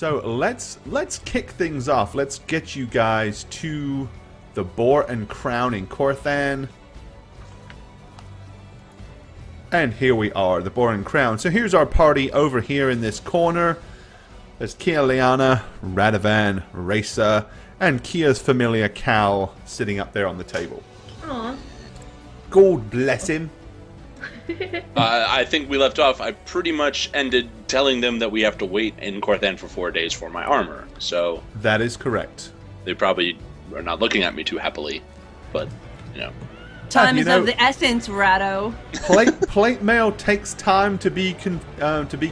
So let's kick things off. Let's get you guys to the Boar and Crown in Corthan. And here we are, the Boar and Crown. So here's our party over here in this corner. There's Kia Liana, Radovan, Resa, and Kia's familiar Cal sitting up there on the table. Aww. God bless him. I think we left off. I pretty much ended telling them that we have to wait in Corthan for 4 days for my armor. So that is correct. They probably are not looking at me too happily, but you know. Time is of the essence, Rado. Plate mail takes time to be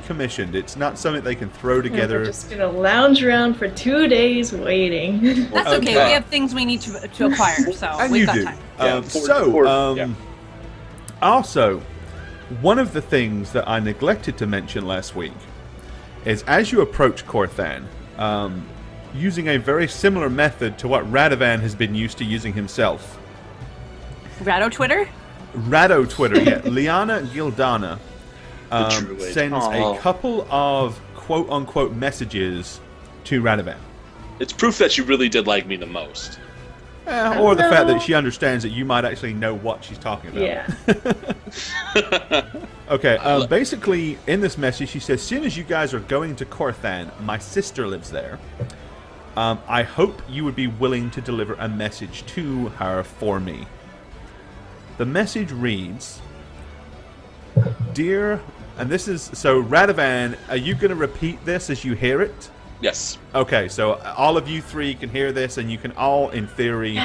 commissioned. It's not something they can throw together. We're just gonna lounge around for 2 days waiting. That's okay. We have things we need to acquire, so and we've you got do. time. Also, one of the things that I neglected to mention last week is as you approach Corthan, using a very similar method to what Radovan has been used to using himself. Rado Twitter, yeah. Liana Gildana sends a couple of quote-unquote messages to Radovan. It's proof that she really did like me the most. Or the fact that she understands that you might actually know what she's talking about. Yeah. Okay, basically, in this message, she says, as soon as you guys are going to Corthan, my sister lives there. I hope you would be willing to deliver a message to her for me. The message reads, Dear, and this is, so Radovan, are you going to repeat this as you hear it? Yes. Okay, so all of you three can hear this, and you can all, in theory,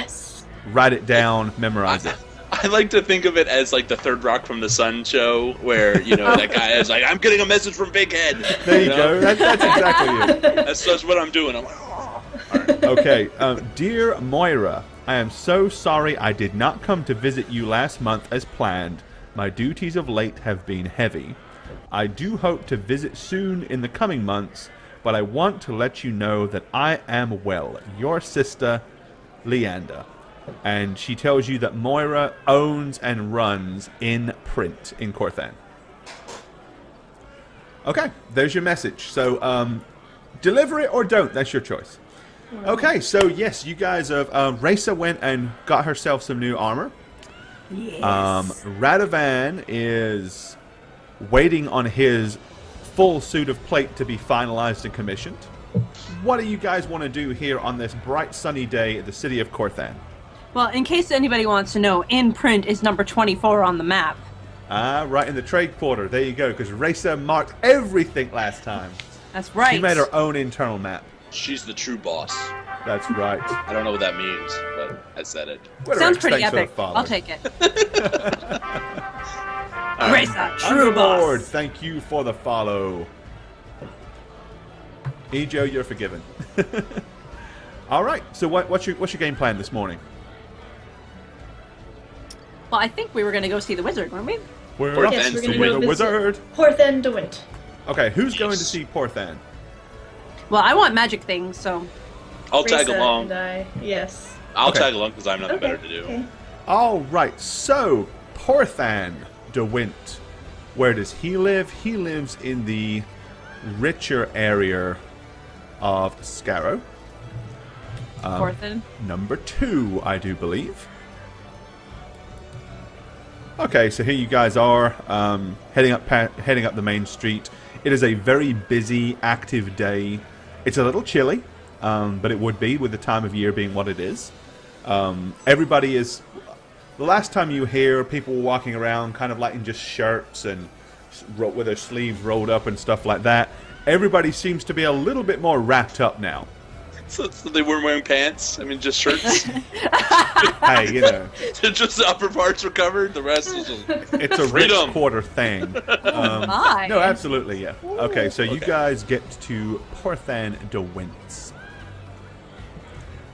write it down, memorize it. I like to think of it as like the Third Rock from the Sun show, where, you know, that guy is like, I'm getting a message from Big Head. There you go. That's exactly it. That's what I'm doing. I'm like, oh. All right. Okay, Dear Moira, I am so sorry I did not come to visit you last month as planned. My duties of late have been heavy. I do hope to visit soon in the coming months, but I want to let you know that I am well. Your sister, Leander. And she tells you that Moira owns and runs In Print in Corthan. Okay, there's your message. So, deliver it or don't. That's your choice. Okay, so yes, you guys have... Resa went and got herself some new armor. Yes. Radovan is waiting on his full suit of plate to be finalized and commissioned. What do you guys want to do here on this bright sunny day at the city of Corthan? Well, in case anybody wants to know, In Print is number 24 on the map. Right in the trade quarter. There you go, because Resa marked everything last time. That's right. She made her own internal map. She's the true boss. That's right. I don't know what that means, but I said it. Sounds pretty epic. I'll take it. Resa, true boss. boss. Thank you for the follow. Ejo, you're forgiven. All right. So what's your game plan this morning? Well, I think we were going to go see the wizard, weren't we? We're off Yes, to we're see going to go the visit wizard. Porthan DeWint. Okay, who's going to see Porthan? Well, I want magic things, so... I'll tag Resa along. And I, yes. I'll Okay. tag along because I have nothing better to do. Okay. All right, so Porthan DeWint. Where does he live? He lives in the richer area of Scarrow. Porthan. Number 2, I do believe. Okay, so here you guys are, heading up the main street. It is a very busy, active day. It's a little chilly, but it would be with the time of year being what it is. Everybody is... The last time you hear people walking around kind of like in just shirts and with their sleeves rolled up and stuff like that, everybody seems to be a little bit more wrapped up now. So they weren't wearing pants? I mean, just shirts? Hey, you know. Just the upper parts were covered? The rest is just... It's a rich quarter thing. My. No, absolutely, yeah. Okay, so you guys get to Porthan DeWint.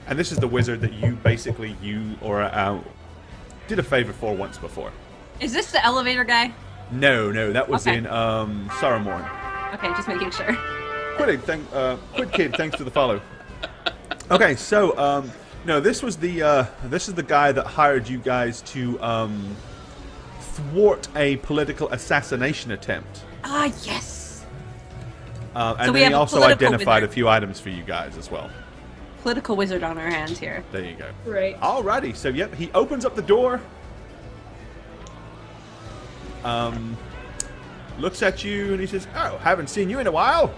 And this is the wizard that you basically did a favor for once before. Is this the elevator guy? No, that was in Saramorn. Okay, just making sure. Quid Kid, thanks for the follow. Okay, so no, this is the guy that hired you guys to thwart a political assassination attempt. Ah, yes. And So we then he have a also political identified wizard. a few items for you guys as well. Political wizard on our hands here. There you go. Right. Alrighty, so yep, he opens up the door. Looks at you and he says, "Oh, haven't seen you in a while."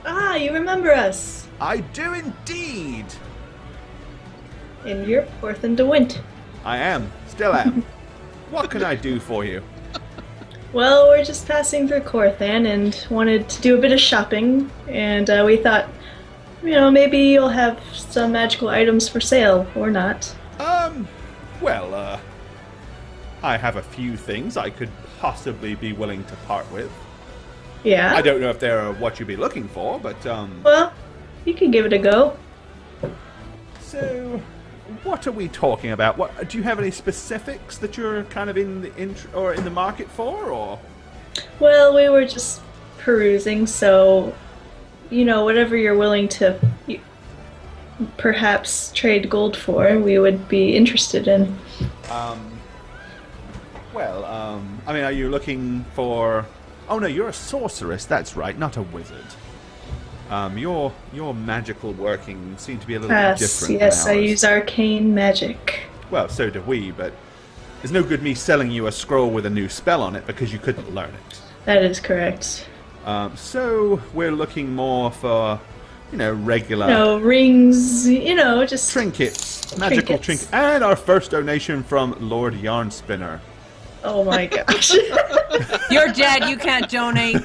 Ah, you remember us. "I do indeed." And you're Porthan de Wint. "I am, still am." "What can I do for you?" Well, we're just passing through Corthan and wanted to do a bit of shopping, and we thought, maybe you'll have some magical items for sale, or not. Well, I have a few things I could possibly be willing to part with. Yeah? I don't know if they're what you'd be looking for, but, Well, you can give it a go. So, what are we talking about? What do you have any specifics that you're kind of in the market for, or? Well, we were just perusing, so, whatever you're willing to perhaps trade gold for, we would be interested in. I mean, are you looking for... Oh no, you're a sorceress, that's right, not a wizard. Your magical working seem to be a little bit different Yes, than I ours. use arcane magic. Well, so do we, but there's no good me selling you a scroll with a new spell on it because you couldn't learn it. That is correct. So we're looking more for, regular Rings, just... trinkets, magical Trinkets. trinkets, and our first donation from Lord Yarnspinner. Oh my gosh. You're dead. You can't donate.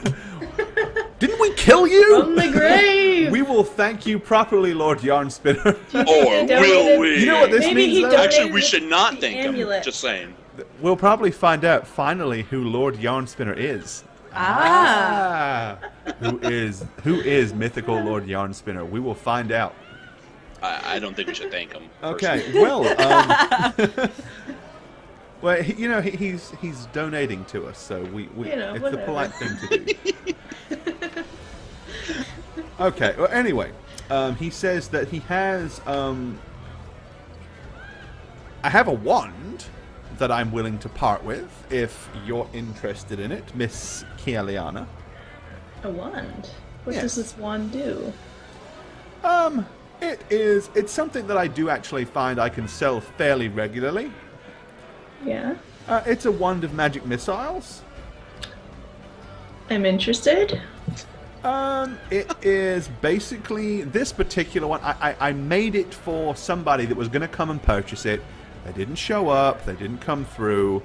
Didn't we kill you? From the grave! We will thank you properly, Lord Yarnspinner. Or will we? You know what this Maybe means, he though? donated Actually, we should not the thank him. amulet. Just saying. We'll probably find out finally who Lord Yarnspinner is. Ah. Who is mythical Lord Yarnspinner? We will find out. I don't think we should thank him. Okay, personally. well, well, he's donating to us, so we it's the whatever. polite thing to do. Okay. Well, anyway, he says that he has. I have a wand that I'm willing to part with if you're interested in it, Miss Kialiana. A wand? What Yes. does this wand do? It's something that I do actually find I can sell fairly regularly. Yeah? It's a wand of magic missiles. I'm interested. It is basically this particular one. I made it for somebody that was going to come and purchase it. They didn't show up. They didn't come through.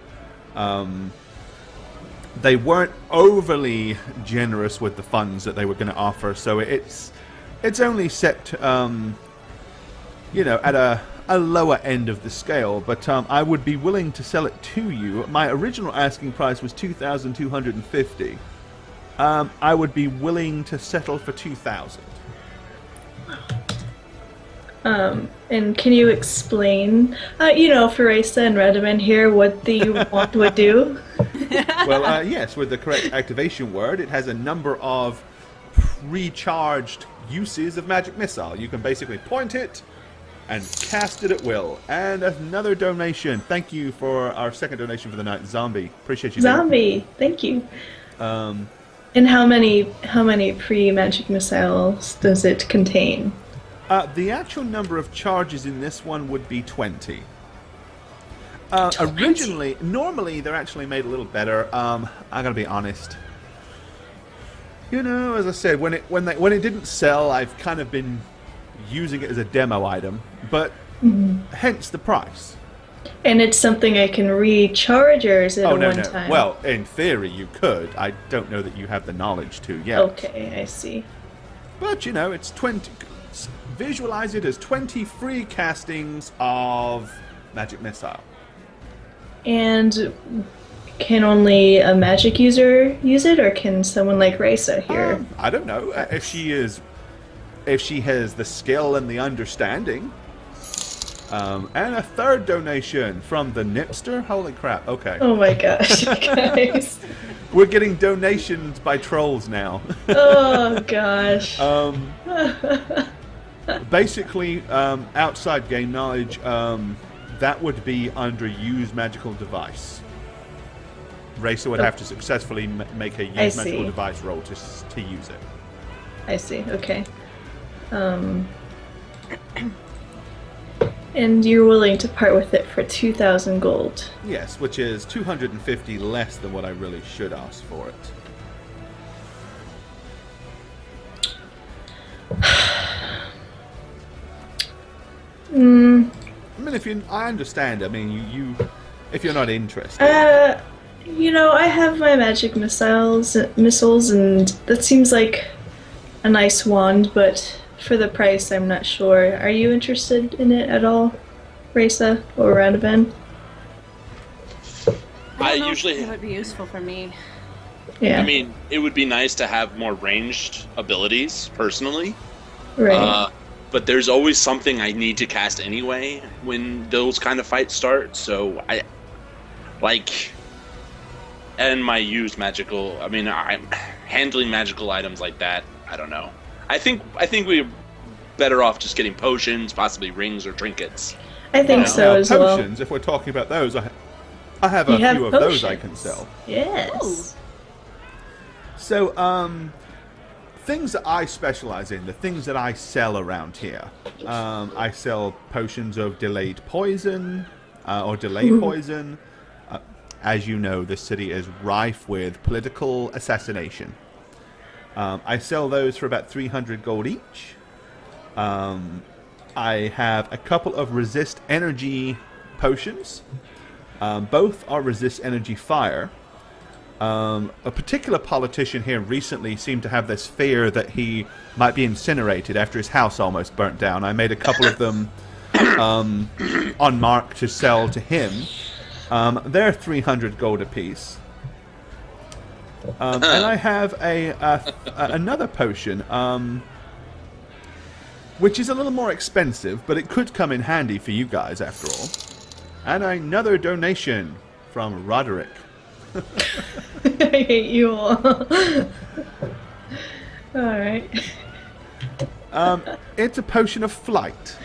They weren't overly generous with the funds that they were going to offer. So it's only set, at a lower end of the scale. But I would be willing to sell it to you. My original asking price was $2,250. I would be willing to settle for 2,000. And can you explain, for Raisa and Rediman here, what the wand would do? Well, yes, with the correct activation word, it has a number of pre-charged uses of magic missile. You can basically point it and cast it at will. And another donation. Thank you for our second donation for the night, Zombie. Appreciate you. Zombie, thank you. And how many pre-magic missiles does it contain? The actual number of charges in this one would be 20. Originally, normally they're actually made a little better. I gotta be honest. As I said, when it didn't sell, I've kind of been using it as a demo item, but hence the price. And it's something I can recharge, or is it a no. one-time? Well, in theory, you could. I don't know that you have the knowledge to yet. Okay, I see. But it's 20. Visualize it as 20 free castings of magic missile. And can only a magic user use it, or can someone like Raisa here? I don't know if she has the skill and the understanding. And a third donation from the Nipster. Holy crap! Okay, Oh my gosh, guys. we're getting donations by trolls now. Oh gosh. Basically, outside game knowledge, that would be under use magical device. Racer would have to successfully make a use magical see. device roll to use it. I see. Okay. And you're willing to part with it for 2,000 gold. Yes, which is 250 less than what I really should ask for it. I mean, I understand. I mean, you if you're not interested. I have my magic missiles, and that seems like a nice wand, but for the price, I'm not sure. Are you interested in it at all, Raisa or Radovan? I don't know usually if it would be useful for me. Yeah. I mean, it would be nice to have more ranged abilities, personally. Right. But there's always something I need to cast anyway when those kind of fights start. So and my used magical. I mean, I'm handling magical items like that. I don't know. I think we're better off just getting potions, possibly rings or trinkets. I think so as well. Potions. If we're talking about those, I have a few of those I can sell. Yes. So, things that I specialize in, the things that I sell around here. I sell potions of delayed poison, or delay poison. As you know, this city is rife with political assassination. I sell those for about 300 gold each. I have a couple of resist energy potions. Both are resist energy fire. A particular politician here recently seemed to have this fear that he might be incinerated after his house almost burnt down. I made a couple of them on mark to sell to him. They're 300 gold apiece. And I have another potion, which is a little more expensive, but it could come in handy for you guys after all. And another donation from Roderick. I hate you all. Alright. It's a potion of flight,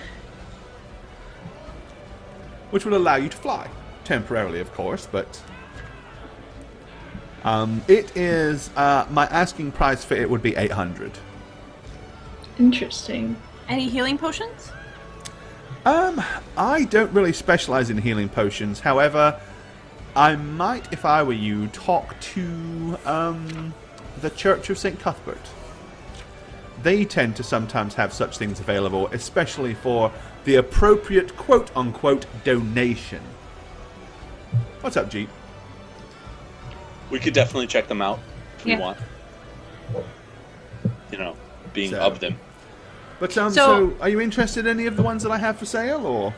which will allow you to fly. Temporarily, of course, but it is my asking price for it would be 800. Interesting. Any healing potions? I don't really specialize in healing potions. However, I might, if I were you, talk to the Church of St. Cuthbert. They tend to sometimes have such things available, especially for the appropriate quote-unquote donation. What's up, Jeep? We could definitely check them out if we Yeah. want. Being of them. But so, are you interested in any of the ones that I have for sale, or?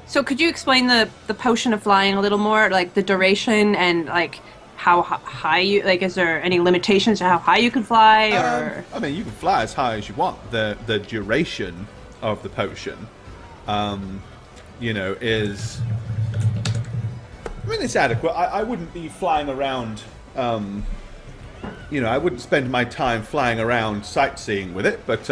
So could you explain the potion of flying a little more, like the duration and like how high you, like, is there any limitations to how high you can fly, or? I mean, you can fly as high as you want. The duration of the potion, is. I mean, it's adequate. I wouldn't be flying around. I wouldn't spend my time flying around sightseeing with it, but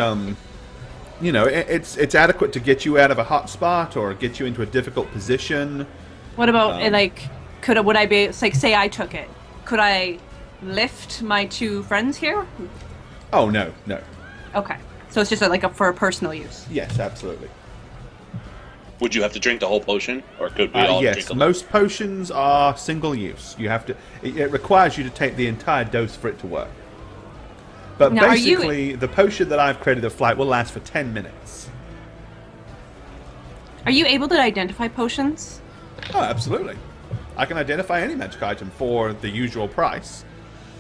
it's adequate to get you out of a hot spot or get you into a difficult position. What about would I be like, say I took it? Could I lift my two friends here? Oh no. Okay, so it's just for a personal use. Yes, absolutely. Would you have to drink the whole potion, or could we all drink a yes, little? most potions are single use. You have to. It requires you to take the entire dose for it to work. But now, basically, the potion that I've created of flight will last for 10 minutes. Are you able to identify potions? Oh, absolutely. I can identify any magic item for the usual price.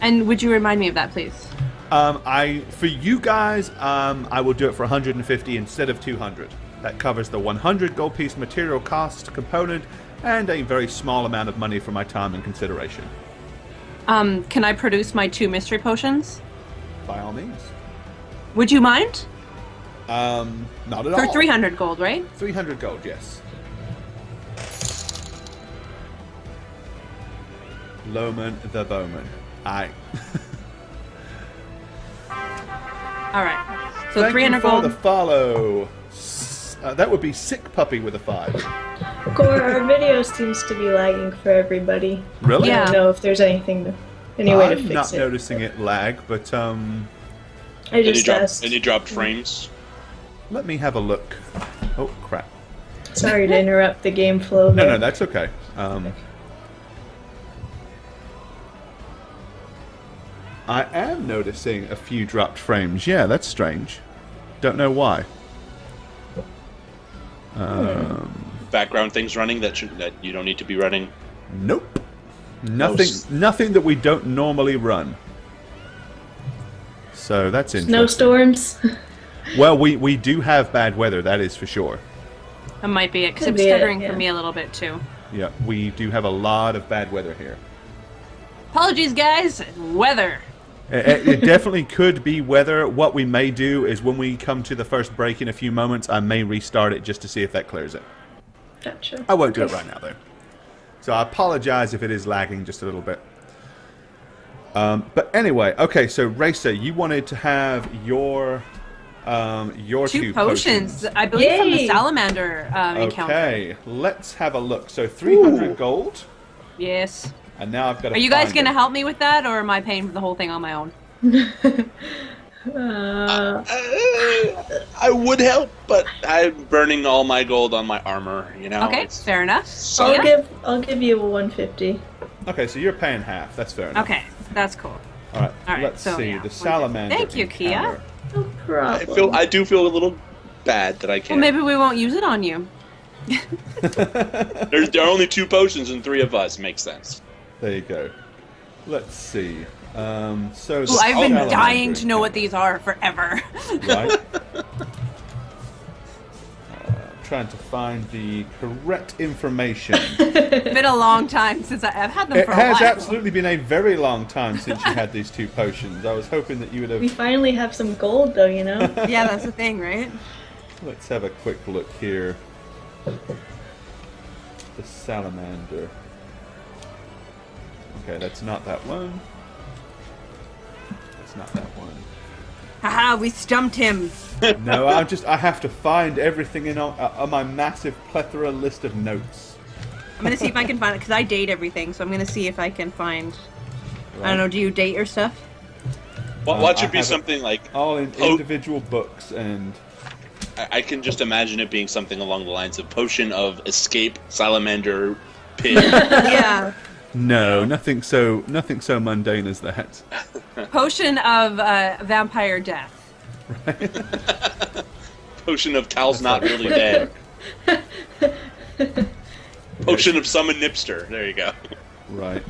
And would you remind me of that, please? For you guys, I will do it for 150 instead of 200. That covers the 100 gold piece material cost component and a very small amount of money for my time and consideration. Can I produce my 2 mystery potions? By all means. Would you mind? Not at all. For 300 gold, right? 300 gold, yes. Loman the Bowman. Aye. Alright. So Thank 300 you for gold. the follow. That would be Sick Puppy with a 5. Gore, our video seems to be lagging for everybody. Really? I Yeah. don't know if there's any way to I'm fix not it. noticing it lag, but I just asked. And you dropped frames. Let me have a look. Oh, crap. Sorry to interrupt the game flow. No, there. that's okay. I am noticing a few dropped frames. Yeah, that's strange. Don't know why. Background things running that you don't need to be running. Nope. Nothing that we don't normally run. So that's interesting. Snowstorms. Well, we do have bad weather, that is for sure. That might be it, because Could it's be it, stuttering yeah. for me a little bit too. Yeah, we do have a lot of bad weather here. Apologies, guys. Weather. It definitely could be weather. What we may do is when we come to the first break in a few moments, I may restart it just to see if that clears it. Gotcha. I won't do it right now, though. So I apologize if it is lagging just a little bit. But anyway, okay, so Racer, you wanted to have your two potions. I believe from the Yay! salamander encounter. Okay, let's have a look. So 300 gold, Yes. and now I've got to Are you guys find going to it. help me with that, or am I paying for the whole thing on my own? I would help, but I'm burning all my gold on my armor. You know. Okay, fair enough. I'll give you a 150. Okay, so you're paying half. That's fair enough. Okay, that's cool. All right, All right, let's so, see. yeah, The 150. salamander Thank you, Kia. encounter. No I problem. do feel a little bad that I Well, can't. maybe we won't use it on you. There are only 2 potions and 3 of us. Makes sense. There you go. Let's see. So the Ooh, I've been salamander dying to know what encounter. these are forever. Right. Trying to find the correct information. It's been a long time since I've had them It for a has while. absolutely been a very long time since you had these 2 potions. I was hoping that you would We have... finally have some gold, though, you know? Yeah, that's the thing, right? Let's have a quick look here. The salamander. Okay, that's not that one. That's not that one. Haha, we stumped him. No, I have to find everything on my massive plethora list of notes. I'm gonna see if I can find it, because I date everything, so I'm gonna see if I can find... I don't know, do you date your stuff? What I should be have it something like? all in Oh. individual books, and I can just imagine it being something along the lines of potion of escape salamander pit. Yeah. no, nothing so mundane as that. Potion of vampire death. Potion of Cal's not really dead. Potion of summon Nipster. There you go. Right.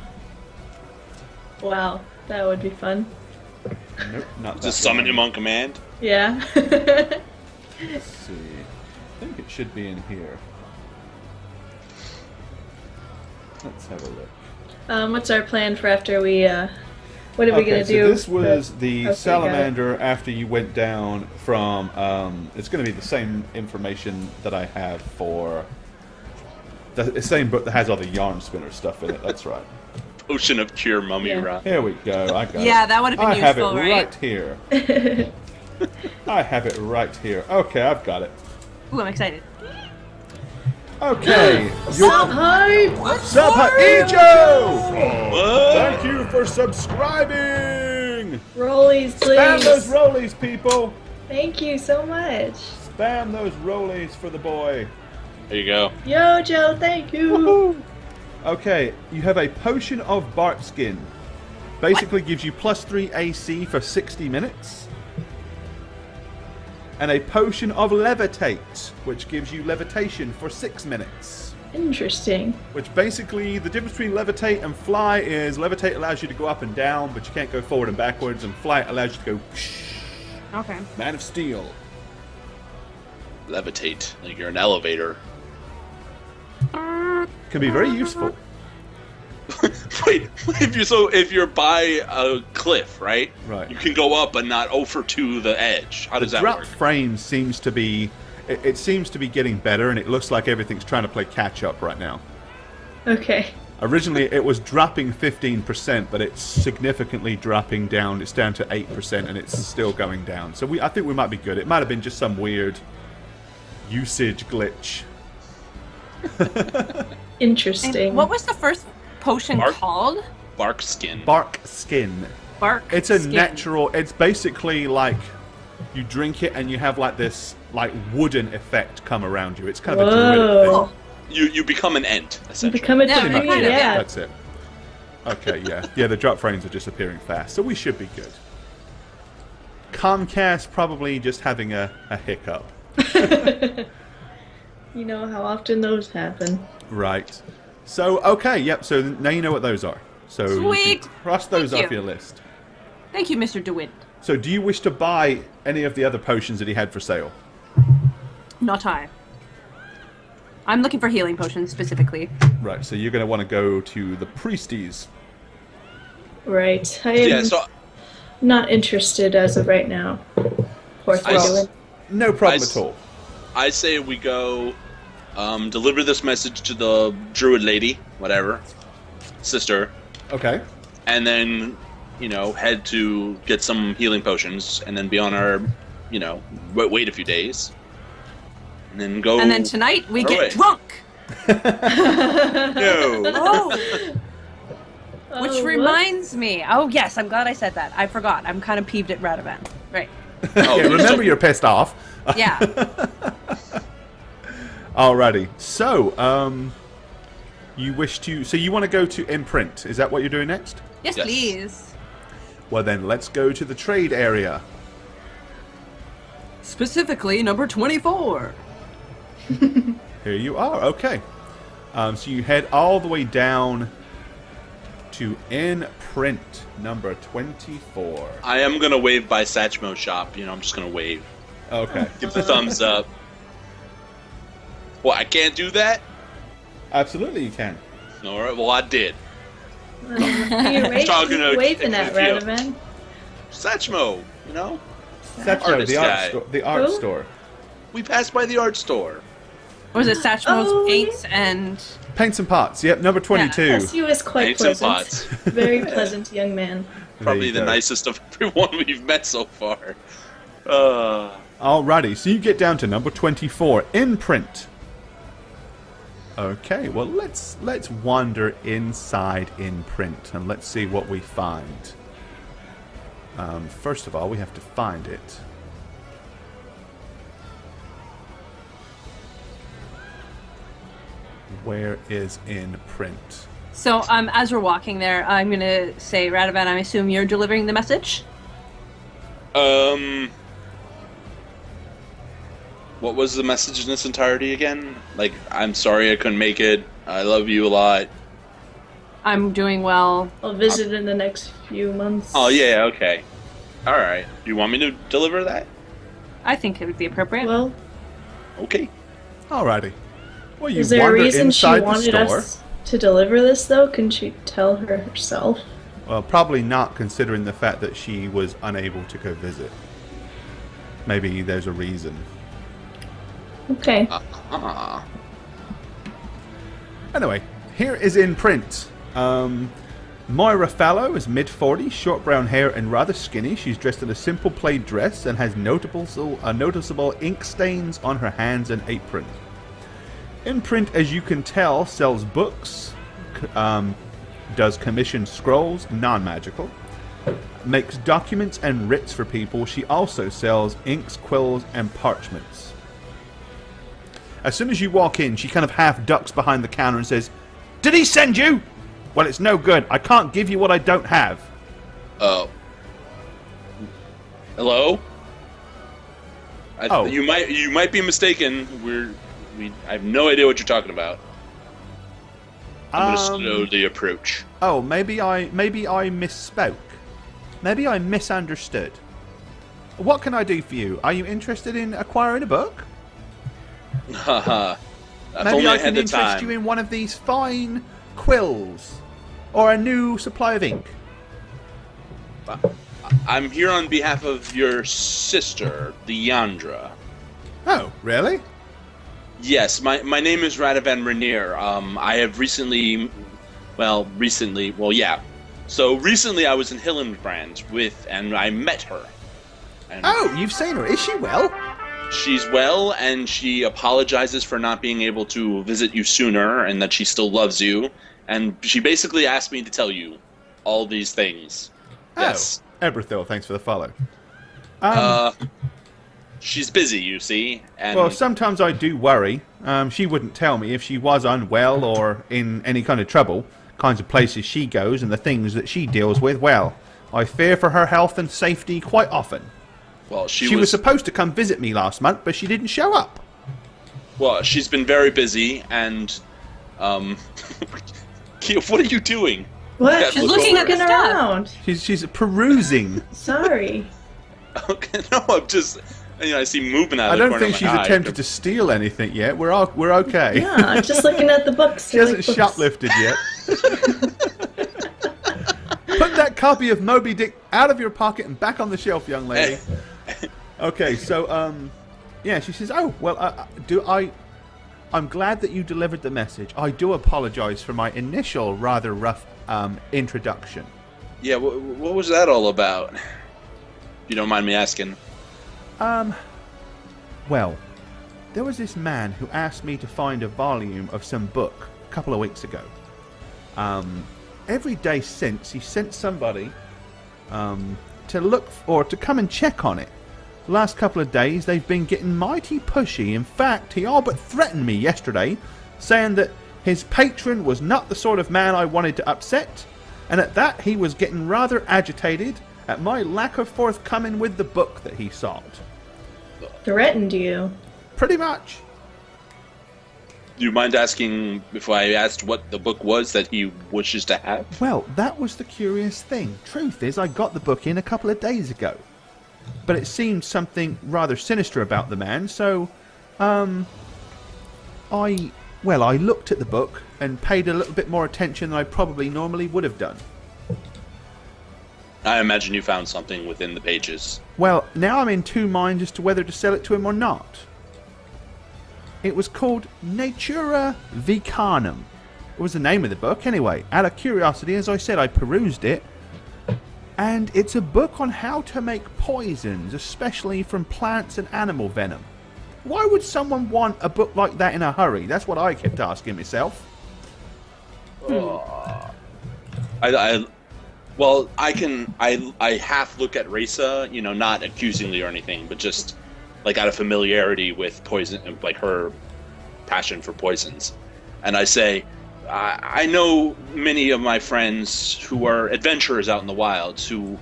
Wow, that would be fun. Nope, not that Just summon one. him on command. Yeah. Let's see. I think it should be in here. Let's have a look. What's our plan for after we, what are we gonna so do? this was Okay, the got it. salamander after you went down from, it's going to be the same information that I have for the same book that has all the yarn spinner stuff in it. That's right. Potion of cure mummy Yeah. rot. Here we go. I got it. Yeah, that would have been I have it useful, right? here. I have it right here. Okay, I've got it. Ooh, I'm excited. Okay. Sub hype! Ijo! What? Thank you for subscribing! Rollies, Spam those please. rollies, people! Thank you so much. Spam those rollies for the boy. There you go. Yo, Joe, thank you. Okay, you have a potion of bark skin. Basically gives you +3 AC for 60 minutes. And a potion of levitate, which gives you levitation for 6 minutes. Interesting. Which basically, the difference between levitate and fly is levitate allows you to go up and down, but you can't go forward and backwards, and flight allows you to go Okay. Man of Steel. Levitate, like you're an elevator. Can be very useful. Wait, if you're by a cliff, right? Right. You can go up but not over to the edge. How does The that drop work? frame seems to be... It seems to be getting better, and it looks like everything's trying to play catch-up right now. Okay. Originally, it was dropping 15%, but it's significantly dropping down. It's down to 8%, and it's still going down. So I think we might be good. It might have been just some weird usage glitch. Interesting. And what was the first potion Bark? called? Bark skin. Bark skin. bark. It's a skin. natural. It's basically like you drink it and you have like this like wooden effect come around you. It's kind of a druidic Whoa. thing. You become an ent, You essentially. become a Yeah, tree, pretty much, yeah. That's it. Okay, yeah. Yeah, the drop frames are disappearing fast, so we should be good. Comcast probably just having a hiccup. You know how often those happen. Right. So, okay, yep, so now you know what those are. So you Sweet. can cross those Thank off you. your list. Thank you, Mr. DeWitt. So do you wish to buy any of the other potions that he had for sale? Not I. I'm looking for healing potions specifically. Right, so you're going to want to go to the priesties. Right. I am Yeah, so not interested as of right now. Poor Well, thing. No problem I at all. I say we go deliver this message to the druid lady, whatever, sister, Okay. and then, head to get some healing potions, and then be on our, wait a few days. And then go... And then tonight we Alright. get drunk. No! Oh, Oh, which what? reminds me. Oh yes, I'm glad I said that. I forgot. I'm kind of peeved at Radovan. Right. Oh, Yeah, remember you're pissed off. Yeah. Alrighty. So, you wish to... So you want to go to Imprint. Is that what you're doing next? Yes, Yes. please. Well then, let's go to the trade area. Specifically, number 24. Here you are. Okay. So you head all the way down to Imprint, number 24. I am going to wave by Satchmo shop. I'm just going to wave. Okay. Give the thumbs up. Well, I can't do that? Absolutely you can. All right, well, I did. Who you Talking to- waving at, you know. Radovan? Satchmo, Satchmo, Artist the art guy. store. The art Who? store. We passed by the art store. Was it Satchmo's Oh, paints and... Paints and pots. Yep, number 22. Yes, he was quite Paints and pleasant. pots. Very pleasant young man. There Probably you the go. nicest of everyone we've met so far. Alrighty, so you get down to number 24, Imprint. Okay, well let's wander inside Imprint and let's see what we find. First of all, we have to find it. Where is Imprint? So, as we're walking there, I'm gonna say, Radovan, I assume you're delivering the message? What was the message in its entirety again? Like, I'm sorry I couldn't make it. I love you a lot. I'm doing well. I'll visit in the next few months. Oh, yeah, okay. Alright. Do you want me to deliver that? I think it would be appropriate. Well, Okay. Alrighty. Well, you is there a wander reason she inside the wanted store. us to deliver this, though? Couldn't she tell her herself? Well, probably not, considering the fact that she was unable to go visit. Maybe there's a reason. Okay. Ah. Anyway, here is in print. Moira Fallow is mid-40s, short brown hair and rather skinny. She's dressed in a simple plaid dress and has noticeable ink stains on her hands and apron. Imprint, as you can tell, sells books, does commissioned scrolls, non-magical, makes documents and writs for people. She also sells inks, quills, and parchments. As soon as you walk in, she kind of half ducks behind the counter and says, "Did he send you? Well, it's no good. I can't give you what I don't have." Oh. Hello? Oh. You might be mistaken. I have no idea what you're talking about. I'm gonna slowly approach. Oh, maybe I misspoke. Maybe I misunderstood. What can I do for you? Are you interested in acquiring a book? Haha. If Maybe only I I can had the interest time. you in one of these fine quills, or a new supply of ink. I'm here on behalf of your sister, the Yandra. Oh, really? Yes, my name is Radovan Rainier. I have recently, yeah. So recently I was in Hillenbrand and I met her. And Oh, you've seen her. Is she well? she's well, and she apologizes for not being able to visit you sooner, and that she still loves you. And she basically asked me to tell you all these things. Yes. Eberthil, thanks for the follow. She's busy, you see, and Well, sometimes I do worry. She wouldn't tell me if she was unwell or in any kind of trouble. Kinds of places she goes and the things that she deals with, well, I fear for her health and safety quite often. well, She was supposed to come visit me last month, but she didn't show up. well, she's been very busy, and Keith, what are you doing? What? She's looking at the stuff. around. She's perusing. Sorry. Okay, no, I'm just, I see movement out I of the don't corner think of she's my eye. attempted to steal anything yet. We're okay. Yeah, I'm just looking at the books. She hasn't shoplifted yet. Put that copy of Moby Dick out of your pocket and back on the shelf, young lady. Okay, so yeah, she says, "Oh, well, I'm glad that you delivered the message. I do apologize for my initial rather rough introduction." Yeah, what was that all about? If you don't mind me asking. Well, there was this man who asked me to find a volume of some book a couple of weeks ago. Every day since, he sent somebody to look or to come and check on it. The last couple of days, they've been getting mighty pushy. In fact, he all but threatened me yesterday, saying that his patron was not the sort of man I wanted to upset, and at that he was getting rather agitated at my lack of forthcoming with the book that he sought. Threatened you. Pretty much. Do you mind asking if I asked what the book was that he wishes to have? Well, that was the curious thing. Truth is, I got the book in a couple of days ago. But it seemed something rather sinister about the man, so, I looked at the book and paid a little bit more attention than I probably normally would have done. I imagine you found something within the pages. Well, now I'm in two minds as to whether to sell it to him or not. It was called Natura Vicanum. It was the name of the book, anyway. Out of curiosity, as I said, I perused it. And it's a book on how to make poisons, especially from plants and animal venom. Why would someone want a book like that in a hurry? That's what I kept asking myself. I half look at Raisa, not accusingly or anything, but just like out of familiarity with poison, like her passion for poisons. And I say, I know many of my friends who are adventurers out in the wilds who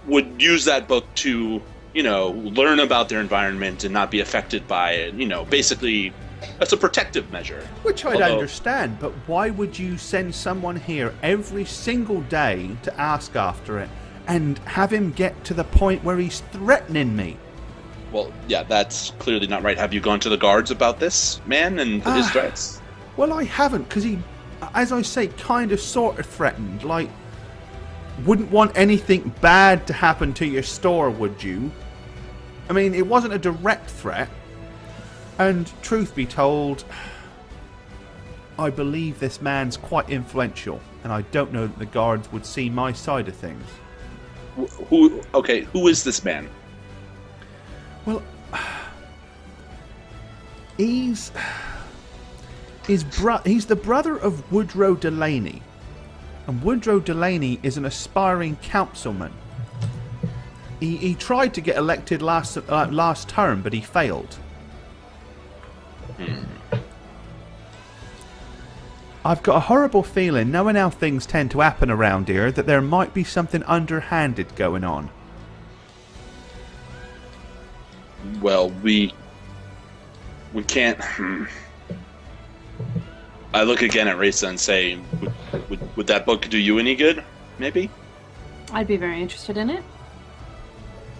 would use that book to, learn about their environment and not be affected by it. Basically, that's a protective measure. Which I'd understand, but why would you send someone here every single day to ask after it and have him get to the point where he's threatening me? Well, yeah, that's clearly not right. Have you gone to the guards about this man and his threats? Well, I haven't, because he, as I say, kind of sort of threatened. Like, wouldn't want anything bad to happen to your store, would you? I mean, it wasn't a direct threat. And truth be told, I believe this man's quite influential, and I don't know that the guards would see my side of things. Who is this man? Well, he's the brother of Woodrow Delaney, and Woodrow Delaney is an aspiring councilman. He tried to get elected last term, but he failed. I've got a horrible feeling, knowing how things tend to happen around here, that there might be something underhanded going on. Well, we can't. I look again at Raisa and say, would that book do you any good? Maybe? I'd be very interested in it.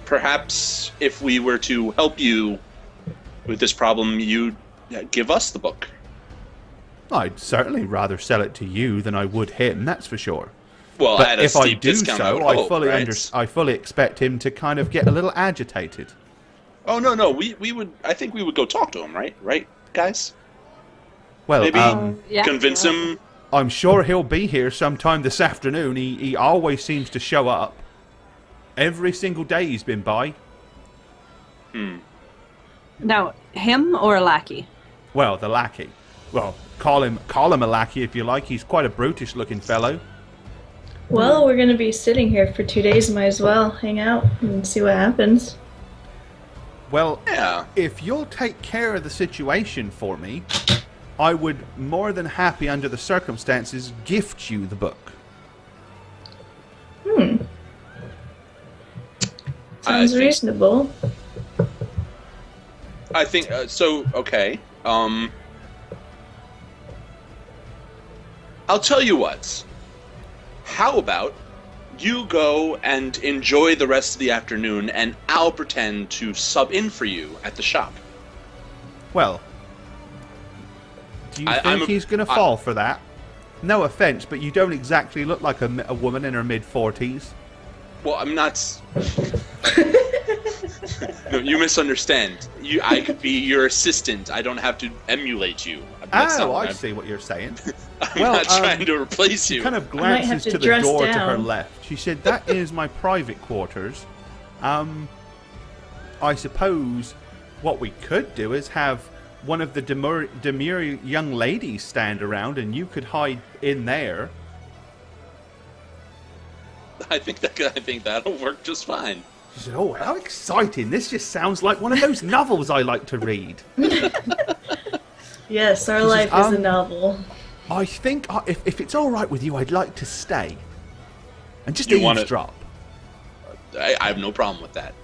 Perhaps if we were to help you with this problem, you'd give us the book. I'd certainly rather sell it to you than I would him, that's for sure. Well, but at a if I steep do discount, so, I fully expect him to kind of get a little agitated. Oh no, I think we would go talk to him, right, guys? Well, maybe convince him. I'm sure he'll be here sometime this afternoon. He always seems to show up. Every single day he's been by. Now, him or a lackey? Well, the lackey. Well, call him a lackey if you like. He's quite a brutish-looking fellow. Well, we're gonna be sitting here for 2 days. Might as well hang out and see what happens. Well, Yeah. if you'll take care of the situation for me, I would more than happy, under the circumstances, gift you the book. Sounds think- reasonable. I think so. Okay. I'll tell you what. How about you go and enjoy the rest of the afternoon, and I'll pretend to sub in for you at the shop. Well, do you think he's going to fall for that? No offense, but you don't exactly look like a woman in her mid-40s. Well, I'm not. No, you misunderstand. I could be your assistant. I don't have to emulate you. That's not what I see what you're saying. I'm not trying to replace She you. kind of I might have glances to to the dress door to her down. left. She said, "That is my private quarters. I suppose what we could do is have one of the demure young ladies stand around, and you could hide in there." I think that'll work just fine. She said, "Oh, how exciting! This just sounds like one of those novels I like to read." Yes, our She life says, is a novel. I think if it's all right with you, I'd like to stay and just You wanna- eavesdrop. I have no problem with that,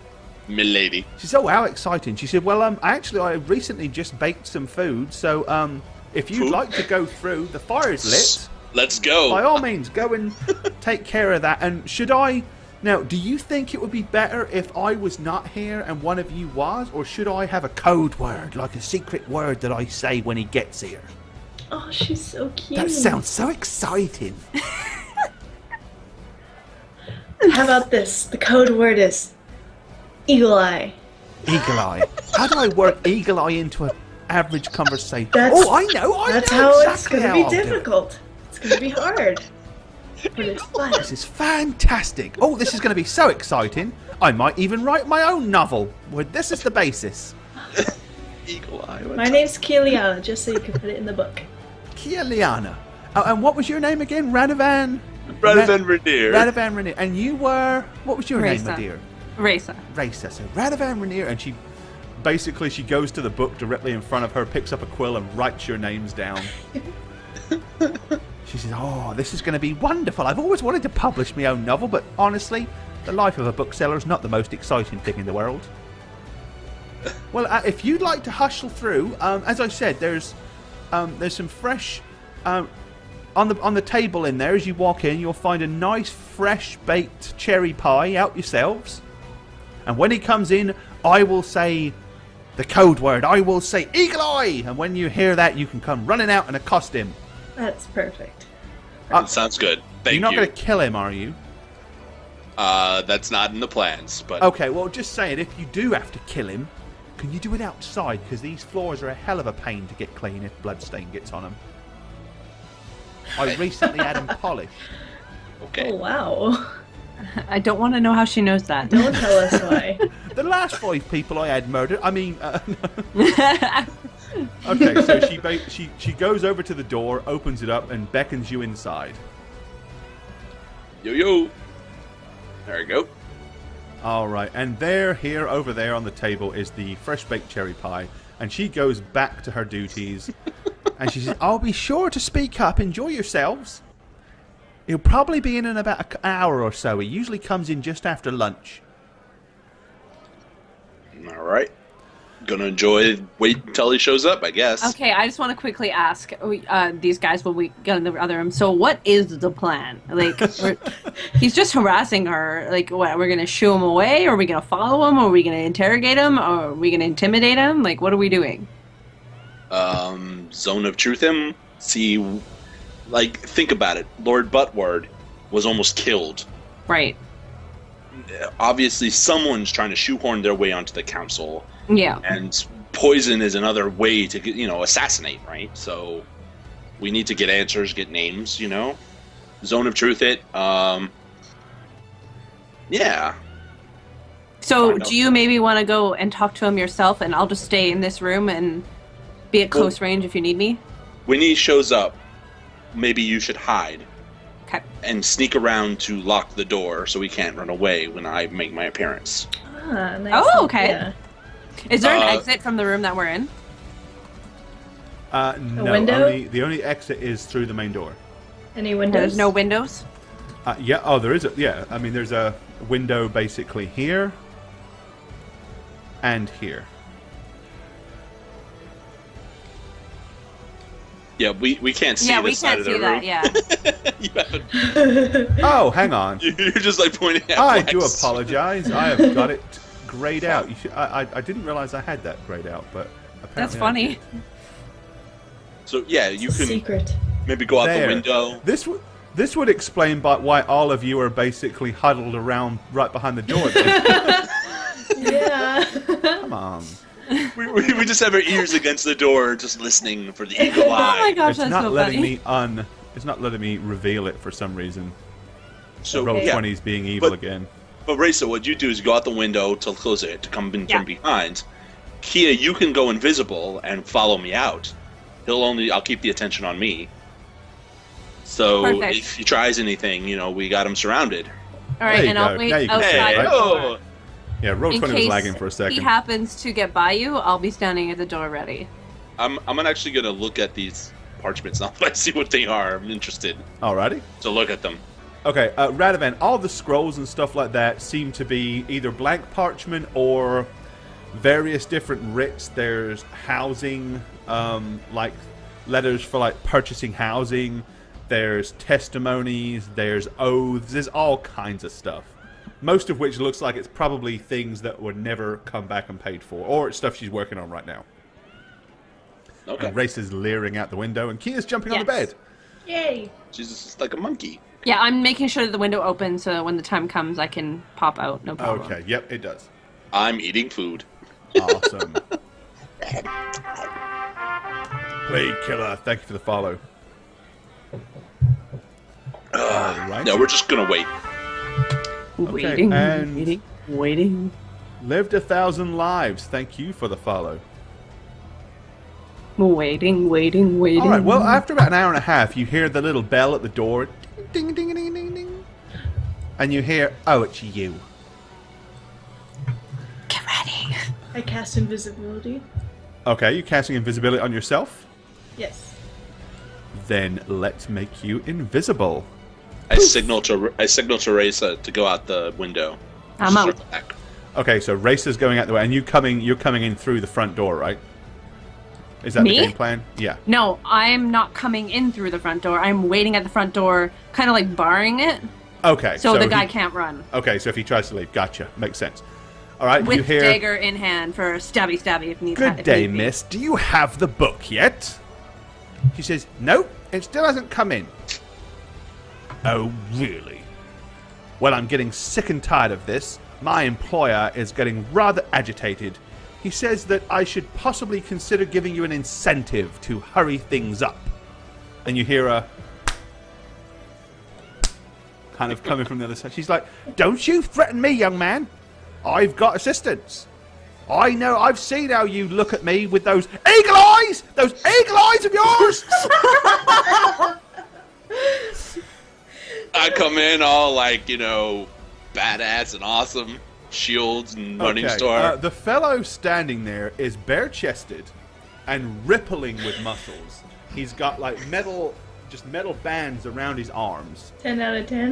milady. She said, "Oh, how exciting!" She said, "Well, I recently just baked some food, so if you'd Food? like to go through, the fire's lit. Let's go. By all means, go and take care of that. And should I now? Do you think it would be better if I was not here and one of you was, or should I have a code word, like a secret word that I say when he gets here?" Oh, she's so cute. That sounds so exciting. How about this? The code word is Eagle Eye. Eagle eye. How do I work eagle eye into an average conversation? That's- I know That's exactly how it's gonna how be I'll do it. difficult. It's gonna be hard. But it's fun. This is fantastic. Oh, this is going to be so exciting. I might even write my own novel. Where this is the basis. Eagle eye. My name's Kiliana, just so you can put it in the book. Kia Liana. Oh, and what was your name again? Radovan? Radovan Renier. Radovan Renier. And you were... What was your name, my Raisa. dear? Raisa. Raisa. So Radovan Renier. And she goes to the book directly in front of her, picks up a quill and writes your names down. She says, "Oh, this is going to be wonderful. I've always wanted to publish my own novel, but honestly, the life of a bookseller is not the most exciting thing in the world." Well, if you'd like to hustle through, as I said, there's some fresh on the table in there. As you walk in, you'll find a nice fresh baked cherry pie. Out yourselves, and when he comes in, I will say the code word. I will say "Eagle Eye," and when you hear that, you can come running out and accost him. That's perfect. Sounds good. Thank You're not you. going to kill him, are you? That's not in the plans, but Okay, well, just saying, if you do have to kill him, can you do it outside? Because these floors are a hell of a pain to get clean if bloodstain gets on them. I recently had them polished. okay. Oh, wow. I don't want to know how she knows that. Don't tell us why. The last 5 people I had murdered, Okay, so she goes over to the door, opens it up, and beckons you inside. Yo. There we go. All right, and over there on the table is the fresh baked cherry pie, and she goes back to her duties, and she says, "I'll be sure to speak up. Enjoy yourselves. He'll probably be in about an hour or so. He usually comes in just after lunch." All right. Gonna wait until he shows up, I guess. Okay, I just want to quickly ask these guys when we get in the other room. So, what is the plan? Like, he's just harassing her. Like, what? We're gonna shoo him away? Or are we gonna follow him? Or are we gonna interrogate him? Or are we gonna intimidate him? Like, what are we doing? Zone of truth him. See, like, think about it. Lord Buttward was almost killed. Right. Obviously, someone's trying to shoehorn their way onto the council. Yeah. And poison is another way to, assassinate, right? So we need to get answers, get names, Zone of truth it. Yeah. So, Find out. do you maybe want to go and talk to him yourself, and I'll just stay in this room and be at close range if you need me? When he shows up, maybe you should hide. Okay. and sneak around to lock the door so we can't run away when I make my appearance. Ah, nice. Oh, okay. idea. Is there an exit from the room that we're in? window? No, the only exit is through the main door. Any windows? There's no windows? Yeah, oh, there is a, yeah, I mean, there's a window basically here and here. Yeah, we can't see Yeah, the we side can't of the see room. that, yeah. You haven't, Oh, hang on. you're just like pointing at I blanks. do apologize. I have got it grayed out. You should, I didn't realize I had that grayed out, but apparently That's I funny. did. So yeah, you It's a can secret. maybe go out There. the window. This would explain why all of you are basically huddled around right behind the door. Yeah. Come on. We just have our ears against the door, just listening for the eagle Oh my eye. gosh, It's that's not so letting funny. me It's not letting me reveal it for some reason. So Roll yeah, 20's being evil But- again. but Raisa, what you do is go out the window to close it to come in Yeah. from behind. Kia, you can go invisible and follow me out. I'll keep the attention on me. So Perfect. if he tries anything, we got him surrounded. All right, There you and I'll go. wait Now you can outside see it, the right? door. Yeah, roll In 20 was case lagging for a second. he happens to get by you, I'll be standing at the door ready. I'm actually gonna look at these parchments now that I see what they are. I'm interested Alrighty. to look at them. Okay, Radovan, all the scrolls and stuff like that seem to be either blank parchment or various different writs. There's housing, like letters for like purchasing housing. There's testimonies. There's oaths. There's all kinds of stuff. Most of which looks like it's probably things that would never come back and paid for, or it's stuff she's working on right now. Okay. And Race is leering out the window, and Kia's jumping on the Yes. bed. Yay. Jesus is like a monkey. Yeah, I'm making sure that the window opens so that when the time comes, I can pop out. No problem. Okay, yep, it does. I'm eating food. Awesome. Plague Killer, thank you for the follow. Alright. No, we're just gonna wait. Waiting, and- waiting. Lived 1,000 lives, thank you for the follow. Waiting. Alright, well, after about an hour and a half, you hear the little bell at the door. Ding, ding, ding, ding, ding. And you hear, oh, it's you. Get ready. I cast invisibility. Okay, you're casting invisibility on yourself? Yes. Then let's make you invisible. I signal to Raisa to go out the window. I'm out. Circle back. Okay, so Racer's going out the way, and you're coming in through the front door, right? Is that Me? the game plan? Yeah. No, I'm not coming in through the front door. I'm waiting at the front door, kind of like barring it, Okay. so the guy he- can't run. Okay, so if he tries to leave, gotcha. Makes sense. All right, you With hear... dagger in hand for stabby if needs. Good if day, need be. miss. Do you have the book yet? She says, no, it still hasn't come in. Oh, really? Well, I'm getting sick and tired of this. My employer is getting rather agitated. He says that I should possibly consider giving you an incentive to hurry things up. And you hear a... kind of coming from the other side. She's like, don't you threaten me, young man. I've got assistance. I know, I've seen how you look at me with those eagle eyes! Those eagle eyes of yours! I come in all like, badass and awesome. Shields and running star. The fellow standing there is bare-chested and rippling with muscles. He's got like metal bands around his arms. 10 out of 10.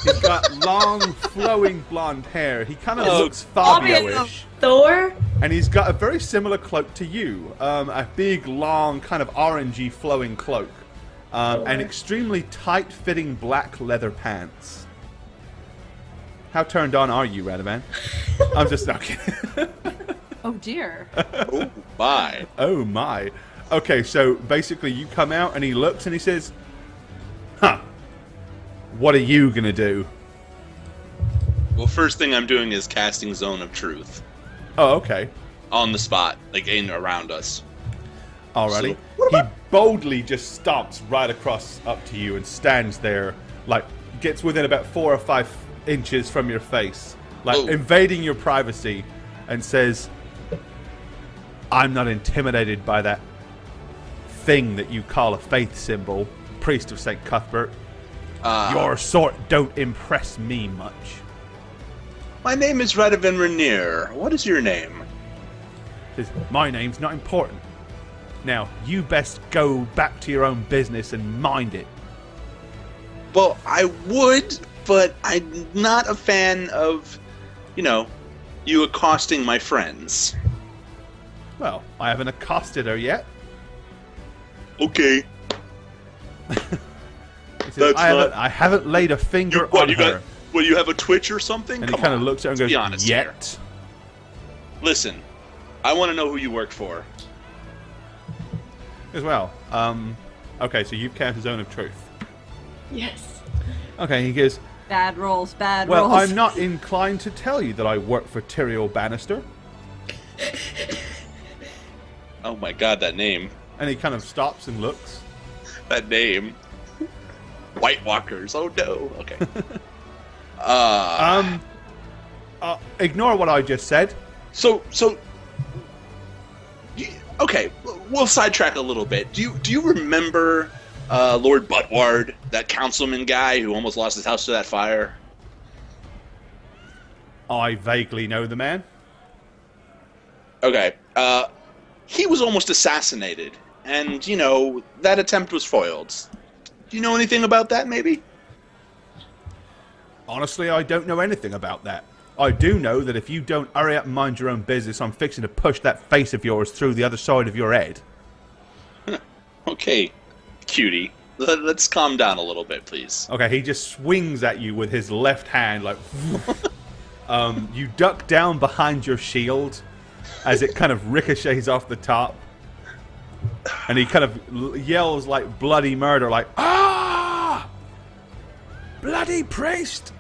He's got long, flowing blonde hair. He kind of Oh, looks Fabio-ish. Thor? And he's got a very similar cloak to you. A big, long, kind of orangey flowing cloak. And extremely tight-fitting black leather pants. How turned on are you, Radovan? I'm just not kidding. Oh dear. Oh my. Oh my. Okay, so basically you come out and he looks and he says, huh, what are you gonna do? Well, first thing I'm doing is casting Zone of Truth Oh, okay. on the spot, like in around us. Alrighty. He boldly just stomps right across up to you and stands there, like, gets within about 4 or 5 inches from your face, like Oh. invading your privacy, and says, I'm not intimidated by that thing that you call a faith symbol, priest of St. Cuthbert. Your sort don't impress me much. My name is Radovan Rainier. What is your name? Says, my name's not important. Now, you best go back to your own business and mind it. Well, I would, but I'm not a fan of, you accosting my friends. Well, I haven't accosted her yet. Okay. He says, I haven't laid a finger on her. Well, you have a twitch or something? And he kind of looks at her and goes, be honest yet. Here. Listen, I want to know who you work for. As well. Okay, so you've cast a zone of truth. Yes. Okay, he goes, Bad rolls, bad well, rolls. I'm not inclined to tell you that I work for Tyrael Bannister. Oh my god, that name. And he kind of stops and looks. That name. White Walkers. Oh no. Okay. Ignore what I just said. Okay, we'll sidetrack a little bit. Do you remember Lord Buttward, that councilman guy who almost lost his house to that fire? I vaguely know the man. Okay, he was almost assassinated, and that attempt was foiled. Do you know anything about that? Maybe. Honestly, I don't know anything about that. I do know that if you don't hurry up and mind your own business, I'm fixing to push that face of yours through the other side of your head. Okay, cutie. Let's calm down a little bit, please. Okay, he just swings at you with his left hand, like... you duck down behind your shield as it kind of ricochets off the top. And he kind of yells like bloody murder, like, ah! Bloody priest!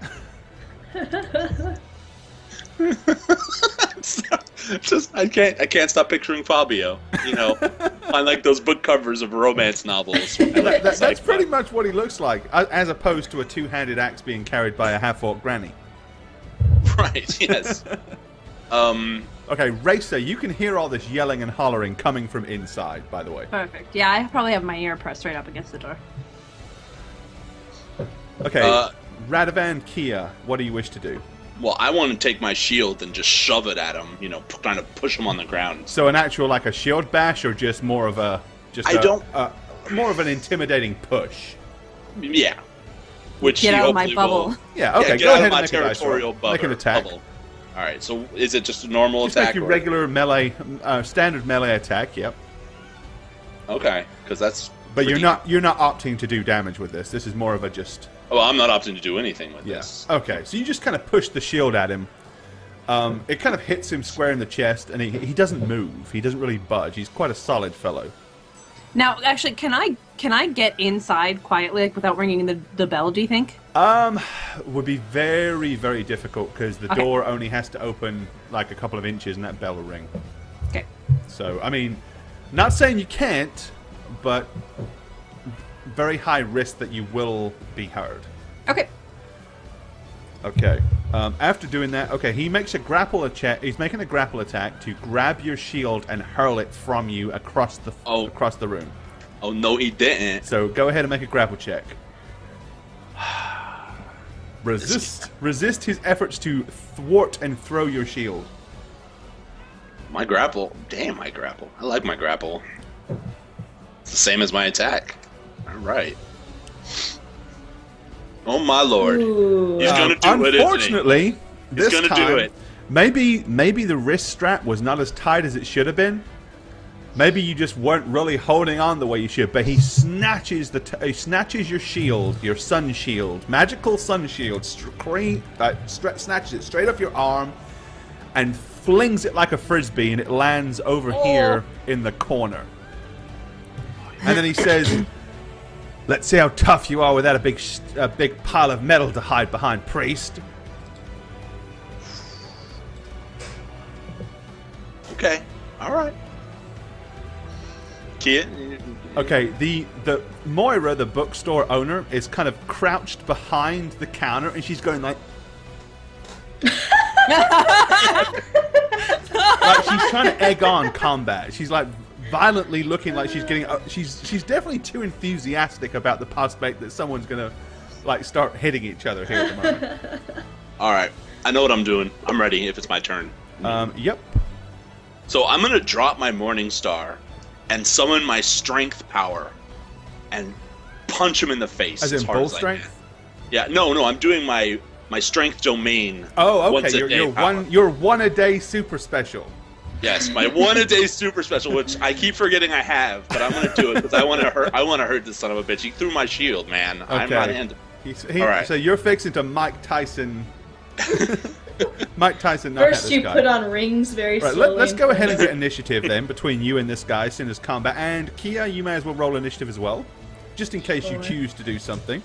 I can't stop picturing Fabio. On like those book covers of romance novels. That's pretty much what he looks like, as opposed to a two-handed axe being carried by a half-orc granny. Right. Yes. Okay, Racer, you can hear all this yelling and hollering coming from inside. By the way. Perfect. Yeah, I probably have my ear pressed right up against the door. Okay, Radovan, Kia, what do you wish to do? Well, I want to take my shield and just shove it at him, trying to push him on the ground. So an actual, like a shield bash, or just more of a... more of an intimidating push? Yeah. Which get out of my bubble. Yeah, okay, go ahead and make a dice roll. Make an attack. Bubble. Alright, so is it just a normal just attack? Just make your regular melee, standard melee attack, yep. Okay, because that's... But you're not opting to do damage with this. This is more of a just... Oh, I'm not opting to do anything with this. Okay, so you just kind of push the shield at him. It kind of hits him square in the chest, and he doesn't move. He doesn't really budge. He's quite a solid fellow. Now, actually, can I get inside quietly, like, without ringing the bell, do you think? Would be very, very difficult, because the door only has to open, like, a couple of inches, and that bell will ring. Okay. So, I mean, not saying you can't, but... very high risk that you will be heard. Okay. Okay. After doing that, okay, he makes a grapple attack. He's making a grapple attack to grab your shield and hurl it from you across the room. Oh no, he didn't. So go ahead and make a grapple check. Resist his efforts to thwart and throw your shield. My grapple. Damn, my grapple. I like my grapple. It's the same as my attack. All right. Oh my lord. Ooh. He's gonna do it, unfortunately, isn't he? He's gonna do it. Maybe the wrist strap was not as tight as it should have been. Maybe you just weren't really holding on the way you should. But he snatches your shield, your sun shield, magical sun shield, snatches it straight off your arm, and flings it like a frisbee, and it lands over here in the corner. And then he says, "Let's see how tough you are without a big pile of metal to hide behind, priest." Okay. All right. Kia. Okay, the Moira, the bookstore owner, is kind of crouched behind the counter, and she's going like she's trying to egg on combat. She's like violently looking like she's getting. She's definitely too enthusiastic about the prospect that someone's gonna like start hitting each other here at the moment. All right, I know what I'm doing. I'm ready if it's my turn. Yep. So I'm gonna drop my Morning Star and summon my Strength power and punch him in the face As in hard bull as I strength? can. Yeah, no, I'm doing my Strength domain. Oh, once okay. a day power. You're one a day super special. Yes, my one a day super special, which I keep forgetting I have, but I'm gonna do it because I want to hurt this son of a bitch. He threw my shield, man. Okay. I'm not handling. All right. So you're fixing to Mike Tyson. Mike Tyson. Not First, this you guy. put on rings very Right, slowly. let's go ahead and get initiative then between you and this guy as soon as combat. And Kia, you may as well roll initiative as well, just in case you Sure. choose to do something.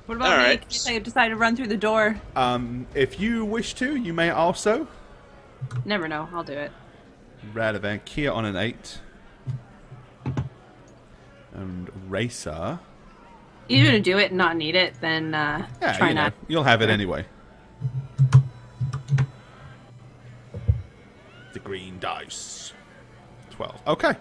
What about All me? right. In case I decide to run through the door. If you wish to, you may also. Never know. I'll do it. Radovan, Kia on an 8. And Racer. You're gonna do it and not need it, then Yeah, try you know, not. you'll have it anyway. The green dice. 12. Okay.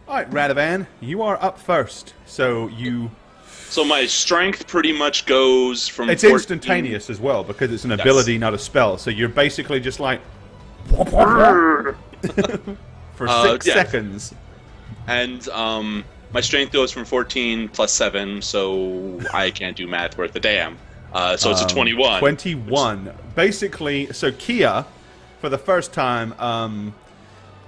Alright, Radovan, you are up first. So you... So my Strength pretty much goes from. It's 14 instantaneous as well, because it's an ability, not a spell. So you're basically just like... for 6 yeah. seconds. And my Strength goes from 14 plus 7, so I can't do math worth a damn. So it's a 21. 21. Basically, so Kia, for the first time,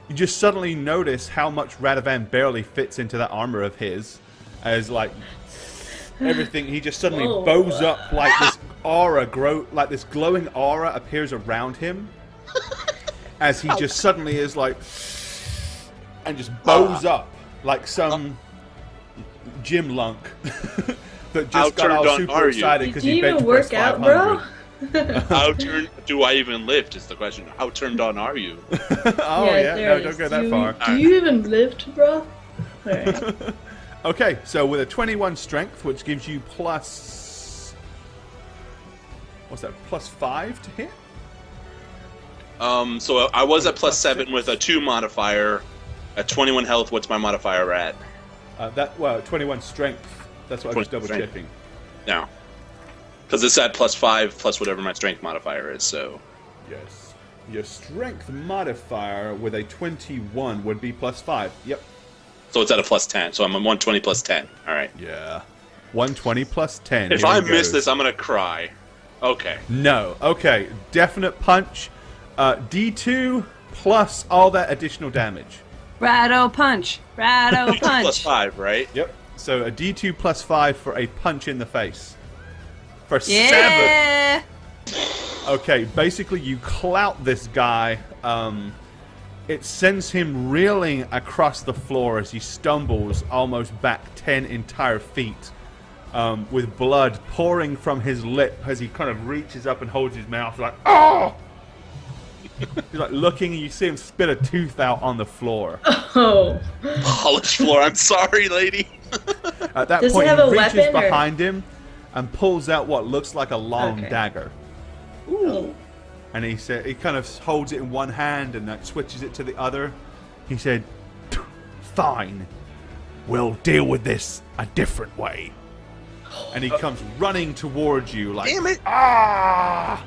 you just suddenly notice how much Radovan barely fits into that armor of his. As, like, everything, he just suddenly Whoa. bows up like this aura, like this glowing aura appears around him. As he just suddenly is like, and just bows up like some gym lunk that How just got all turned on super are you? excited because Do he you bench even pressed work out, 500. How do I even lift? Is the question. How turned on are you? Oh yeah, there no, it don't is. go that do far. Do you even lift, bro? Alright. Okay, so with a 21 strength, which gives you plus, what's that? Plus 5 to hit. So I was at plus 7 with a 2 modifier. At 21 health, what's my modifier at? 21 strength. That's what I was 20 double strength. checking. No. Because it's at plus 5 plus whatever my strength modifier is, so. Yes. Your strength modifier with a 21 would be plus 5. Yep. So it's at a plus 10. So I'm on 120 plus 10. Alright. Yeah. 120 plus 10. If Here I it miss goes. this, I'm gonna cry. Okay. No. Okay. Definite punch. D2 plus all that additional damage. Rado punch. Rado punch. Plus 5, right? Yep. So a D2 plus 5 for a punch in the face. For 7. Yeah. Okay, basically you clout this guy. It sends him reeling across the floor as he stumbles almost back 10 entire feet, with blood pouring from his lip as he kind of reaches up and holds his mouth like, oh! He's like looking and you see him spit a tooth out on the floor. Oh. Polished floor. I'm sorry, lady. At that Does he point, have he a reaches weapon, or- behind him and pulls out what looks like a long Okay. dagger. Ooh. And he said he kind of holds it in one hand and like switches it to the other. He said, "Fine, we'll deal with this a different way." And he comes running towards you like, Damn it. ah,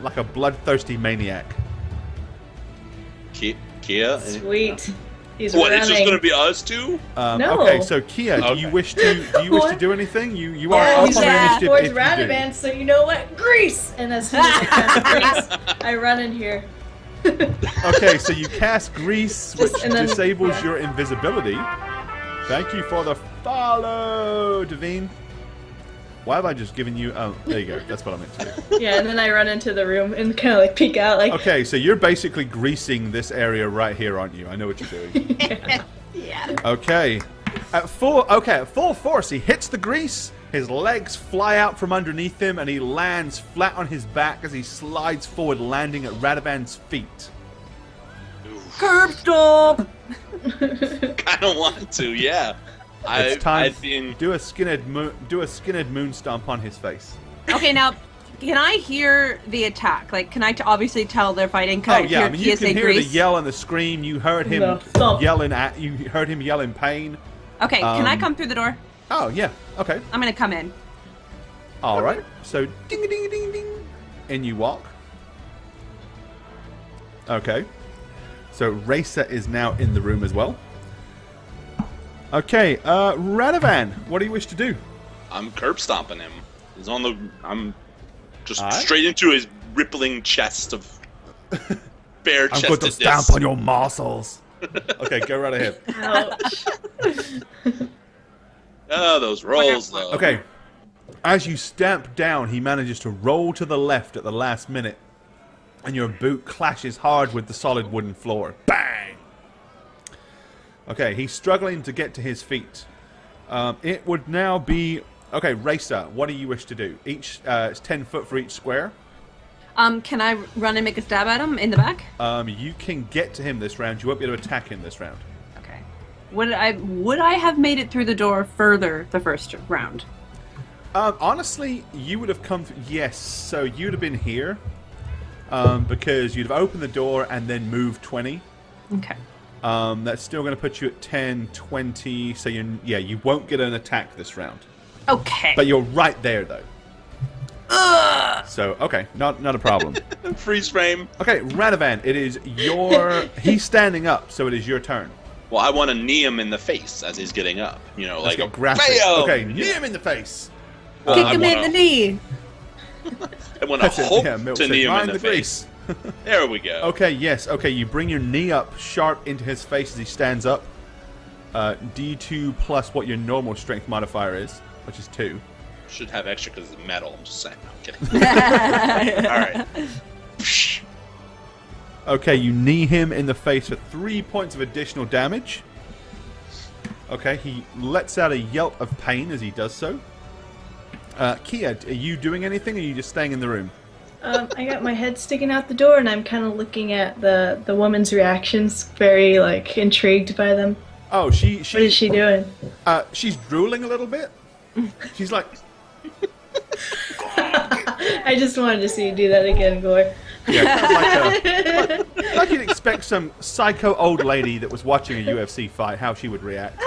like a bloodthirsty maniac. Kia? Sweet. He's What, running. it's just gonna be us two? No. Okay, so Kia, do you Okay. wish to do anything? You are Yeah, up he's on your heading initiative towards if you do. Radavan, so you know what? Grease! And as soon as I cast grease, I run in here. Okay, so you cast grease, which And then- disables your invisibility. Thank you for the follow, Devine. Why have I just given you... Oh, there you go. That's what I meant to do. Yeah, and then I run into the room and kind of like peek out like, Okay, so you're basically greasing this area right here, aren't you? I know what you're doing. Yeah. Okay. At full force, he hits the grease. His legs fly out from underneath him, and he lands flat on his back as he slides forward, landing at Radovan's feet. Curb stomp. Kinda want to, yeah. It's time. I'd be in... Do a skinhead moon stomp on his face. Okay, now can I hear the attack? Like, can I obviously tell they're fighting? Can Oh yeah, I mean you PSA can hear the Grease? yell and the scream. You heard him No, stop. yelling at. You heard him yell in pain. Okay, can I come through the door? Oh, yeah. Okay. I'm gonna come in. All right. So, ding, ding, ding, ding. In you walk. Okay. So, Racer is now in the room as well. Okay. Radovan, what do you wish to do? I'm curb stomping him. He's on the. I'm just Alright. straight into his rippling chest of bare I'm chestedness. going to stamp on your muscles. Okay, go right ahead. Ouch. Oh, those rolls, though. Okay. As you stamp down, he manages to roll to the left at the last minute, and your boot clashes hard with the solid wooden floor. Bang! Okay, he's struggling to get to his feet. It would now be... Okay, Racer, what do you wish to do? It's 10 foot for each square. Can I run and make a stab at him in the back? You can get to him this round. You won't be able to attack him this round. Okay. Would I have made it through the door further the first round? Honestly, you would have come... Yes, so you'd have been here. Because you'd have opened the door and then moved 20. Okay. That's still going to put you at 10, 20. So you won't get an attack this round. Okay. But you're right there, though. Ugh! So, okay, not a problem. Freeze frame. Okay, Radovan, it is your... He's standing up, so it is your turn. Well, I want to knee him in the face as he's getting up. You know, Let's like a get graphic. bam! Okay, knee him in the face. Well, Kick I him in the knee. I want to That's it, hope yeah, Milt to said, knee him in mind the the face. grease. There we go. Okay, yes. Okay, you bring your knee up sharp into his face as he stands up. D2 plus what your normal strength modifier is, which is 2. Should have extra because it's metal. I'm just saying. No, I'm kidding. All right. Psh. Okay, you knee him in the face for 3 points of additional damage. Okay, he lets out a yelp of pain as he does so. Kia, are you doing anything, or are you just staying in the room? I got my head sticking out the door, and I'm kind of looking at the woman's reactions, very like intrigued by them. Oh, What is she doing? she's drooling a little bit. She's like, I just wanted to see you do that again, Gore. yeah, like you'd expect some psycho old lady that was watching a UFC fight, how she would react.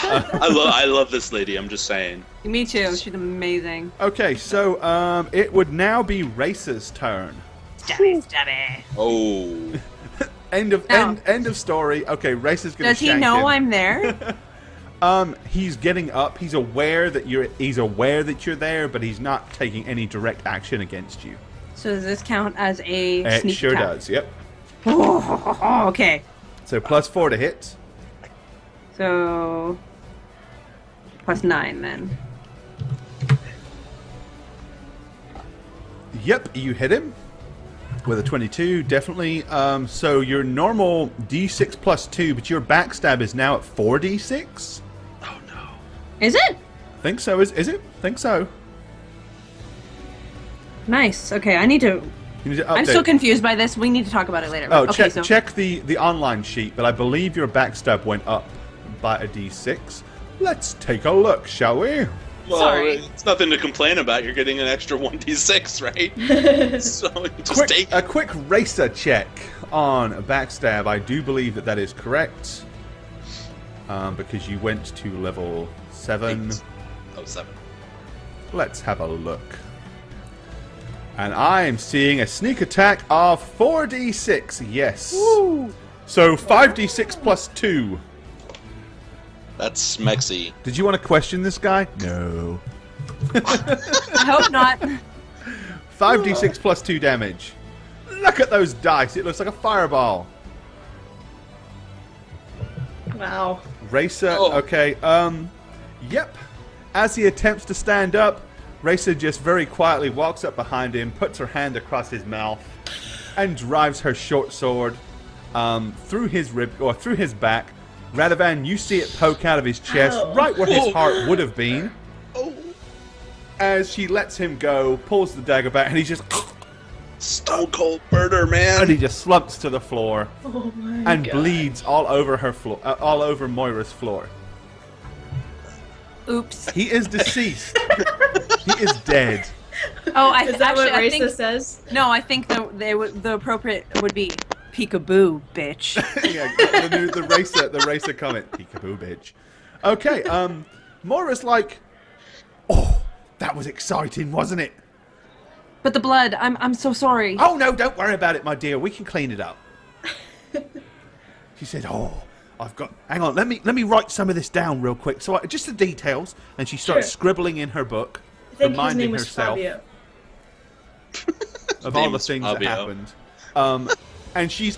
I love this lady. I'm just saying. Me too. She's amazing. Okay, so it would now be Racer's turn. Stabby. Oh. End of story. Okay, Racer's gonna. Does he shank know him. I'm there? He's getting up. He's aware that you're there, but he's not taking any direct action against you. So does this count as a It sneak sure attack? does. Yep. Oh, okay. So +4 to hit. So +9 then. Yep, you hit him with a 22, definitely. So your normal D6 +2, but your backstab is now at 4d6. Oh no. Is it? Think so? Is it? Think so? Nice. Okay, I need to. You need to I'm update. still confused by this. We need to talk about it later. Oh, okay, check the online sheet, but I believe your backstab went up by a d6. Let's take a look, shall we? Well, Sorry. it's nothing to complain about. You're getting an extra 1d6, right? So just take A quick racer check on a backstab. I do believe that is correct. Because you went to level 7. Oh, 7. Let's have a look. And I am seeing a sneak attack of 4d6. Yes. Woo. So 5d6 +2. That's smexy. Did you want to question this guy? No. I hope not. 5d6 +2 damage. Look at those dice. It looks like a fireball. Wow. Racer, Oh. okay, yep. As he attempts to stand up, Racer just very quietly walks up behind him, puts her hand across his mouth, and drives her short sword through his rib or through his back. Radovan, you see it poke out of his chest, Ow. right where his Oh. heart would have been. Oh. As she lets him go, pulls the dagger back, and he just Stone cold murder, man. and he just slumps to the floor Oh my and god. bleeds all over her floor, all over Moira's floor. Oops. He is deceased. He is dead. Oh, Is that actually, what I Raisa think says? no. I think the appropriate would be peekaboo, bitch. Yeah, the racer comment. Peekaboo, bitch. Okay, Moira's like, oh, that was exciting, wasn't it? But the blood, I'm so sorry. Oh, no, don't worry about it, my dear. We can clean it up. She said, oh, hang on, let me write some of this down real quick. So just the details. And she starts scribbling in her book, I think his reminding name was herself Fabio. of all the things that happened. And she's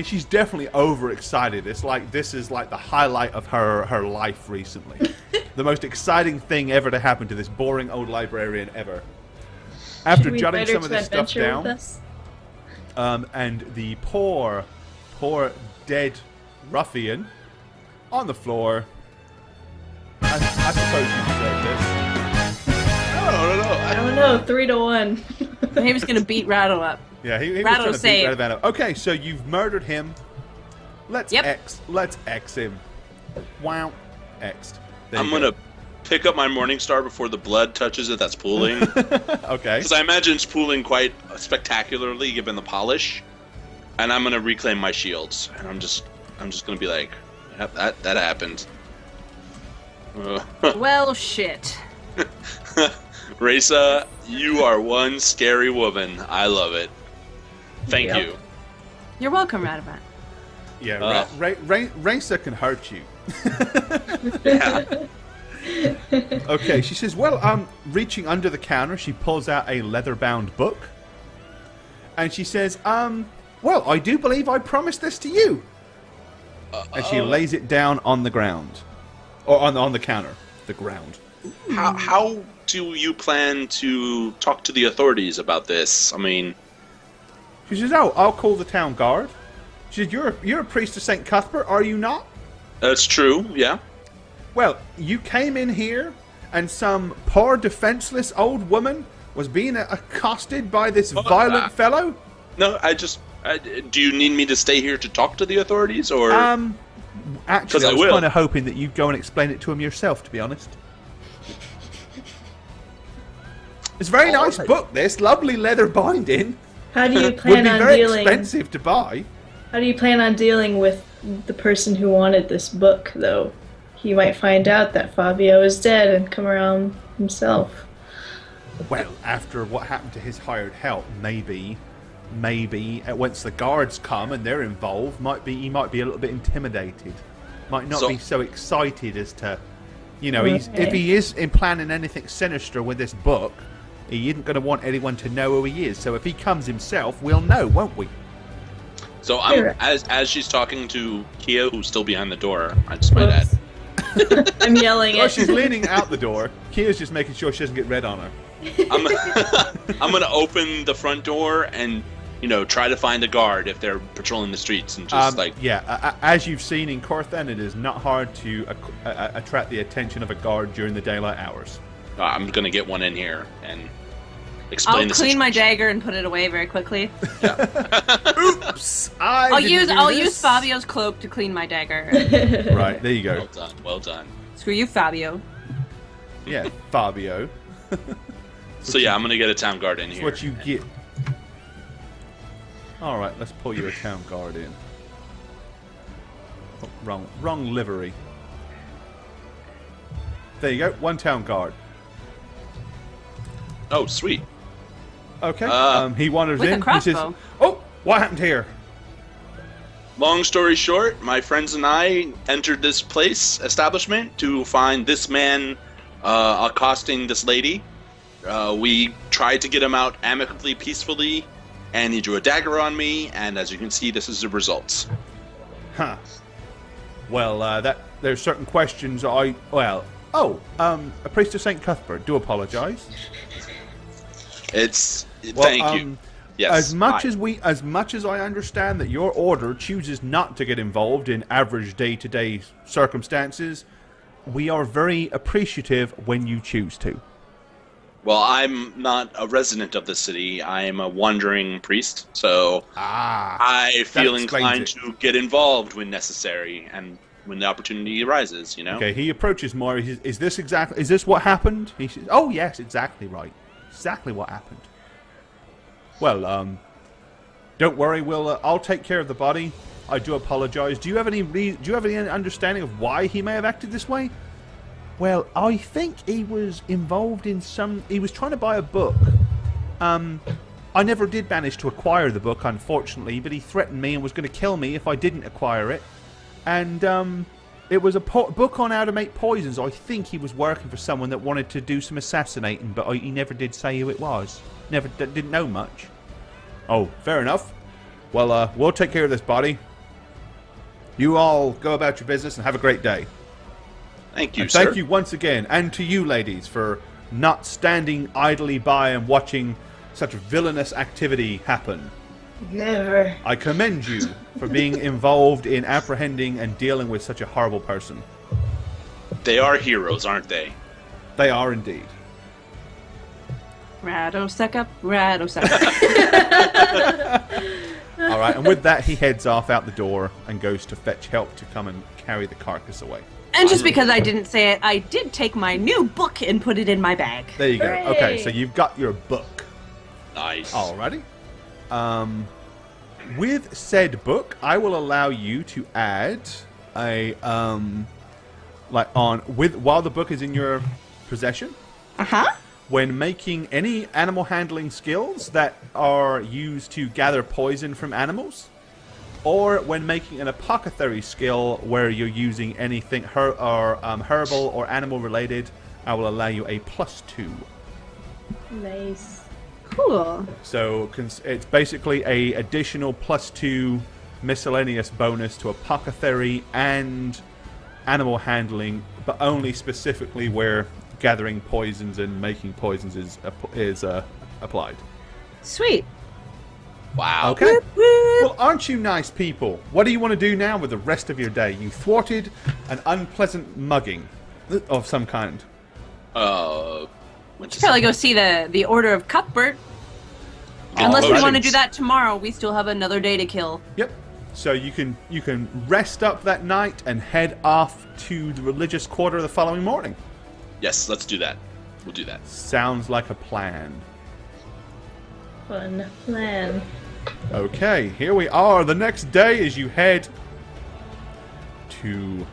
she's definitely overexcited. It's like, this is like the highlight of her life recently. The most exciting thing ever to happen to this boring old librarian ever. After jotting some of this stuff down, and the poor dead ruffian on the floor. I suppose you deserve this. I don't know. 3-1. He was gonna beat Rattle up. Yeah, he was Rattle trying to save. beat Rattle. Okay, so you've murdered him. Let's X him. Wow, X'd. I'm gonna pick up my Morning Star before the blood touches it. That's pooling. Okay. Because I imagine it's pooling quite spectacularly given the polish. And I'm gonna reclaim my shields, and I'm just gonna be like, yep, that happened. Well, shit. Raisa, you are one scary woman. I love it. Thank you. You're welcome, Radavan. Yeah, Raisa can hurt you. Yeah. Okay, she says, well, reaching under the counter, she pulls out a leather-bound book. And she says, well, I do believe I promised this to you. And she lays it down on the ground. Or on the counter. The ground. How do you plan to talk to the authorities about this? I mean... She says, oh, I'll call the town guard. She said, you're a priest of St. Cuthbert, are you not? That's true, yeah. Well, you came in here, and some poor defenseless old woman was being accosted by this violent fellow? No, do you need me to stay here to talk to the authorities, or...? Actually, I was kind of hoping that you'd go and explain it to him yourself, to be honest. It's a very nice book, this. Lovely leather binding. How do you plan on very dealing? Expensive to buy. How do you plan on dealing with the person who wanted this book, though? He might find out that Fabio is dead and come around himself. Well, after what happened to his hired help, maybe once the guards come and they're involved, he might be a little bit intimidated. Might not be so excited as to, if he is planning anything sinister with this book, he isn't going to want anyone to know who he is. So if he comes himself, we'll know, won't we? So as she's talking to Kia, who's still behind the door, I just might add. I'm yelling Well, at she's leaning out the door. Kia's just making sure she doesn't get red on her. I'm gonna open the front door and try to find a guard if they're patrolling the streets and just as you've seen in Corthan, it is not hard to attract the attention of a guard during the daylight hours. I'm gonna get one in here and explain. I'll clean my dagger and put it away very quickly. Oops! I'll use Fabio's cloak to clean my dagger. Right, there you go. Well done. Screw you, Fabio. Yeah, Fabio. So I'm gonna get a town guard in here. That's what you get. All right, let's pull you a town guard in. Oh, wrong livery. There you go, one town guard. Oh, sweet. Okay. He wanders with in. A crossbow. He says, "Oh, what happened here?" Long story short, my friends and I entered this establishment to find this man accosting this lady. We tried to get him out amicably, peacefully, and he drew a dagger on me. And as you can see, this is the results. Huh. Well, there's certain questions a priest of St. Cuthbert. Do apologize. Thank you. Yes. As much as I understand that your order chooses not to get involved in average day-to-day circumstances, we are very appreciative when you choose to. Well, I'm not a resident of the city. I am a wandering priest, so I feel inclined to get involved when necessary and when the opportunity arises. Okay. He approaches more. Is this what happened? He says, "Oh yes, exactly right. Exactly what happened." Well, don't worry. I'll take care of the body. I do apologize. Do you have any understanding of why he may have acted this way? Well, I think he was involved in some... He was trying to buy a book. I never did manage to acquire the book, unfortunately, but he threatened me and was going to kill me if I didn't acquire it. And it was a book on how to make poisons. I think he was working for someone that wanted to do some assassinating, but he never did say who it was. Didn't know much. Oh, fair enough. Well, we'll take care of this body. You all go about your business and have a great day. Thank you, and sir. Thank you once again, and to you, ladies, for not standing idly by and watching such villainous activity happen. Never. I commend you for being involved in apprehending and dealing with such a horrible person. They are heroes, aren't they? They are indeed. Rado suck up, Rado suck up. All right, and with that, he heads off out the door and goes to fetch help to come and carry the carcass away. And just because I didn't say it, I did take my new book and put it in my bag. There you go. Hooray! Okay, so you've got your book. Nice. Alrighty. With said book, I will allow you to add a while the book is in your possession. When making any animal handling skills that are used to gather poison from animals, or when making an apothecary skill where you're using anything herbal or animal related, I will allow you a +2. Nice. Cool. So it's basically a additional +2 miscellaneous bonus to apothecary and animal handling, but only specifically where gathering poisons and making poisons is applied. Sweet. Wow. Okay. Whoop, whoop. Well, aren't you nice people? What do you want to do now with the rest of your day? You thwarted an unpleasant mugging of some kind. Probably go see the Order of Cuthbert. Unless we want to do that tomorrow, we still have another day to kill. Yep. So you can rest up that night and head off to the religious quarter the following morning. Yes, let's do that. We'll do that. Sounds like a plan. Fun plan. Okay, here we are. The next day as you head to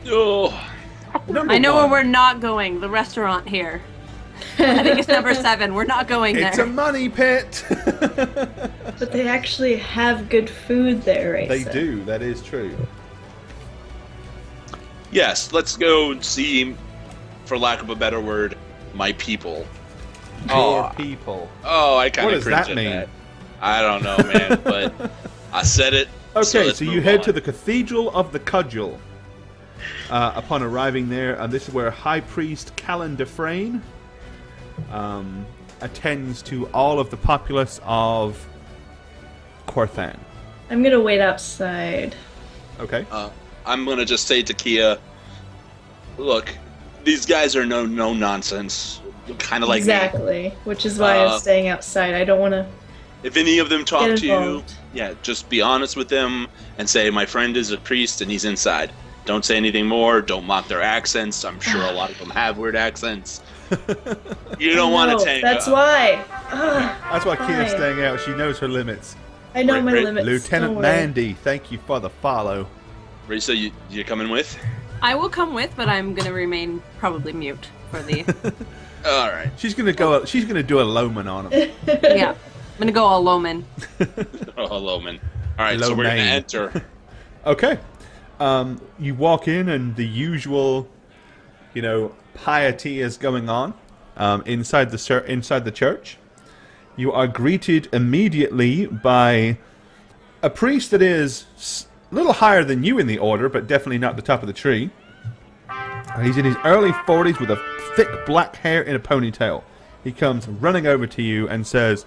number I know one. where we're not going. The restaurant here. I think it's number 7. We're not going there. It's a money pit. But they actually have good food there, right? They do. That is true. Yes, let's go and see, for lack of a better word, my people. Your people. Oh, I kind What of does cringe that at mean? that. I don't know, man, but I said it. Okay, so you head to the. the Cathedral of the Cudgel. Upon arriving there, and this is where High Priest Callan Dufresne attends to all of the populace of Corthan. I'm gonna wait outside. Okay. I'm gonna just say to Kia, look, these guys are no nonsense, kind of like me. Exactly, which is why I'm staying outside. I don't want to. If any of them talk Get to you, involved. yeah, just be honest with them and say, my friend is a priest and he's inside. Don't say anything more. Don't mock their accents. I'm sure a lot of them have weird accents. You don't want to tank. That's why. That's why Kia's fine. staying out. She knows her limits. I know my Right, limits. Lieutenant don't worry. Mandy, thank you for the follow. Risa, you coming with? I will come with, but I'm going to remain probably mute for the... All right. She's gonna go. She's gonna do a Loman on him. Yeah. I'm going to go all Loman. Oh, hello, man. All right, so we're gonna Lomain. enter. Okay. You walk in, and the usual, piety is going on inside the church. You are greeted immediately by a priest that is a little higher than you in the order, but definitely not the top of the tree. He's in his early 40s with a thick black hair in a ponytail. He comes running over to you and says,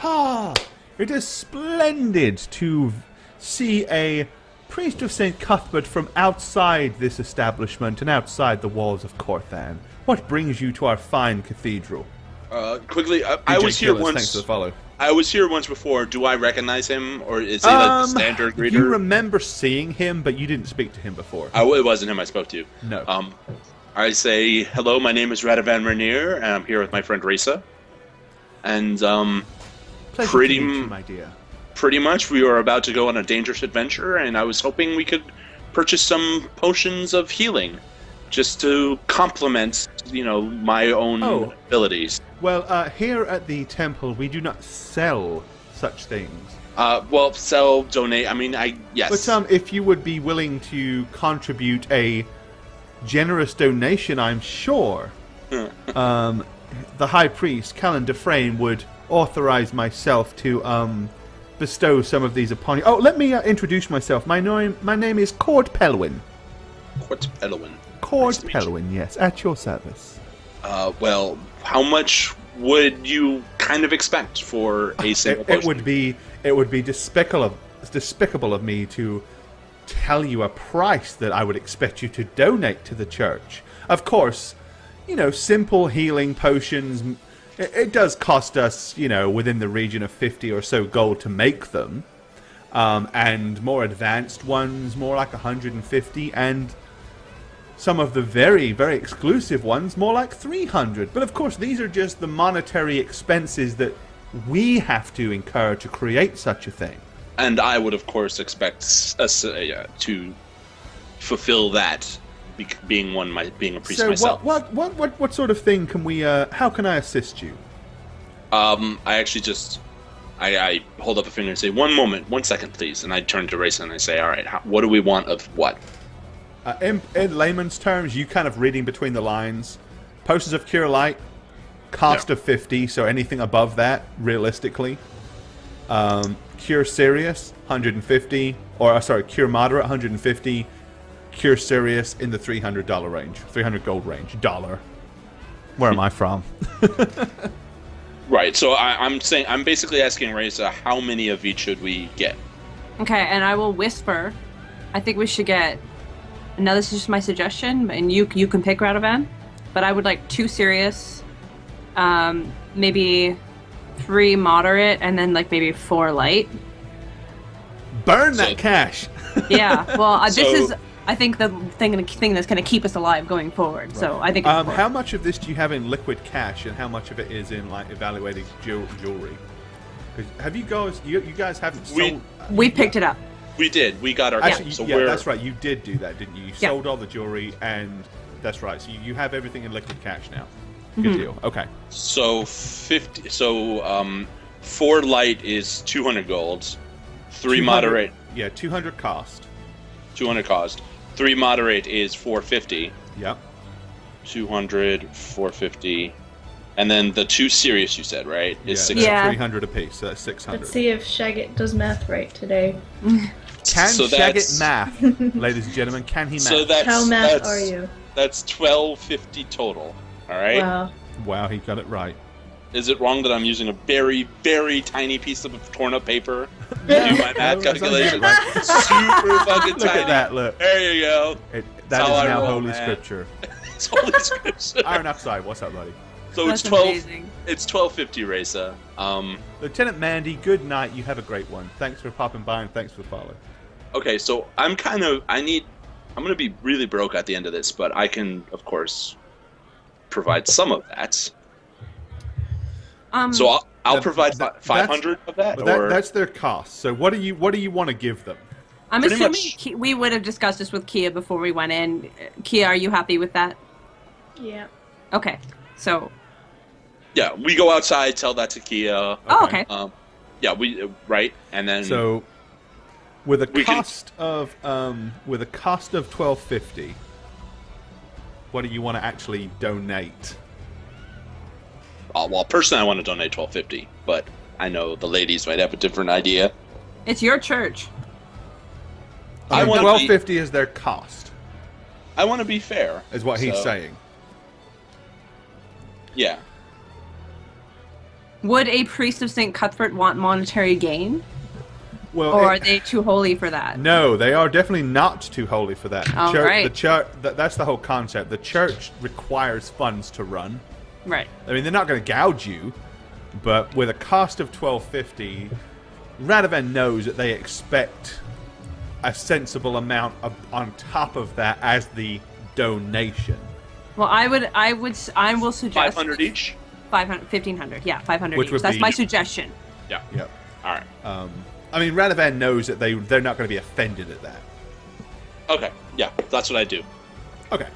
it is splendid to see a priest of St. Cuthbert from outside this establishment and outside the walls of Corthan. What brings you to our fine cathedral? Quickly, I DJ was here Killers, Thanks for the once. follow. I was here once before. Do I recognize him, or is he like the standard greeter? You remember seeing him, but you didn't speak to him before. It wasn't him I spoke to. No. I say, hello, my name is Radovan Rainier, and I'm here with my friend Risa. And, Pleasure pretty to meet you, my dear. pretty much we were about to go on a dangerous adventure, and I was hoping we could purchase some potions of healing. just to complement, my own abilities. Well, here at the temple, we do not sell such things. Sell, donate. I mean, yes. But if you would be willing to contribute a generous donation, I'm sure the High Priest, Callan Dufresne, would authorize myself to bestow some of these upon you. Oh, let me introduce myself. My name is Cord Pelwin. Cord Pelwin. Cord Pelwin, yes, at your service. Well, how much would you kind of expect for a single potion? It would be despicable of me to tell you a price that I would expect you to donate to the church. Of course, simple healing potions, it does cost us, within the region of 50 or so gold to make them. And more advanced ones, more like 150, and some of the very, very exclusive ones, more like 300. But of course, these are just the monetary expenses that we have to incur to create such a thing. And I would, of course, expect us to fulfill that, being a priest myself. So what sort of thing can we? How can I assist you? I actually I hold up a finger and say, 1 second, please. And I turn to Rayson and I say, all right, what do we want of what? In layman's terms, you kind of reading between the lines. Potions of Cure Light, cost of 50, so anything above that, realistically. Cure Serious, 150. Cure Moderate, 150. Cure Serious in the $300 range. 300 gold range. Dollar. Where am I from? Right, so I'm basically asking Reza, how many of each should we get? Okay, and I will whisper. I think we should get. Now this is just my suggestion, and you can pick Radovan, but I would like 2 serious, maybe 3 moderate, and then like maybe 4 light. Burn that cash. Yeah, well, this is I think the thing that's going to keep us alive going forward. Right. So I think. How much of this do you have in liquid cash, and how much of it is in like evaluating jewelry? Have you guys? You guys haven't sold. We picked it up. We did. We got our. Actually, so that's right. You did do that, didn't you? You sold all the jewelry, and that's right. So you have everything in liquid cash now. Good deal. Okay. So 50. So 4 light is 200 golds. 3 moderate. Yeah, 200 cost. 200 cost. 3 moderate is 450. Yep. 200, 450. And then the 2 serious, you said, right? Is 600. Yeah. 300 apiece, so that's 600. Let's see if Shagget does math right today. Can Shagget math, ladies and gentlemen? Can he math? So how math are you? That's 1250 total. All right. Wow, he got it right. Is it wrong that I'm using a very, very tiny piece of torn up paper to do my math calculation? Right. Super fucking tiny. Look at that, look. There you go. That is now holy scripture. It's holy scripture. Iron Upside, what's up, buddy? So That's it's 12. Amazing. It's 1250, Reza. Lieutenant Mandy, good night. You have a great one. Thanks for popping by and thanks for the follow. Okay, so I'm gonna be really broke at the end of this, but I can, of course, provide some of that. So I'll provide 500 of that. But that's their cost. So what do you want to give them? I'm assuming we would have discussed this with Kia before we went in. Kia, are you happy with that? Yeah. Okay. So. Yeah, we go outside, tell that to Kia. Oh, okay. Yeah, right, and then. So, with a cost of $12.50, what do you want to actually donate? Well, personally, I want to donate $12.50, but I know the ladies might have a different idea. It's your church. $12.50 is their cost. I want to be fair, is what he's saying. Yeah. Would a priest of St. Cuthbert want monetary gain? Well, or are they too holy for that? No, they are definitely not too holy for that. Right. The church, that's the whole concept. The church requires funds to run. Right. I mean, they're not going to gouge you, but with a cost of $12.50, Radovan knows that they expect a sensible amount on top of that as the donation. Well, I will suggest 500 each. 500, 1,500. Yeah, 500 each. That's my suggestion. Yeah. Yep. All right. I mean, Radovan knows that they're not going to be offended at that. Okay. Yeah, that's what I do. Okay.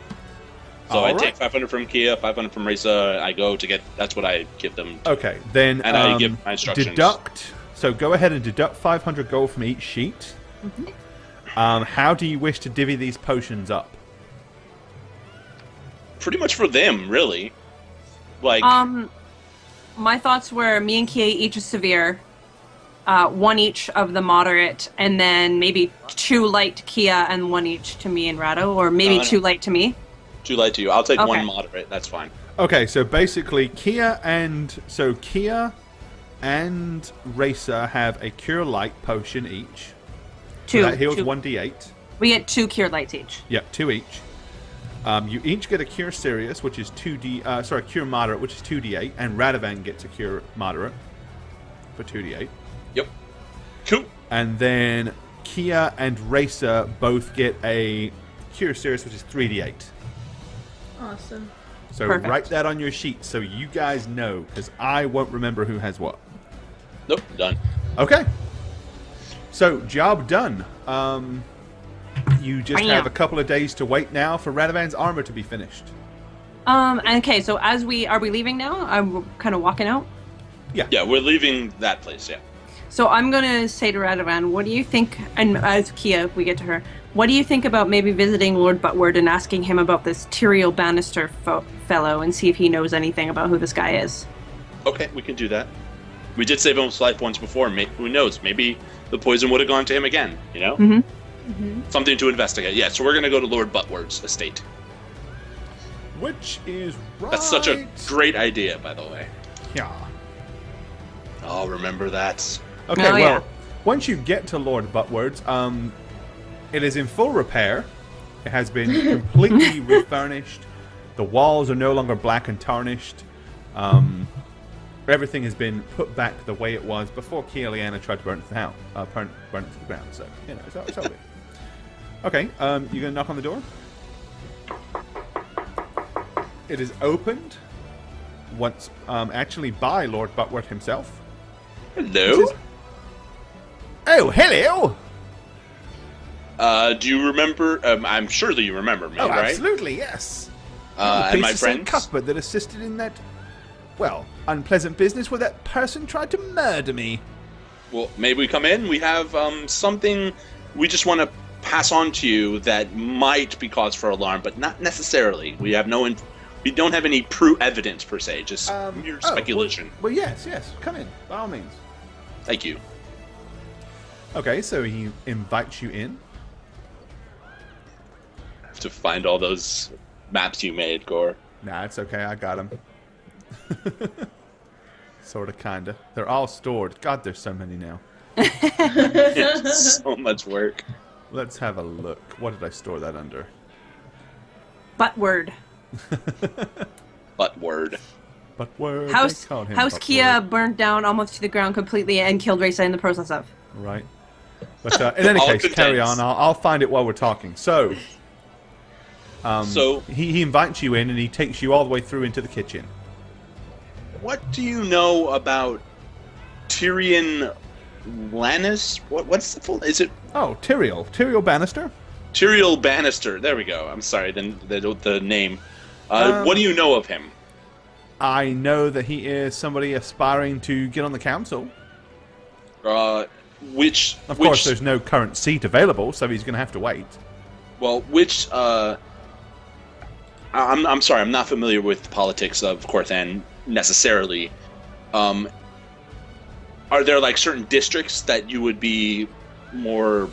So All I right. take 500 from Kia, 500 from Risa. I go to get. That's what I give them. Okay, then And I give my instructions. deduct. So go ahead and deduct 500 gold from each sheet. How do you wish to divvy these potions up? Pretty much for them, really. Like, My thoughts were me and Kia each is severe, one each of the moderate, and then maybe 2 light to Kia and 1 each to me and Rado, or maybe No. 2 light to me. too light to you. I'll take Okay. 1 moderate. That's fine. Okay, so basically Kia and Racer have a Cure Light potion each. So 2. that heals 2. 1d8. We get 2 cure lights each. Yep, 2 each. You each get a Cure Serious, which is Cure Moderate, which is 2d8, and Radovan gets a Cure Moderate for 2d8. Yep. Cool. And then Kia and Racer both get a Cure Serious, which is 3d8. Awesome. So Perfect. write that on your sheet so you guys know, because I won't remember who has what. Nope. Done. Okay. So, job done. You just Bam. have a couple of days to wait now for Radovan's armor to be finished. Okay, so are we leaving now? I'm kind of walking out. Yeah, we're leaving that place. Yeah. So I'm gonna say to Radovan, what do you think? And as Kia, if we get to her, what do you think about maybe visiting Lord Buttward and asking him about this Tyrael Bannister fellow and see if he knows anything about who this guy is? Okay, we can do that. We did save his life once before. Who knows? Maybe the poison would have gone to him again. You know, something to investigate. Yeah. So we're gonna go to Lord Buttward's estate. Which is right. That's such a great idea, by the way. Yeah. I'll remember that. Okay, Oh, well, yeah. once you get to Lord Buttward's, it is in full repair. It has been completely refurnished. The walls are no longer black and tarnished. Everything has been put back the way it was before Kealiana tried to burn it down, burn it to the ground. So, you know, it's all good. Okay, you gonna knock on the door? It is opened once, actually by Lord Buttward himself. Hello. Oh, hello! Do you remember? I'm sure that you remember me, Oh, right? absolutely, yes. And my Piece of St. friends. Cuthbert that assisted in that, well, unpleasant business where that person tried to murder me. Well, maybe we come in. We have something we just want to pass on to you that might be cause for alarm, but not necessarily. We have we don't have any proof evidence per se, just mere speculation. Well, yes, come in, by all means. Thank you. Okay, so he invites you in. I have to find all those maps you made, Gore. Nah, it's okay, I got him. Sorta, kinda. They're all stored. God, there's so many now. So much work. Let's have a look. What did I store that under? Buttward. But word. Buttward. House they called him House Buttward. Kia burned down almost to the ground completely and killed Raisa in the process of. Right. But in any All case, carry contents. on. I'll find it while we're talking. So, So, he invites you in and he takes you all the way through into the kitchen. what do you know about Tyrion Lannis? What's the full? Is it Oh, Tyrael Bannister. Tyrael Bannister? There we go. I'm sorry, the name. What do you know of him? I know that he is somebody aspiring to get on the council. Which Of course, there's no current seat available, so he's going to have to wait. Well, I'm sorry, I'm not familiar with the politics of Corthan necessarily. Are there like certain districts that you would be more?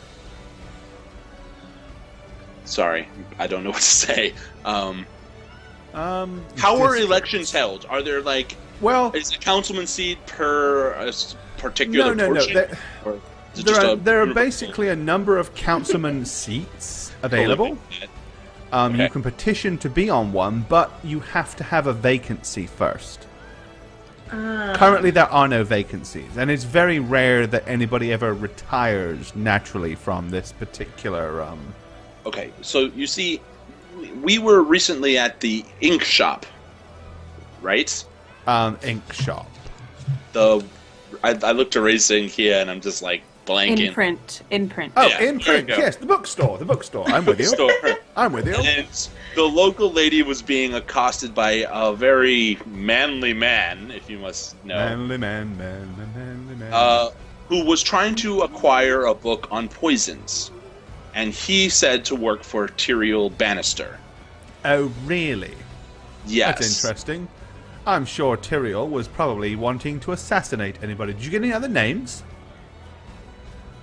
Sorry, I don't know what to say. How are districts. elections held? Are there like Well, is a councilman seat per a particular no. portion? Or is it just There are universal? basically a number of councilman seats available. Okay. You can petition to be on one, but you have to have a vacancy first. Currently, there are no vacancies, and it's very rare that anybody ever retires naturally from this particular. Okay, so you see, we were recently at the ink shop, right? Ink shop. I looked to Racing here, and I'm just like blanking. Imprint. Oh, Yeah, there Intrigue. you go. Yes, the bookstore. I'm with you. Store. I'm with you. And the local lady was being accosted by a very manly man, if you must know, Manly man. who was trying to acquire a book on poisons. And he said to work for Tyrael Bannister. Oh, really? Yes. That's interesting. I'm sure Tyrael was probably wanting to assassinate anybody. Did you get any other names?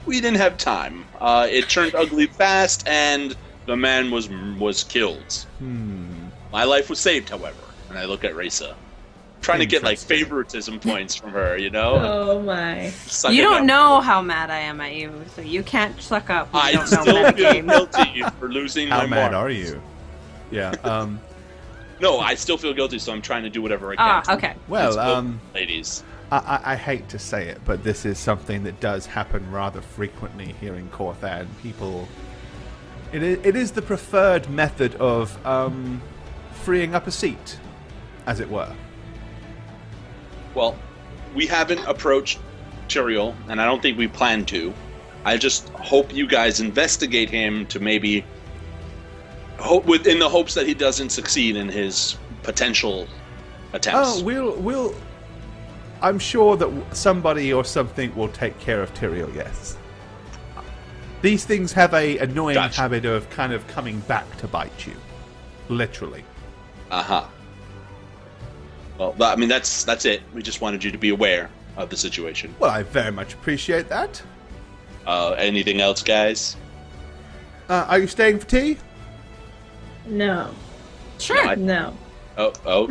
We didn't have time. It turned ugly fast, and the man was killed. My life was saved, however. And I look at Reza. Trying to get, like, favoritism points from her, you know? Oh my. Suck You it don't up. know how mad I am at you, so you can't suck up. You I don't know still feel metagame. guilty for losing How my mad mark. are you? Yeah. No, I still feel guilty, so I'm trying to do whatever I can. Ah, okay. Well, ladies. I hate to say it, but this is something that does happen rather frequently here in Corthan. People, it is the preferred method of freeing up a seat, as it were. Well, we haven't approached Tyrael, and I don't think we plan to. I just hope you guys investigate him to maybe in the hopes that he doesn't succeed in his potential attempts. Oh, we'll. I'm sure that somebody or something will take care of Tyrael. Yes. These things have a annoying Gotcha. habit of kind of coming back to bite you, literally. Uh-huh. Well, I mean, that's it. We just wanted you to be aware of the situation. Well, I very much appreciate that. Anything else, guys? Are you staying for tea? No. Sure. No. Oh.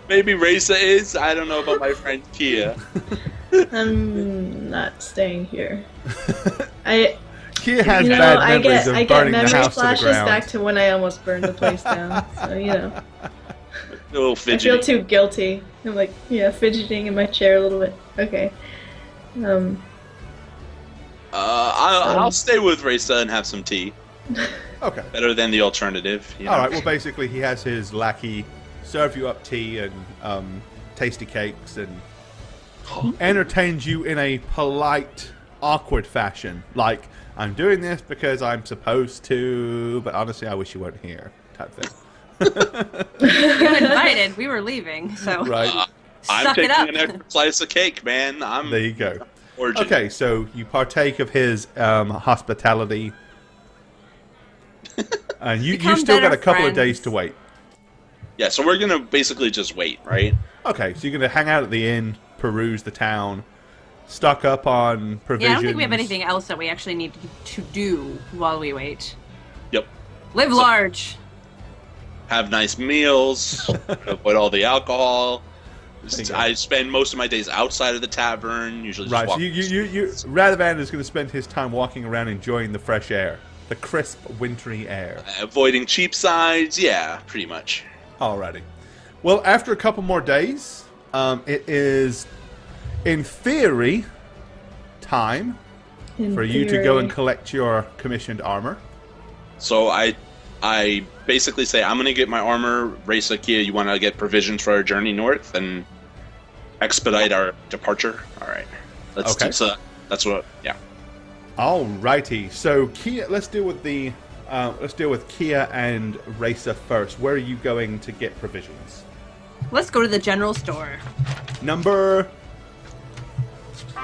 Maybe Reza is. I don't know about my friend Kia. I'm not staying here. Kia has You know, bad I memories get of I get burning the memory house to the flashes ground. back to when I almost burned the place down. So you know, A little I fidgety. feel too guilty. I'm like, yeah, fidgeting in my chair a little bit. Okay. I'll stay with Reza and have some tea. Okay. Better than the alternative. You know? All right. Well, basically, he has his lackey serve you up tea and tasty cakes and entertains you in a polite, awkward fashion. Like, I'm doing this because I'm supposed to, but honestly, I wish you weren't here, type thing. You invited. We were leaving, so Right? I'm suck it taking up. an extra slice of cake, man. There you go. Origin. Okay, so you partake of his hospitality. And you Become still got a better couple of friends. days to wait. Yeah, so we're gonna basically just wait, right? Okay, so you're going to hang out at the inn, peruse the town, stock up on provisions. yeah, I don't think we have anything else that we actually need to do while we wait. Yep. Live large. Have nice meals. Avoid all the alcohol. There you go. I spend most of my days outside of the tavern. Usually, just Right, so walk. you Radhavan is going to spend his time walking around enjoying the fresh air, the crisp, wintry air. Avoiding cheap sides. Yeah, pretty much. Alrighty. Well, after a couple more days, it is, in theory, time for you to go and collect your commissioned armor. So I basically say I'm gonna get my armor. Reza, Kia, you want to get provisions for our journey north and expedite our departure? All right. Let's Okay. do so. That's what. Yeah. Alrighty. So Kia, let's deal with Kia and Racer first. Where are you going to get provisions? Let's go to the general store. Number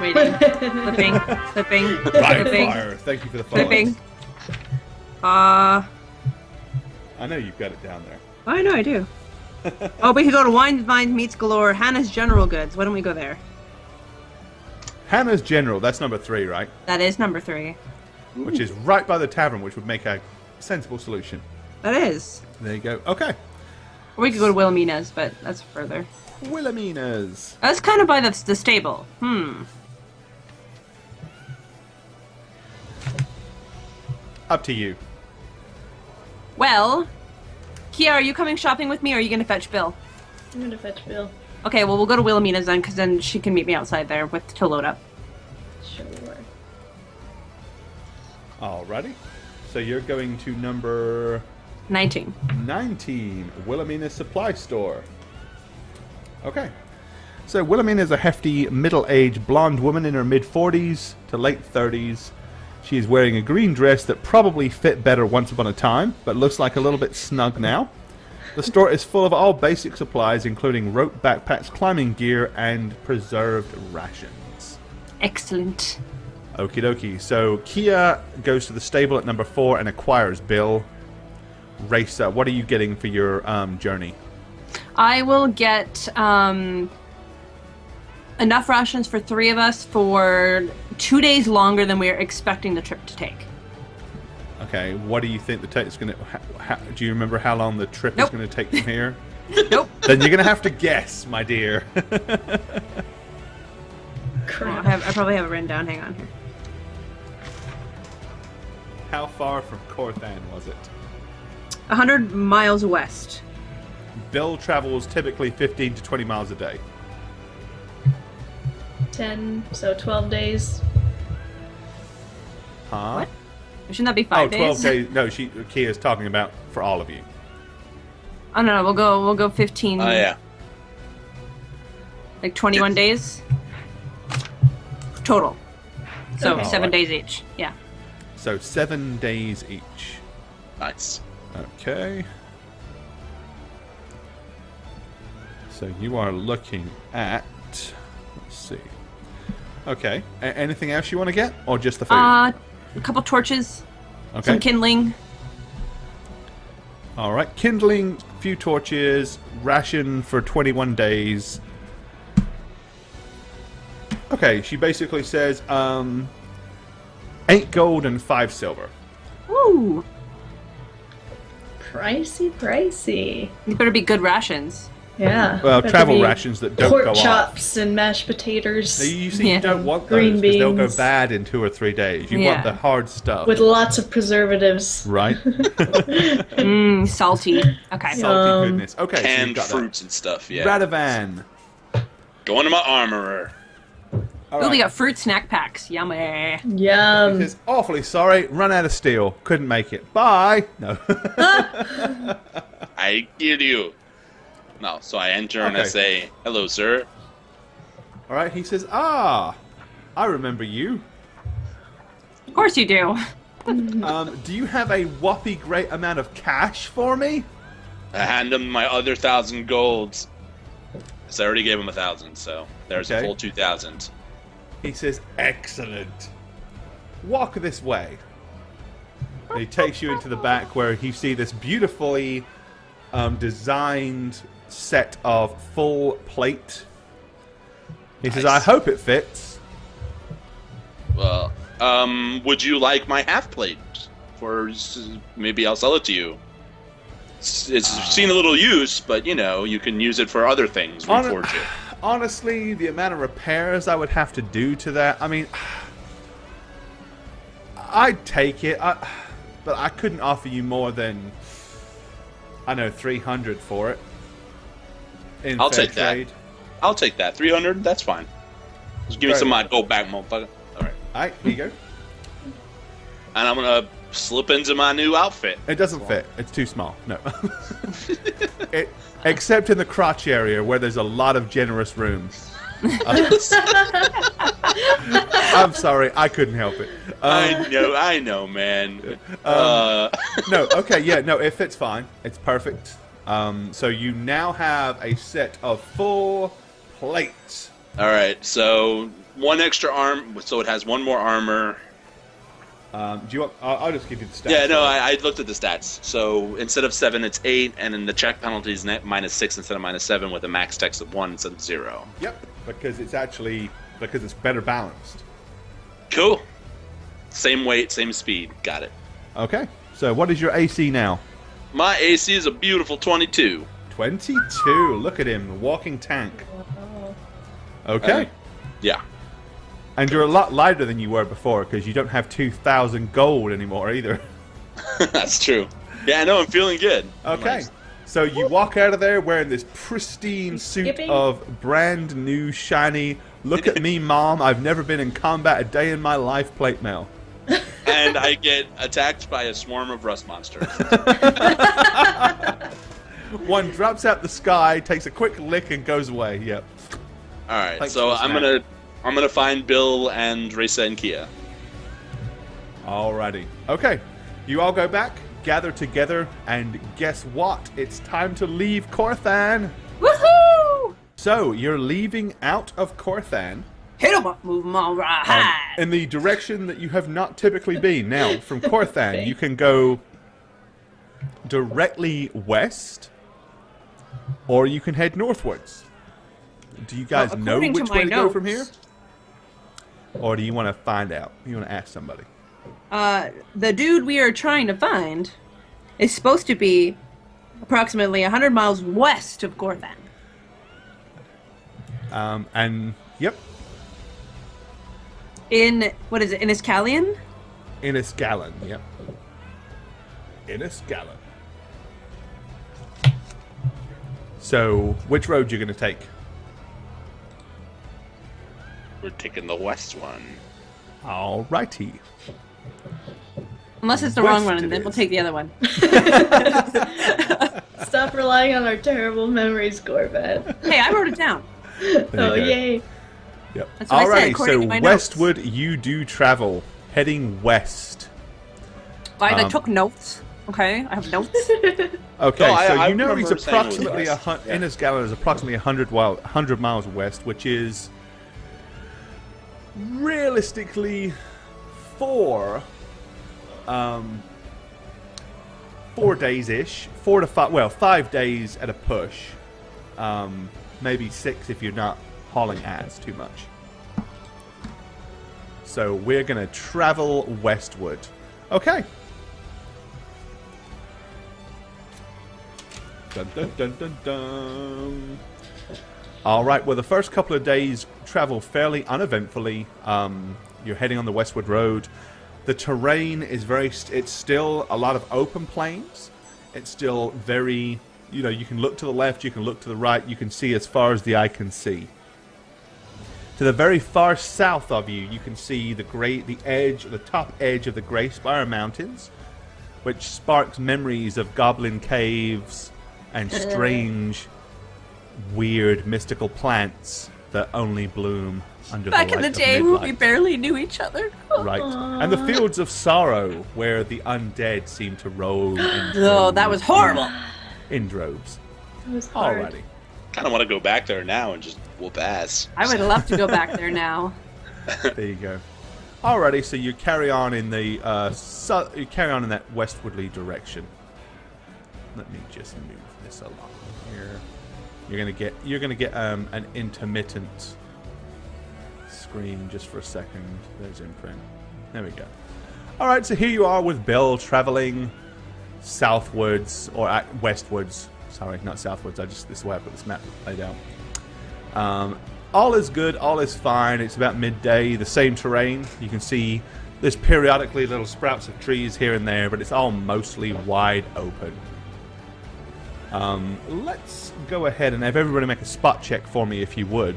Waiting. Flipping. right Flipping. fire. Thank you for the follow. Flipping. I know you've got it down there. I know I do. Oh, we could go to Wine Vine Meats Galore, Hannah's General Goods. Why don't we go there? Hannah's General. That's number 3, right? That is number 3. Which is right by the tavern, which would make a sensible solution. That is. There you go. Okay. Or we could go to Wilhelmina's, but that's further. Wilhelmina's. That's kind of by the stable. Up to you. Well, Kia, are you coming shopping with me, or are you going to fetch Bill? I'm gonna fetch Bill. Okay, well, we'll go to Wilhelmina's then, because then she can meet me outside there to load up. Sure. Alrighty. So you're going to number 19. 19, Wilhelmina's Supply Store. Okay. So Wilhelmina is a hefty, middle-aged blonde woman in her mid-40s to late 30s. She is wearing a green dress that probably fit better once upon a time, but looks like a little bit snug now. The store is full of all basic supplies, including rope backpacks, climbing gear, and preserved rations. Excellent. Okie dokie. So Kia goes to the stable at number 4 and acquires Bill. Racer, what are you getting for your journey? I will get enough rations for 3 of us for 2 days longer than we are expecting the trip to take. Okay, what do you think the take is going to... do you remember how long the trip is going to take from here? Nope. Then you're going to have to guess, my dear. Crap. I probably have it written down. Hang on here. How far from Corthan was it? 100 miles west. Bill travels typically 15 to 20 miles a day. 10, so 12 days. Huh? What? Shouldn't that be 5 days? 12 days. No, Kia's talking about for all of you. Oh no, we'll go 15. Oh yeah. Like 21 days total. So Okay. 7 Alright. days each. Yeah. So 7 days each. Nice. Okay. So you are looking at... Let's see. Okay. Anything else you want to get? Or just the food? A couple torches, Okay. some kindling. All right. Kindling, few torches, ration for 21 days. Okay. She basically says, 8 gold and 5 silver. Woo! Pricey. These better be good rations. Yeah. Well, Better travel be rations that don't pork go off. chops and mashed potatoes You see, Yeah. you don't want Green those because they'll go beans. bad in 2 or 3 days. You Yeah. want the hard stuff, with lots of preservatives. right? Salty. Okay. Salty goodness. Okay, so Canned you've got fruits and stuff. Yeah. Radovan. Going to my armorer. All Ooh, they right. got fruit snack packs. Yummy. Yum. He says, awfully sorry, run out of steel. Couldn't make it. Bye. No. I kill you. No, so I enter and I Okay. say, "Hello, sir." All right. He says, I remember you. Of course you do. Do you have a whoppy great amount of cash for me? I hand him my other 1,000 golds. So I already gave him 1,000, so there's a Okay. full 2,000. He says, excellent. Walk this way. And he takes you into the back where you see this beautifully designed set of full plate. He says, I Nice. hope it fits. Well, would you like my half plate? Maybe I'll sell it to you. It's seen a little use, but you can use it for other things. Reforge it. Honestly, the amount of repairs I would have to do to that, I mean, I'd take it, but I couldn't offer you more than, 300 for it. In I'll fair take that. trade. I'll take that. 300. That's fine. Just give me Fair some of my enough. gold back, motherfucker. All right. Alright, here you go. And I'm gonna slip into my new outfit. It doesn't fit. It's too small. No. Except in the crotch area where there's a lot of generous room. I'm sorry, I couldn't help it. I know, man. No, okay, yeah, no, it fits fine. It's perfect. So you now have a set of full plates. All right. So one extra arm. So it has one more armor. Do you want? I'll just give you the stats. Yeah, no, I looked at the stats. So instead of 7, it's 8, and then the check penalty is -6 instead of -7, with a max text of 1 instead of 0. Yep, because it's better balanced. Cool. Same weight, same speed. Got it. Okay, so what is your AC now? My AC is a beautiful 22. 22. Look at him, walking tank. Okay. Yeah. And you're a lot lighter than you were before because you don't have 2,000 gold anymore either. That's true. Yeah, I know. I'm feeling good. Okay. Nice. So you walk out of there wearing this pristine suit Skipping? of brand new, shiny, look at me, mom, I've never been in combat a day in my life plate mail. And I get attacked by a swarm of rust monsters. One drops out the sky, takes a quick lick, and goes away. Yep. All right, Thanks so for the I'm gonna find Bill and Risa and Kia. Alrighty. Okay. You all go back, gather together, and guess what? It's time to leave Corthan. Woohoo! So, you're leaving out of Corthan Hit 'em up, move 'em all right. in the direction that you have not typically been. Now, from Corthan, you can go directly west, or you can head northwards. Do you guys know according to which my way to go notes- from here? Or do you want to find out? You want to ask somebody? The dude we are trying to find is supposed to be approximately 100 miles west of Gorthan. And, yep, In, what is it, in Iskalion? Inniskallon, yep. Inniskallon. So, which road you going to take? We're taking the west one. Alrighty. Unless it's the West wrong one, it and then we'll is. take the other one. Stop relying on our terrible memories, Gorbat. Hey, I wrote it down. There Oh, you go. yay. Yep. That's what I said, Alrighty, according so to my notes. westward you do travel, heading west. I took notes. Okay, I have notes. Okay, No, I you know remember he's saying it was approximately west. Yeah. Inniskallon is approximately 100 miles west, which is realistically 4 days-ish, 4 to 5. Well, 5 days at a push. Maybe 6 if you're not hauling ass too much. So we're gonna travel westward. Okay. Dun, dun, dun, dun, dun. All right. Well, the first couple of days travel fairly uneventfully. You're heading on the westward road. The terrain is it's still a lot of open plains. It's still very, you can look to the left, you can look to the right, you can see as far as the eye can see. To the very far south of you, you can see the top edge of the Grey Spire Mountains, which sparks memories of goblin caves and strange, weird, mystical plants that only bloom under Back the in light the day of when we midnight. barely knew each other. Right. And the fields of sorrow, where the undead seem to roam in Oh, that was horrible. in droves. That was hard. Alrighty. Kind of want to go back there now and just whoop ass. I would love to go back there now. There you go. Alrighty, so you carry on in the you carry on in that westwardly direction. Let me just move this along here. You're gonna get an intermittent screen just for a second. There's imprint. There we go. Alright, so here you are with Bill traveling southwards or westwards. Sorry, not southwards. This is the way I put this map laid out. All is good. All is fine. It's about midday. The same terrain. You can see there's periodically little sprouts of trees here and there, but it's all mostly wide open. Let's go ahead and have everybody make a spot check for me, if you would.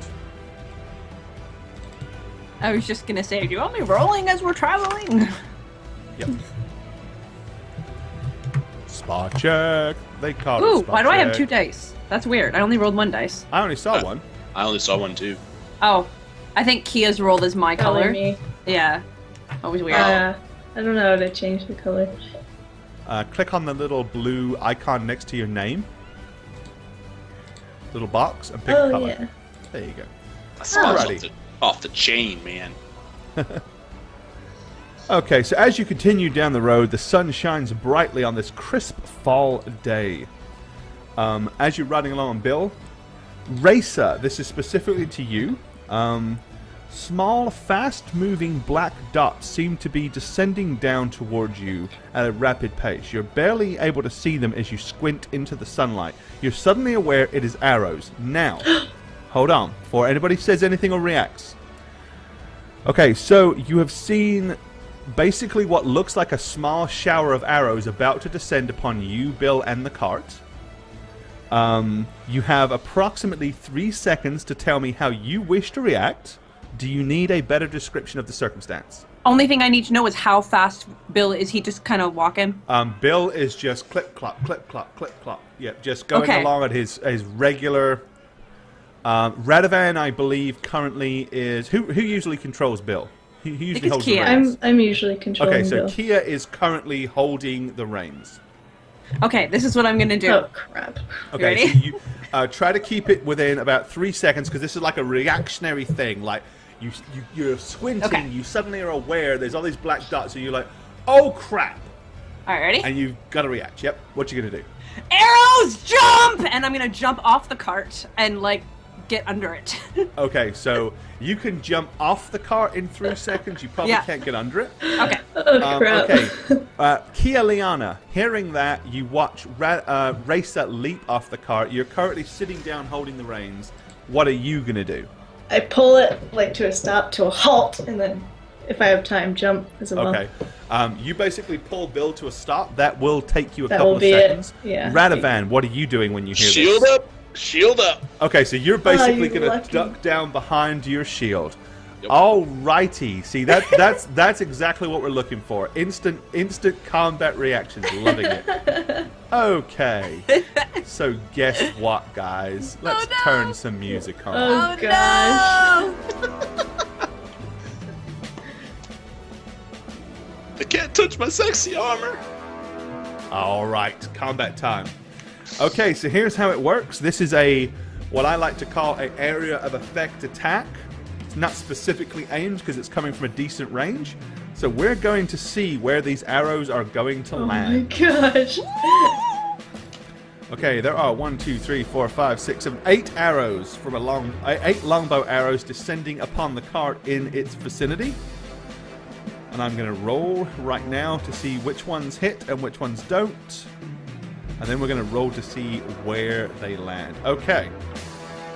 I was just gonna say, do you want me rolling as we're traveling? Yep. Spot check. They call it Ooh, spot why do I have check. 2 dice? That's weird. I only rolled 1 dice. I only saw one. I only saw one too. Oh, I think Kia's rolled as my Color color. me. Yeah. Always weird. I don't know how to change the color. Click on the little blue icon next to your name. Little box and pick a Oh, color. yeah. There you go. That spot's Alrighty. off the chain, man. Okay, so as you continue down the road, the sun shines brightly on this crisp fall day. As you're riding along, Bill, Racer, this is specifically to you. Small, fast-moving black dots seem to be descending down towards you at a rapid pace. You're barely able to see them as you squint into the sunlight. You're suddenly aware it is arrows. Now, hold on, before anybody says anything or reacts. Okay, so you have seen basically what looks like a small shower of arrows about to descend upon you, Bill, and the cart. You have approximately 3 seconds to tell me how you wish to react. Do you need a better description of the circumstance? only thing I need to know is how fast Bill is. He just kind of walking? Bill is just clip clop, clip clop, clip clop. Yep, just going along at his regular. Radovan, I believe, currently is who usually controls Bill. He usually holds the reins. I'm usually controlling Okay, so Bill. Kia is currently holding the reins. Okay, this is what I'm gonna do. Oh crap! Okay, Ready? so you try to keep it within about 3 seconds because this is like a reactionary thing. Like you're squinting, Okay. you suddenly are aware there's all these black dots, and you're like, "Oh crap!" All right, ready? And you've got to react. Yep. What you gonna do? Arrows, jump! And I'm gonna jump off the cart and like get under it. Okay, so you can jump off the cart in 3 seconds. You probably Yeah. can't get under it. Okay. Oh crap! Okay. Kia Liana, hearing that, you watch Racer leap off the cart. You're currently sitting down holding the reins. What are you going to do? I pull it like to a stop, to a halt, and then if I have time, jump as well. Okay. You basically pull Bill to a stop. That will take you a That couple will of be seconds. it. Yeah. Radovan, what are you doing when you hear Shield this? up! Shield up! Okay, so you're basically you going to lucky. duck down behind your shield. Yep. Alrighty. See, that's exactly what we're looking for. Instant combat reactions. Loving it. Okay. So guess what, guys? Let's no. turn some music on. Oh, gosh! I can't touch my sexy armor. All right, combat time. Okay, so here's how it works. This is what I like to call an area of effect attack. It's not specifically aimed because it's coming from a decent range. So we're going to see where these arrows are going to Oh my land. gosh! Okay, there are 1, 2, 3, 4, 5, 6, 7, 8 arrows from eight longbow arrows descending upon the cart in its vicinity. And I'm going to roll right now to see which ones hit and which ones don't. And then we're going to roll to see where they land. Okay.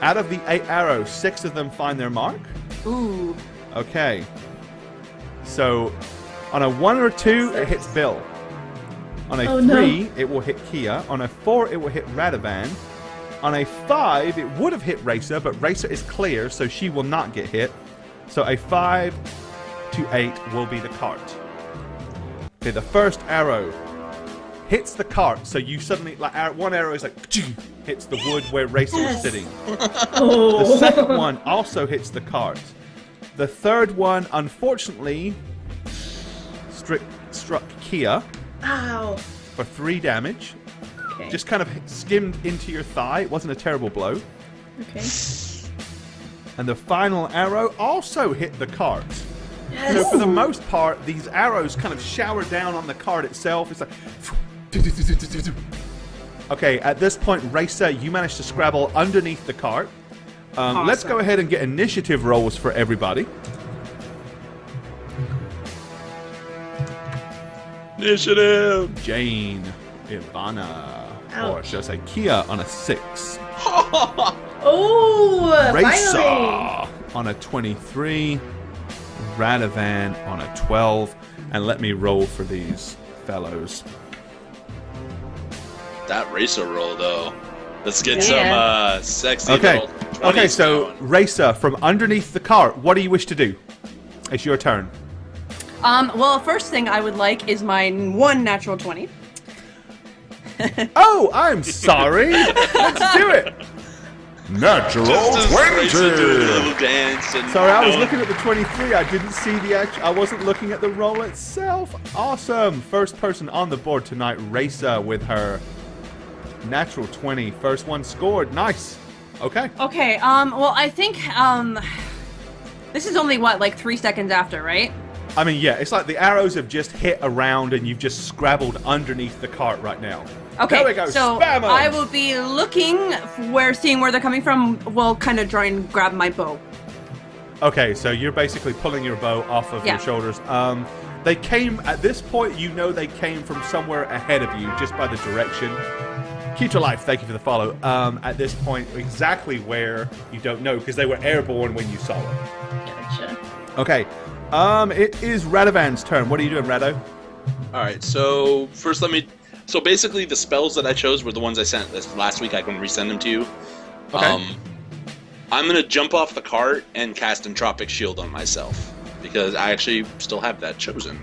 Out of the 8 arrows, 6 of them find their mark. Ooh. Okay. So, on a 1 or 2, it hits Bill. On a 3, it will hit Kia. On a 4, it will hit Radovan. On a 5, it would have hit Racer, but Racer is clear, so she will not get hit. So a 5 to 8 will be the cart. Okay, the first arrow hits the cart, so you suddenly, like, one arrow is like, hits the wood where Racer is sitting. Oh. The second one also hits the cart. The third one, unfortunately, struck Kia Ow! for 3 damage. Okay. Just kind of skimmed into your thigh. It wasn't a terrible blow. Okay. And the final arrow also hit the cart. Yes. So for the most part, these arrows kind of shower down on the cart itself. It's like... Okay, at this point, Racer, you managed to scrabble underneath the cart. Let's go ahead and get initiative rolls for everybody. Initiative! Jane, Ivana, or Ouch. should I say Kia on a 6. Oh! Racer Finally! on a 23. Radovan on a 12. And let me roll for these fellows. That racer roll, though. Let's get Yeah. some sexy Okay. little 20s Okay, so going. Racer, from underneath the cart, what do you wish to do? It's your turn. Well, first thing I would like is my 1 natural 20. Oh, I'm sorry. Let's do it. Natural Just as Racer doing a 20. little dance and Sorry, I was looking at the 23. I didn't see the I wasn't looking at the roll itself. Awesome. First person on the board tonight, Racer, with her natural 20. First one scored. Nice. Okay. Okay, well, I think, this is only, what, like 3 seconds after, right? I mean, yeah, it's like the arrows have just hit around and you've just scrabbled underneath the cart right now. Okay, There we go. so Spam 'em. I will be looking seeing where they're coming from, while kind of try and grab my bow. Okay, so you're basically pulling your bow off of Yeah. your shoulders. They came, at this point, you know they came from somewhere ahead of you, just by the direction. Keep to life, thank you for the follow. At this point, exactly where, you don't know, because they were airborne when you saw them. Gotcha. Okay, it is Radovan's turn. What are you doing, Rado? Alright, so first so basically the spells that I chose were the ones I sent this last week. I can resend them to you. Okay. I'm going to jump off the cart and cast Entropic Shield on myself. because I actually still have that chosen.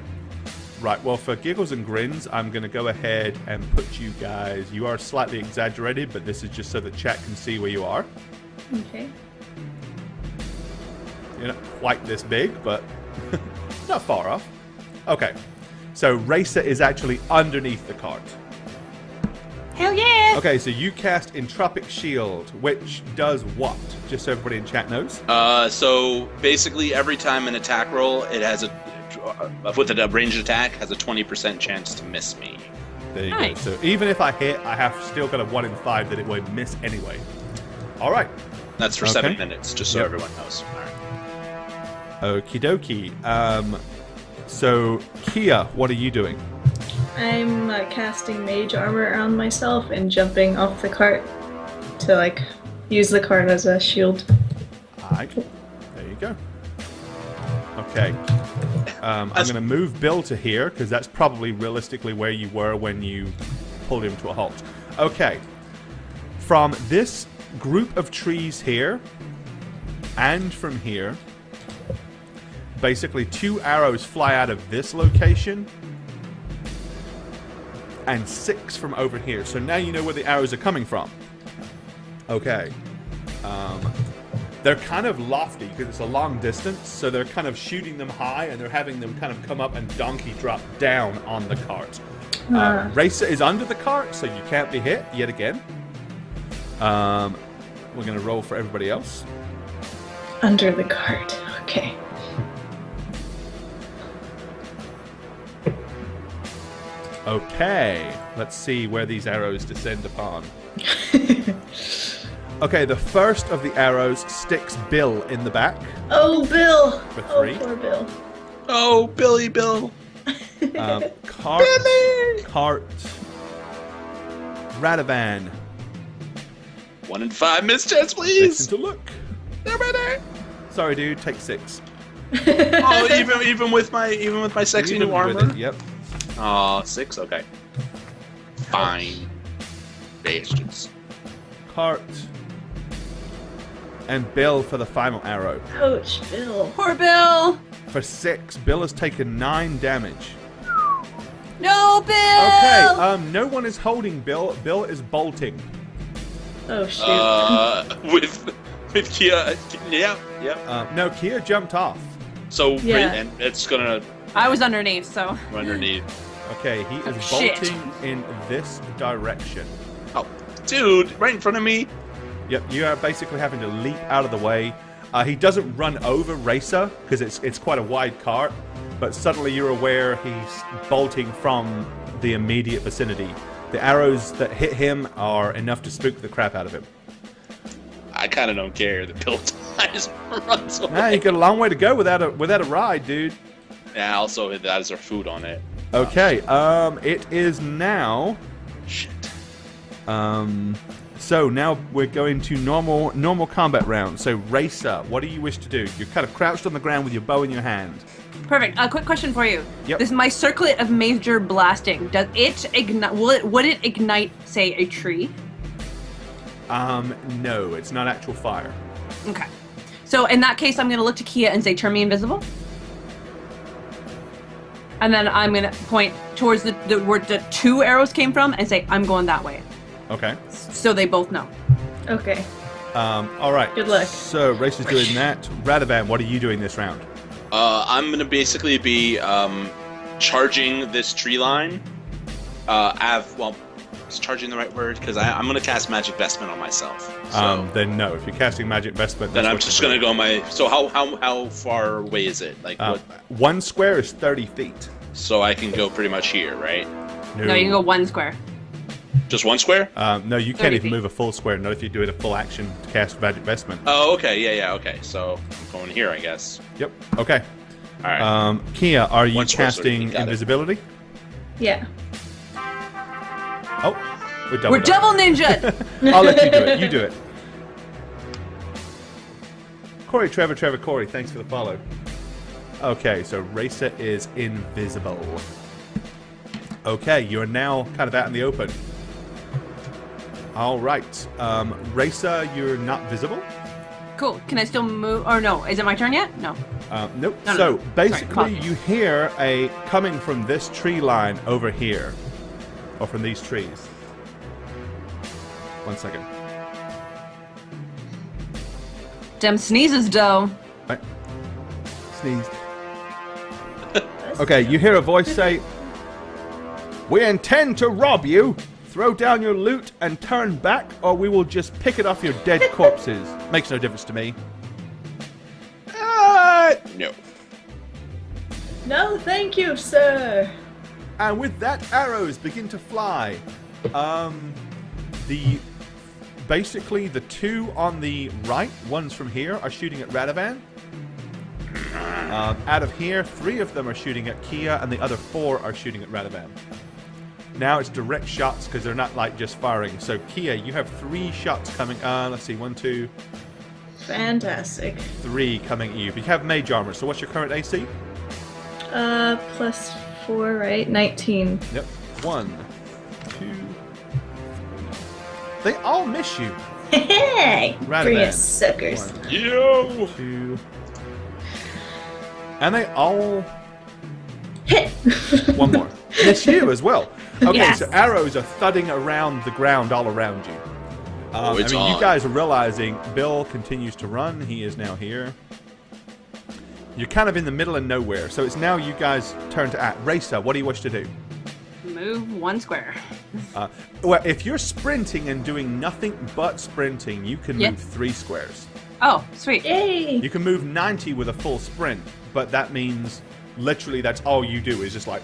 Right, well, for giggles and grins, I'm going to go ahead and put you guys... You are slightly exaggerated, but this is just so the chat can see where you are. Okay. You're not quite this big, but not far off. Okay, so Racer is actually underneath the cart. Hell yeah! Okay, so you cast Entropic Shield, which does what? Just so everybody in chat knows. So basically, every time an attack roll, it has with a ranged attack, has a 20% chance to miss me. There you Nice. go. So even if I hit, I have still got a 1 in 5 that it won't miss anyway. All right. That's for Okay. 7 minutes, just so Yep. everyone knows. All right. Okie dokie. So, Kia, what are you doing? I'm casting mage armor on myself and jumping off the cart to like use the cart as a shield. Alright. There you go. Okay. I'm going to move Bill to here, because that's probably realistically where you were when you pulled him to a halt. Okay. From this group of trees here, and from here, basically 2 arrows fly out of this location, and 6 from over here. So now you know where the arrows are coming from. Okay. They're kind of lofty because it's a long distance, so they're kind of shooting them high, and they're having them kind of come up and donkey drop down on the cart. Racer is under the cart, so you can't be hit yet again. We're going to roll for everybody else. Under the cart. Okay. Okay, let's see where these arrows descend upon. Okay, the first of the arrows sticks Bill in the back. Oh, Bill! For 3. Oh, poor Bill. Oh, Bill. Cart, Radovan. 1 in 5 miss chance, Takes please. him to look. Sorry, dude. Take 6. Oh, even with my sexy Even new with armor. it, yep. Oh, 6. Okay. Fine. Bastards. Cart. And Bill for the final arrow. Ouch, Bill. Poor Bill! For 6, Bill has taken 9 damage. No, Bill! Okay, no one is holding Bill. Bill is bolting. Oh, shoot. With Kia. Yeah. No, Kia jumped off. So Yeah. and it's gonna I was underneath, so. underneath. Okay, he is Shit. bolting in this direction. Oh, dude, right in front of me. Yep, you are basically having to leap out of the way. He doesn't run over Racer because it's quite a wide cart, but suddenly you're aware he's bolting from the immediate vicinity. The arrows that hit him are enough to spook the crap out of him. I kind of don't care. The Bill dies runs away. Nah, you got a long way to go without a ride, dude. Yeah, also that has our food on it. Okay, it is now. Shit. So now we're going to normal combat round. So Racer, what do you wish to do? You're kind of crouched on the ground with your bow in your hand. Perfect. A quick question for you. Yep. This is my circlet of major blasting. Does it ignite? Would it ignite, say, a tree? No, it's not actual fire. Okay. So in that case, I'm going to look to Kia and say, "Turn me invisible." And then I'm going to point towards the where the 2 arrows came from and say, "I'm going that way." Okay. So they both know. Okay. All right. Good luck. So Racer's doing that. Radovan, what are you doing this round? I'm gonna basically be charging this tree line. Is charging the right word? Because I'm gonna cast Magic Vestment on myself. So Then no. If you're casting Magic Vestment, then that's I'm what just you're gonna doing. go my. So how far away is it? Like what? 1 square is 30 feet. So I can go pretty much here, right? No, you can go 1 square. Just 1 square? No, you can't 30 even feet. move a full square. Not if you're doing a full action to cast Magic Vestment. Oh, okay, yeah, okay. So I'm going here, I guess. Yep. Okay. All right. Kia, are you 1 square, so casting you got it. invisibility? Yeah. Oh, we're We're double ninja. I'll let you do it. You do it. Corey, Trevor, Corey, thanks for the follow. Okay, so Racer is invisible. Okay, you're now kind of out in the open. All right. Racer, you're not visible. Cool. Can I still move? Or no? Is it my turn yet? No. Nope. No, So no. basically, Sorry, you hear a coming from this tree line over here, or from these trees. 1 second. Dem sneezes, though. Right. Sneezed. Okay, you hear a voice say, "We intend to rob you. Throw down your loot and turn back, or we will just pick it off your dead corpses." Makes no difference to me. No. No, thank you, sir. And with that, arrows begin to fly. Basically the two on the right, ones from here, are shooting at Radovan. Out of here, 3 of them are shooting at Kia, and the other 4 are shooting at Radovan. Now it's direct shots because they're not like just firing. So Kia, you have 3 shots coming. Let's see, 1, 2, Fantastic. 3 coming at you. But you have mage armor. So what's your current AC? +4, right? 19. Yep. 1, 2. They all miss you. Hey! Radovan. Bring us suckers. 1, Yo! 2. And they all Hit! one more. Miss you as well. Okay, Yes. so arrows are thudding around the ground all around you. It's you on. guys are realizing Bill continues to run. He is now here. You're kind of in the middle of nowhere, so it's now you guys' turn to act. Racer, what do you wish to do? Move 1 square. Well, if you're sprinting and doing nothing but sprinting, you can Yeah. move 3 squares. Oh, sweet. Yay! You can move 90 with a full sprint, but that means literally that's all you do is just like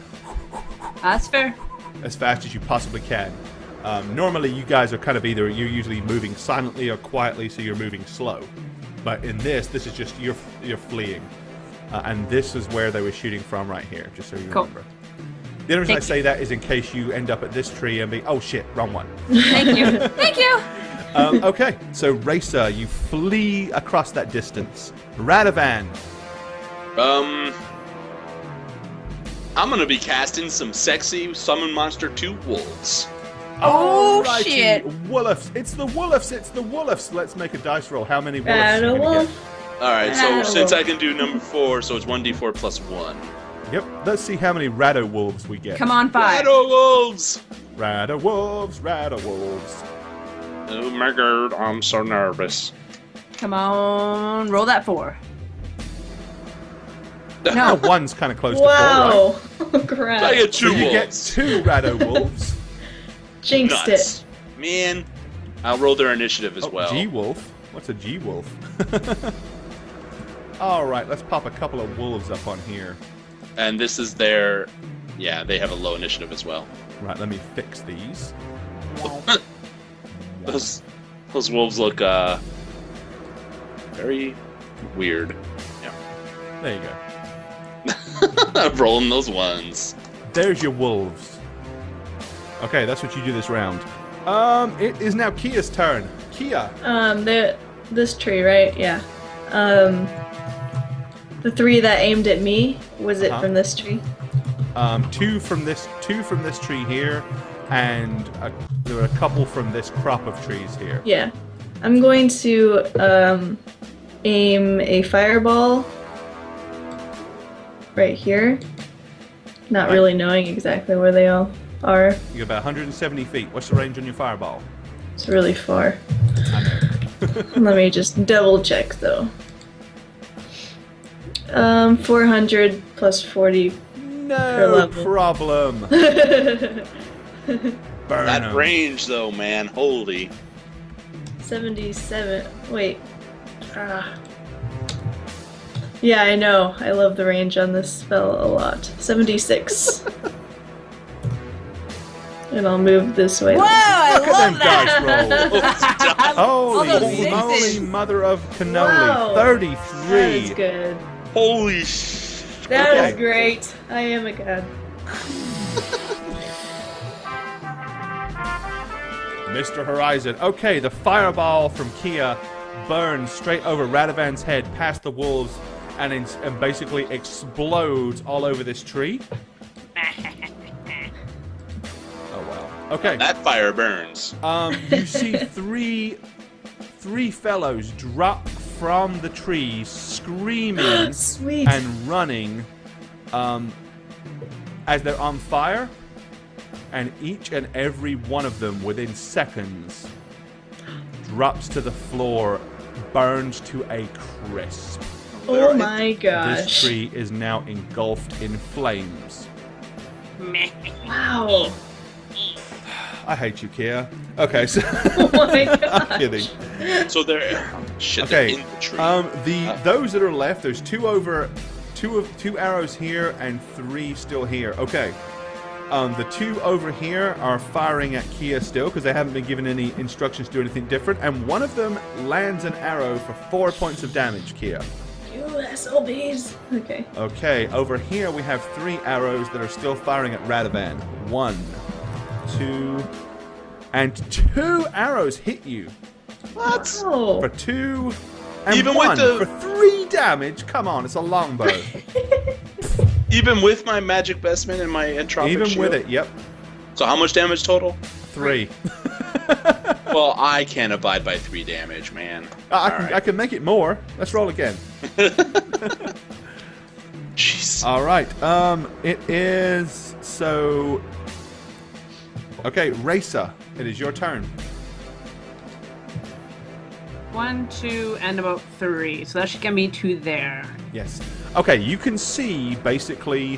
That's fair. as fast as you possibly can. Normally, you guys are kind of you're usually moving silently or quietly, so you're moving slow. But in this is just you're fleeing, and this is where they were shooting from right here. Just so you Cool. remember. The only reason I Thank say that is in case you end up at this tree and be, oh shit, wrong one. Thank you. Thank you. Okay, so Racer, you flee across that distance. Radovan, I'm gonna be casting some sexy Summon Monster 2 wolves. Oh, alrighty, shit. Wolves. It's the Wolves. It's the Wolves. Let's make a dice roll. How many Wolves? Add are a you gonna wolf. Alright, so Rado. since I can do number 4, so it's 1d4 plus 1. get? Yep. Let's see how many Rado Wolves we get. Come on, 5. Shadow wolves! Rado Wolves. Rado Wolves. Oh my god, I'm so nervous. Come on. Roll that 4. Now No. one's kind of close to 4, right? Wow! I Crap. get So 2 you get wolves. 2 Rado Wolves. Jinxed Nuts. it. Man, I'll roll their initiative as well. G-Wolf? What's a G-Wolf? Alright, let's pop a couple of wolves up on here. And this is their... Yeah, they have a low initiative as well. Right, let me fix these. Those wolves look, very weird. There you go. I'm rolling those ones. There's your wolves. Okay, that's what you do this round. It is now Kia's turn. Kia. This tree, right? Yeah. The 3 that aimed at me, was it Uh-huh. from this tree? 2 from this tree here, and there are a couple from this crop of trees here. Yeah. I'm going to aim a fireball right here. Not really knowing exactly where they all are. You got about 170 feet. What's the range on your fireball? It's really far. I know. Let me just double check though. 400 plus 40. Per No level. problem. Burn That 'em. range, though, man. Holy. 77. Wait. Yeah, I know. I love the range on this spell a lot. 76. And I'll move this way. Whoa, I Look at love them that. dice rolls. All those Holy moly, sixes. mother of cannoli. Wow. That is 33. good. Holy sh... That Okay. is great. I am a god. Mr. Horizon. Okay, the fireball from Kia burns straight over Radovan's head, past the wolves, and basically explodes all over this tree. Oh wow. Okay. That fire burns. You see three fellows drop from the tree, screaming Sweet. and running as they're on fire. And each and every one of them, within seconds, drops to the floor, burned to a crisp. Oh my This gosh. tree is now engulfed in flames. Wow. I hate you, Kia. Okay, so Oh my I'm gosh. kidding. So they're shit. Okay, They're in the tree. those that are left, there's two arrows here and 3 still here. Okay. The 2 over here are firing at Kia still because they haven't been given any instructions to do anything different, and one of them lands an arrow for 4 points of damage, Kia. You SLBs. Okay. Okay, over here we have 3 arrows that are still firing at Radovan. 1, 2, and 2 arrows hit you What? Oh. for 2 and Even 1 with the- for 3 damage. Come on, it's a longbow. Even with my magic bestman and my entropic Even shield? with it, yep. So how much damage total? 3. Well, I can't abide by 3 damage, man. I can make it more. Let's roll again. Jeez. All right. It is so. Okay, Raisa, it is your turn. 1, 2, and about 3. So that should get me to there. Yes. Okay, you can see basically,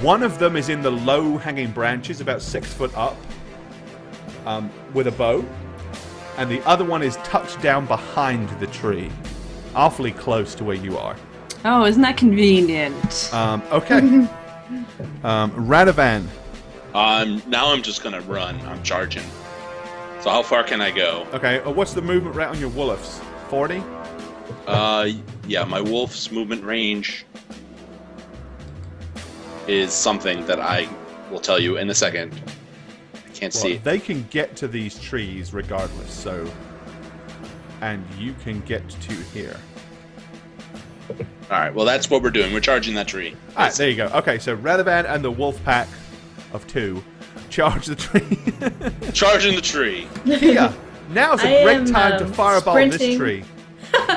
one of them is in the low-hanging branches, about 6 foot up, with a bow, and the other one is tucked down behind the tree, awfully close to where you are. Oh, isn't that convenient? Okay. Radovan. Now I'm just gonna run. I'm charging. So how far can I go? Okay, what's the movement rate on your wolves? 40? Yeah, my wolf's movement range is something that I will tell you in a second. I can't Well, see. they can get to these trees regardless, so... And you can get to here. Alright, well that's what we're doing. We're charging that tree. Alright, there you go. Okay, so Radovan and the wolf pack of 2 charge the tree. Charging the tree. Kia, now's a I great am, time to fireball this sprinting. tree.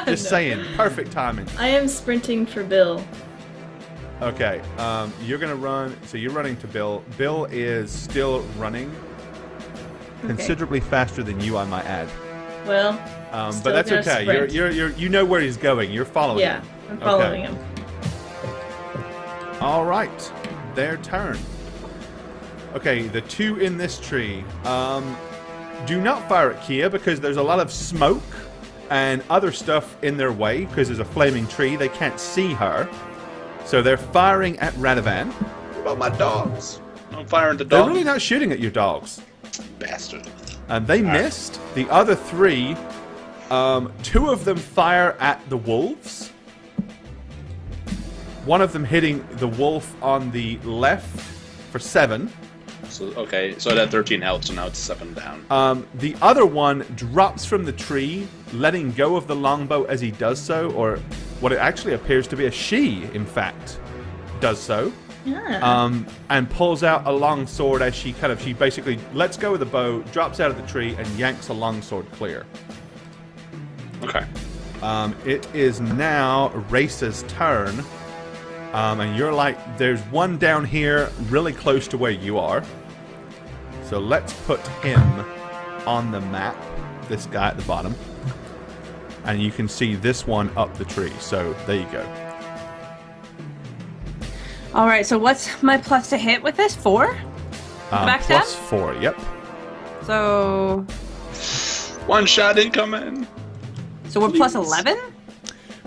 Just saying, perfect timing. I am sprinting for Bill. Okay, you're gonna run. So you're running to Bill. Bill is still running, considerably faster than you, I might add. Well, But still that's gonna okay. sprint. You know where he's going. You're following. Yeah, him. I'm following Okay. him. All right, their turn. Okay, the 2 in this tree. Do not fire at Kia because there's a lot of smoke and other stuff in their way because there's a flaming tree. They can't see her. So they're firing at Radovan. What about my dogs? I'm firing the They're dogs. really not shooting at your dogs. Bastard. And they missed. The other 3, 2 of them fire at the wolves. One of them hitting the wolf on the left for 7. So okay, so it had 13 health, so now it's 7 down. The other one drops from the tree, letting go of the longbow as he does so, or what it actually appears to be a she, in fact, does so. Yeah. And pulls out a long sword as she basically lets go of the bow, drops out of the tree, and yanks a long sword clear. Okay. It is now Race's turn. And you're like, there's one down here really close to where you are. So let's put him on the map, this guy at the bottom. And you can see this one up the tree. So there you go. All right, so what's my plus to hit with this? 4? Backstab? Plus 4, yep. So, One shot incoming. so we're plus 11?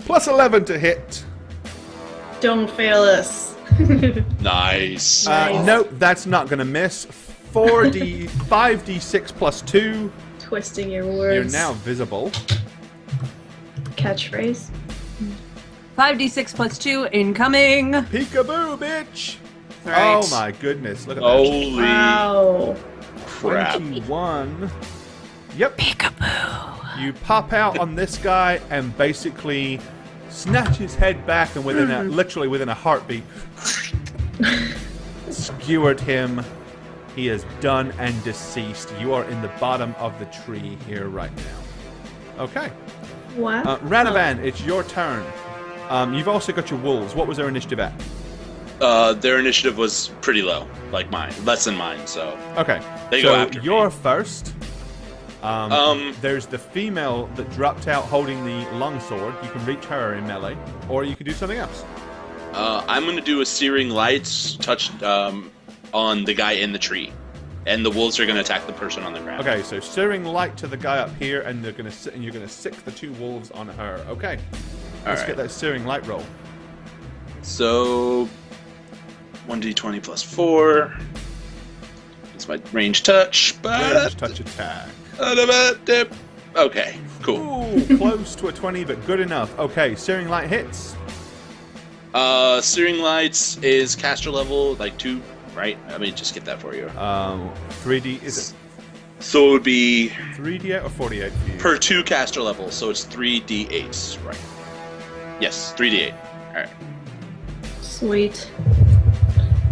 Plus 11 to hit. Don't fail us. Nice. Nice. Nope, that's not going to miss. 5d6 plus 2. Twisting your You're words. now visible. Catchphrase. 5d6 plus 2 incoming. Peekaboo, bitch! All right. Oh my goodness, look at Holy Wow. crap. 21. Yep. Peekaboo. You pop out on this guy and basically snatch his head back, and literally within a heartbeat, skewered him. He is done and deceased. You are in the bottom of the tree here right now. Okay. Wow. Radovan, it's your turn. You've also got your wolves. What was their initiative at? Their initiative was pretty low, like mine, less than mine. So Okay. They so go after you're me. first. There's the female that dropped out holding the longsword. You can reach her in melee, or you can do something else. I'm gonna do a searing lights touch on the guy in the tree, and the wolves are gonna attack the person on the ground. Okay, so searing light to the guy up here, and you're gonna sick the 2 wolves on her. Okay. Let's get that searing light roll. So 1d20 plus 4. It's my range touch. Range touch attack. Okay, cool. Ooh, close to a 20, but good enough. Okay, searing light hits. Searing lights is caster level like 2, right? Let me just get that for you. 3D is it So it would be 3d8 or 48 for you? per 2 caster levels, so it's 3d8s, right? Yes, 3d8. All right. Sweet.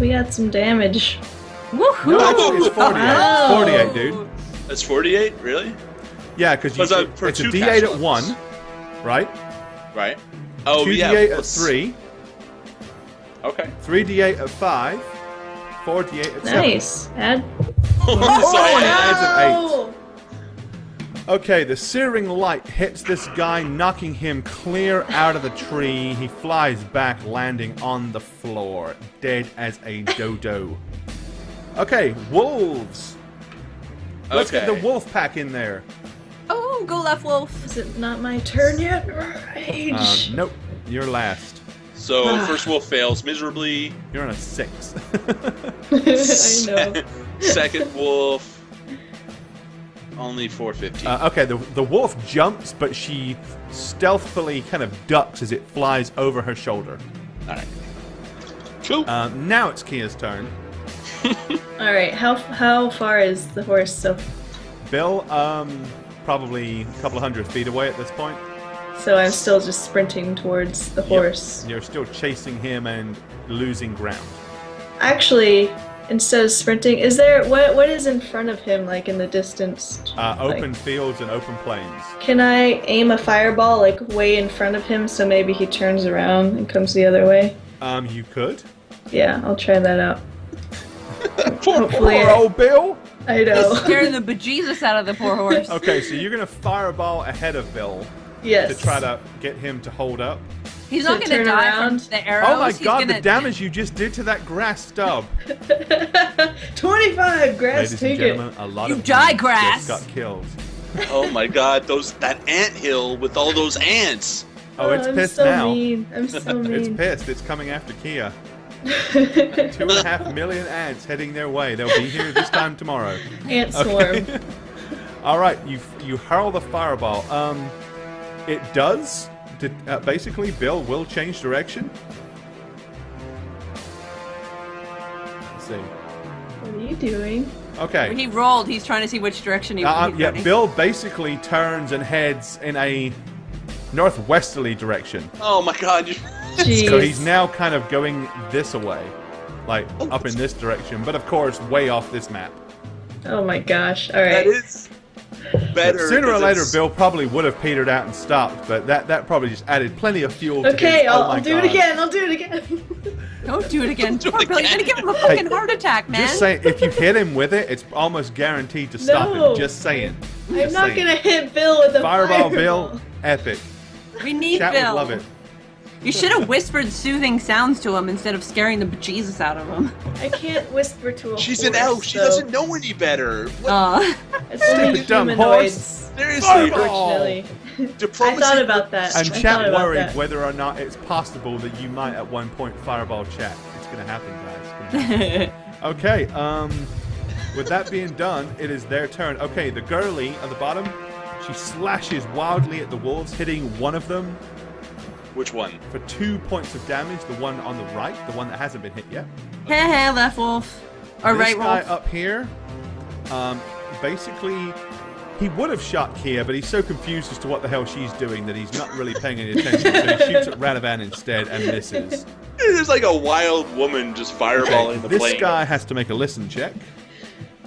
We got some damage. Woohoo! No, actually, it's 48. Wow. 48, dude. That's 48, really? Yeah, because Was that for it's a 2 d8 caster at levels? 1, right? Right. Oh 2d8 yeah. at plus- 3, Okay. 3d8 at 5, 4d8 at 7. Nice. Add. So and I- it adds an 8. Oh! Okay, the searing light hits this guy, knocking him clear out of the tree. He flies back, landing on the floor, dead as a dodo. Okay, wolves. Let's get the Okay. wolf pack in there. Oh, go left, wolf. Is it not my turn yet? Rage. Nope, you're last. So first wolf fails miserably. You're on a 6. I know. Second wolf only 450. Okay, the wolf jumps, but she stealthily kind of ducks as it flies over her shoulder. All right. Cool. Now it's Kia's turn. All right. How far is the horse? So Bill, probably a couple of 100 feet away at this point. I'm still just sprinting towards the horse. You're still chasing him and losing ground. Actually, instead of sprinting, is there what is in front of him, like in the distance? Open fields and open plains. Can I aim a fireball like way in front of him so maybe he turns around and comes the other way? You could. Yeah, I'll try that out. Poor Hopefully, old Bill. I know. Scaring the bejesus out of the poor horse. Okay, so you're gonna fireball ahead of Bill Yes. to try to get him to hold up. He's not To going to turn die around. from the arrows. Oh my He's god, gonna... the damage you just did to that grass stub. 25 grass. Ladies and Take gentlemen, a lot You of die, you grass. just got killed. Oh my god, that ant hill with all those ants. Oh, it's I'm pissed so now. Mean. I'm so mean. It's pissed. It's coming after Kia. 2.5 million ants heading their way. They'll be here this time tomorrow. Ant swarm. Okay. All right, you hurl the fireball. It does. Basically, Bill will change direction. Let's see. What are you doing? Okay. He rolled. He's trying to see which direction he's Yeah, running. Bill basically turns and heads in a northwesterly direction. Oh my god. Jeez. So he's now kind of going this way, like up in this direction, but of course way off this map. Oh my gosh. All That right. is better. Sooner or 'cause later, it's- Bill probably would have petered out and stopped, but that probably just added plenty of fuel to Okay, his, I'll do it again. I'll do it again. Don't do it again. Don't do Poor it Bill, you're again. going to give him a fucking heart attack, man. Just saying, if you hit him with it, it's almost guaranteed to stop No. him. Just saying. I'm Just not saying. gonna hit Bill with a Fireball Bill, epic. We need Chat Bill. would love it. You should have whispered soothing sounds to him instead of scaring the bejesus out of him. I can't whisper to a She's horse. an elf. She so doesn't know any better. What? It's only Stupid dumb humanoids. Seriously, Fireball. Unfortunately. I diplomacy. thought about that. And I chat thought about worried that. whether or not it's possible that you might at one point fireball chat. It's gonna happen, guys. It's gonna happen. Okay, with that being done, it is their turn. Okay, the girlie at the bottom, she slashes wildly at the wolves, hitting one of them Which one? for 2 points of damage. The one on the right, the one that hasn't been hit yet. Heh, left wolf. Or This right guy wolf. up here, basically, he would have shot Kia, but he's so confused as to what the hell she's doing that he's not really paying any attention. So he shoots at Radovan instead and misses. There's like a wild woman just fireballing the This plane. guy has to make a listen check,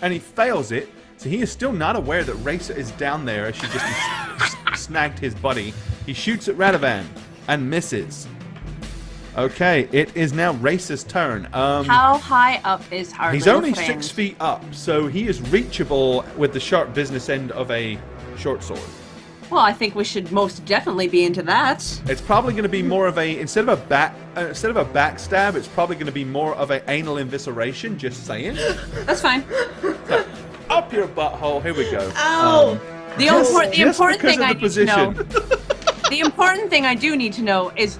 and he fails it. So he is still not aware that Racer is down there as she just snagged his buddy. He shoots at Radovan and misses. Okay, it is now Race's turn. How high up is our He's little only friend? 6 feet up, so he is reachable with the sharp business end of a short sword. Well, I think we should most definitely be into that. It's probably going to be more of a instead of a backstab, it's probably going to be more of an anal evisceration. Just saying. That's fine. Up your butthole. Here we go. Ow! The Just important because thing of I the need to know. position. The important thing I do need to know is,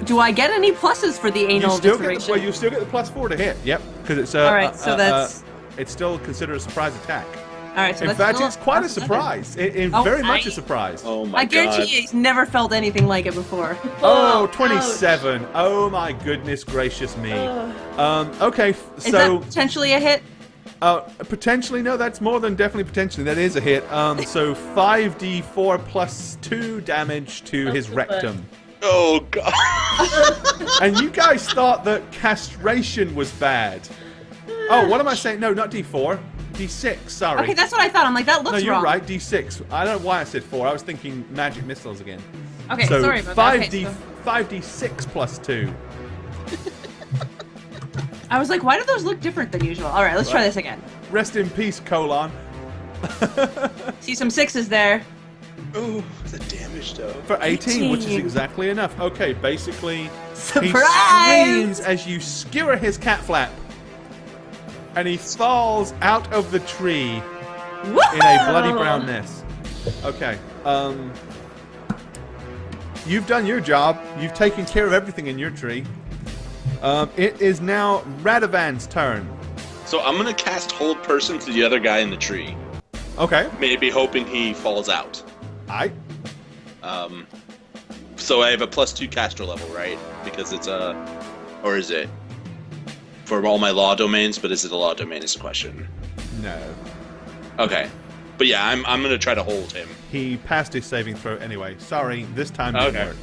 do I get any pluses for the anal evisceration? You still get the +4 to hit. Yep, because it's All right, so that's. it's still considered a surprise attack. All right, so In that's fact, still it's quite a plus 11. surprise. Oh, Very much a surprise. Oh my I guarantee god. you, he's never felt anything like it before. Oh, Ouch. 27. Oh my goodness gracious me. Okay, Is so that potentially a hit? potentially no, that's more than definitely potentially. That is a hit. So 5d4 plus 2 damage to his That's rectum. Oh god. And you guys thought that castration was bad. Oh, what am I saying? No, not d4. d6, sorry. Okay, that's what I thought. I'm like, that looks No, you're wrong. right, d6. I don't know why I said 4. I was thinking magic missiles again. Okay, So sorry about that. Okay, 5d6 plus 2. I was like, why do those look different than usual? All right, let's try this again. Rest in peace, colon. See some 6s there. Oh, the damage though. For 18, which is 18. exactly enough. Okay, basically, he Surprise! screams as you skewer his cat flap. And he falls out of the tree in a bloody brown mess. Okay, you've done your job. You've taken care of everything in your tree. It is now Radovan's turn. So I'm gonna cast Hold Person to the other guy in the tree. Okay, Maybe hoping he falls out. So I have a +2 caster level, right? Because it's or is it? For all my law domains, but is it a law domain is the question. no. Okay. But yeah, I'm gonna try to hold him. He passed his saving throw anyway. Sorry, this time didn't Okay. work.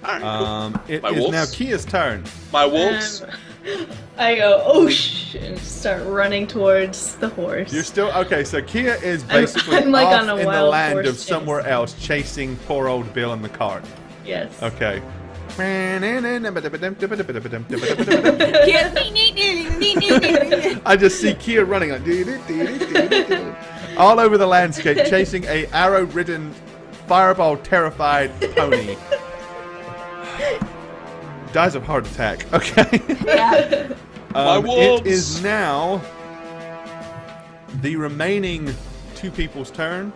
Alright, cool. It My is wolves? now Kia's turn. My wolves. I go, oh and start running towards the horse. You're still okay. So Kia is basically I'm like off on a in the wild land horse of chase. somewhere else, chasing poor old Bill in the cart. Yes. Okay. I just see Kia running like all over the landscape, chasing a arrow-ridden, fireball-terrified pony. Dies of heart attack. Okay. Yeah. My wolves. It is now the remaining 2 people's turn.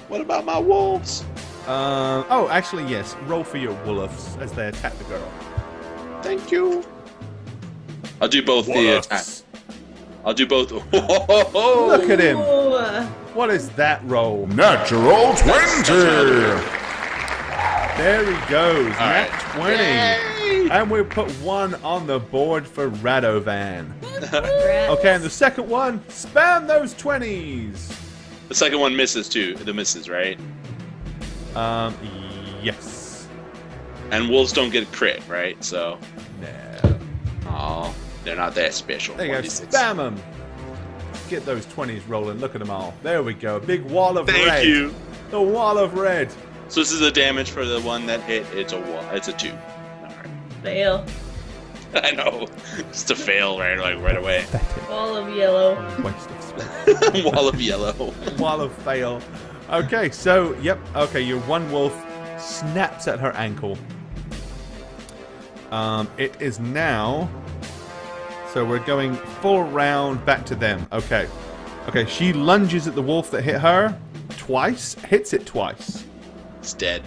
What about my wolves? Oh, actually, yes. Roll for your wolves as they attack the girl. Thank you. I'll do both the attack. Wolves. I'll do both. Look at him. Oh, What is that roll? Natural 20! There he goes. All Nat right. 20. Yay! And we put 1 on the board for Radovan. crap. Okay, and the second one, spam those 20s. The second one misses too. The misses, right? Yes. And wolves don't get a crit, right? So, No. oh, they're not that special. There you go. 1d6. Spam them. Get those 20s rolling. Look at them all. There we go. Big wall of red. Thank you. The wall of red. So this is the damage for the one that hit. It's a 2. All right. Fail. I know. Just a fail right away. Ball of yellow. Waste of space. Wall of yellow. Wall of fail. Okay, so, yep. Okay, your one wolf snaps at her ankle. It is now... So we're going full round back to them. Okay. Okay, she lunges at the wolf that hit her twice. Hits it twice. It's dead.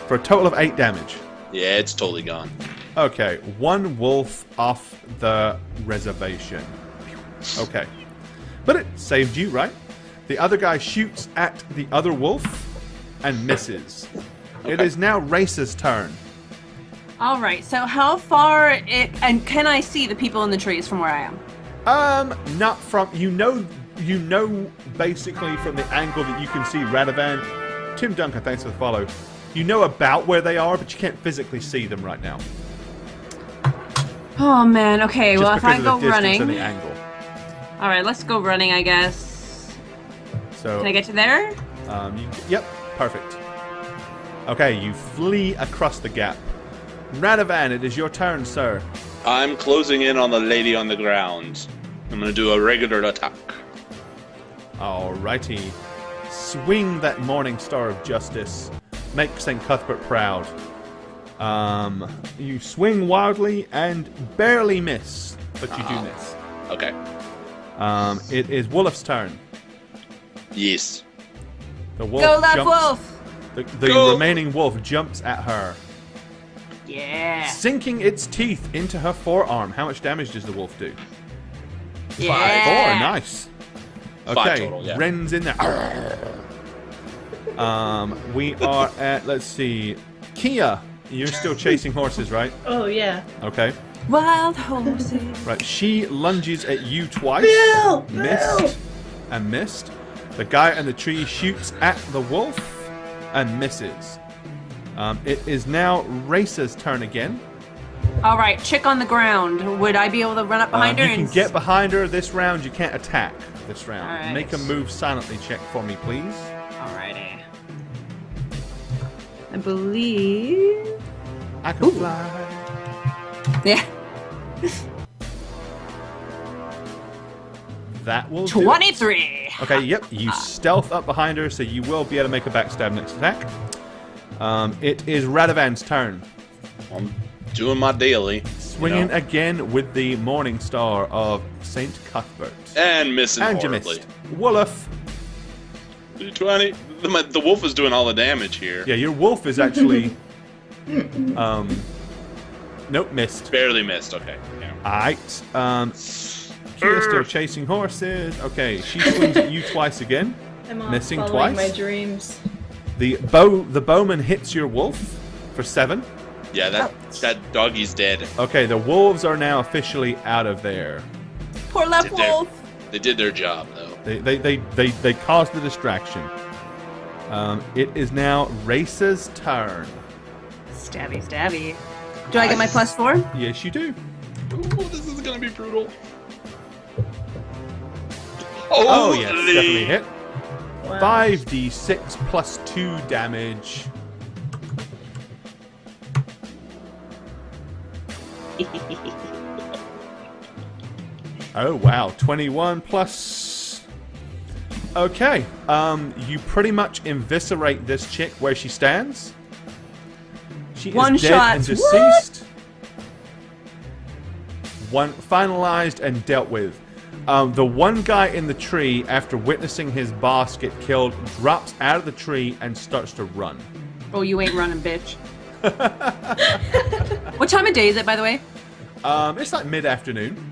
For a total of 8 damage. Yeah, it's totally gone. Okay, 1 wolf off the reservation. Okay. But it saved you, right? The other guy shoots at the other wolf and misses. It is now Race's turn. All right. So how far and can I see the people in the trees from where I am? Not from you know basically from the angle that you can see Radovan. Tim Duncan, thanks for the follow. You know about where they are, but you can't physically see them right now. Oh man. Okay. Just Well, if because I of go the distance running. and the angle. All right. Let's go running. I guess. So Can I get to there? yep, perfect. Okay, you flee across the gap. Radovan, it is your turn, sir. I'm closing in on the lady on the ground. I'm going to do a regular attack. Alrighty. Swing that Morning Star of Justice. Make St. Cuthbert proud. You swing wildly and barely miss, but you do miss. Okay. It is Wolf's turn. Yes. The wolf Go, left jumps, wolf! The Go. remaining wolf jumps at her, Yeah. sinking its teeth into her forearm. How much damage does the wolf do? Yeah. 4, nice. Okay, 5 total, yeah. Ren's in there. We are at, let's see, Kia. You're still chasing horses, right? Oh, yeah. Okay. Wild horses. Right, she lunges at you twice. Bill! Missed. And missed. The guy in the tree shoots at the wolf and misses. It is now Racer's turn again. All right, chick on the ground. Would I be able to run up behind her? You can get behind her this round. You can't attack this round. Alright. Make a move silently check for me, please. Alrighty. I believe. I can fly. Yeah. That will do it. 23. Okay, yep. You stealth up behind her, so you will be able to make a backstab next attack. It is Radovan's turn. I'm doing my daily. Swinging again with the Morning Star of St. Cuthbert. And missing And you horribly. missed. Wolf. 20. The wolf is doing all the damage here. Yeah, your wolf is actually... nope, missed. Barely missed. Okay. Yeah. Alright. Kia's still chasing horses. Okay, she swings at you twice again. I'm off Missing following twice. my dreams. The bowman hits your wolf for 7. Yeah, that doggy's dead. Okay, the wolves are now officially out of there. Poor left Did their- wolf. They did their job, though. They caused the distraction. It is now Race's turn. Stabby, stabby. Do I get my +4? Yes, you do. Ooh, this is gonna be brutal. Oh, yes, definitely hit. Wow. 5d6 plus 2 damage. Oh, wow. 21 plus... Okay. You pretty much eviscerate this chick where she stands. She One is dead shot. and deceased. One finalized and dealt with. The one guy in the tree, after witnessing his boss get killed, drops out of the tree and starts to run. Oh, you ain't running, bitch. What time of day is it, by the way? It's like mid-afternoon.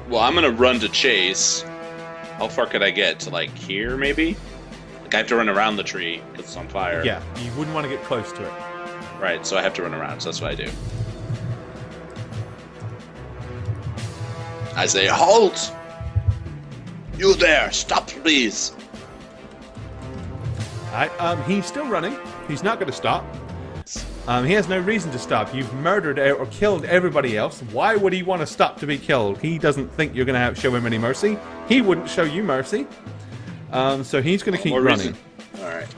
Well, I'm gonna run to chase. How far could I get? To like here, maybe? Like I have to run around the tree because it's on fire. Yeah, you wouldn't want to get close to it. Right, so I have to run around, so that's what I do. I say, halt! You there! Stop, please! Alright, he's still running. He's not going to stop. He has no reason to stop. You've murdered or killed everybody else. Why would he want to stop to be killed? He doesn't think you're going to show him any mercy. He wouldn't show you mercy. So he's going to keep More running. reason.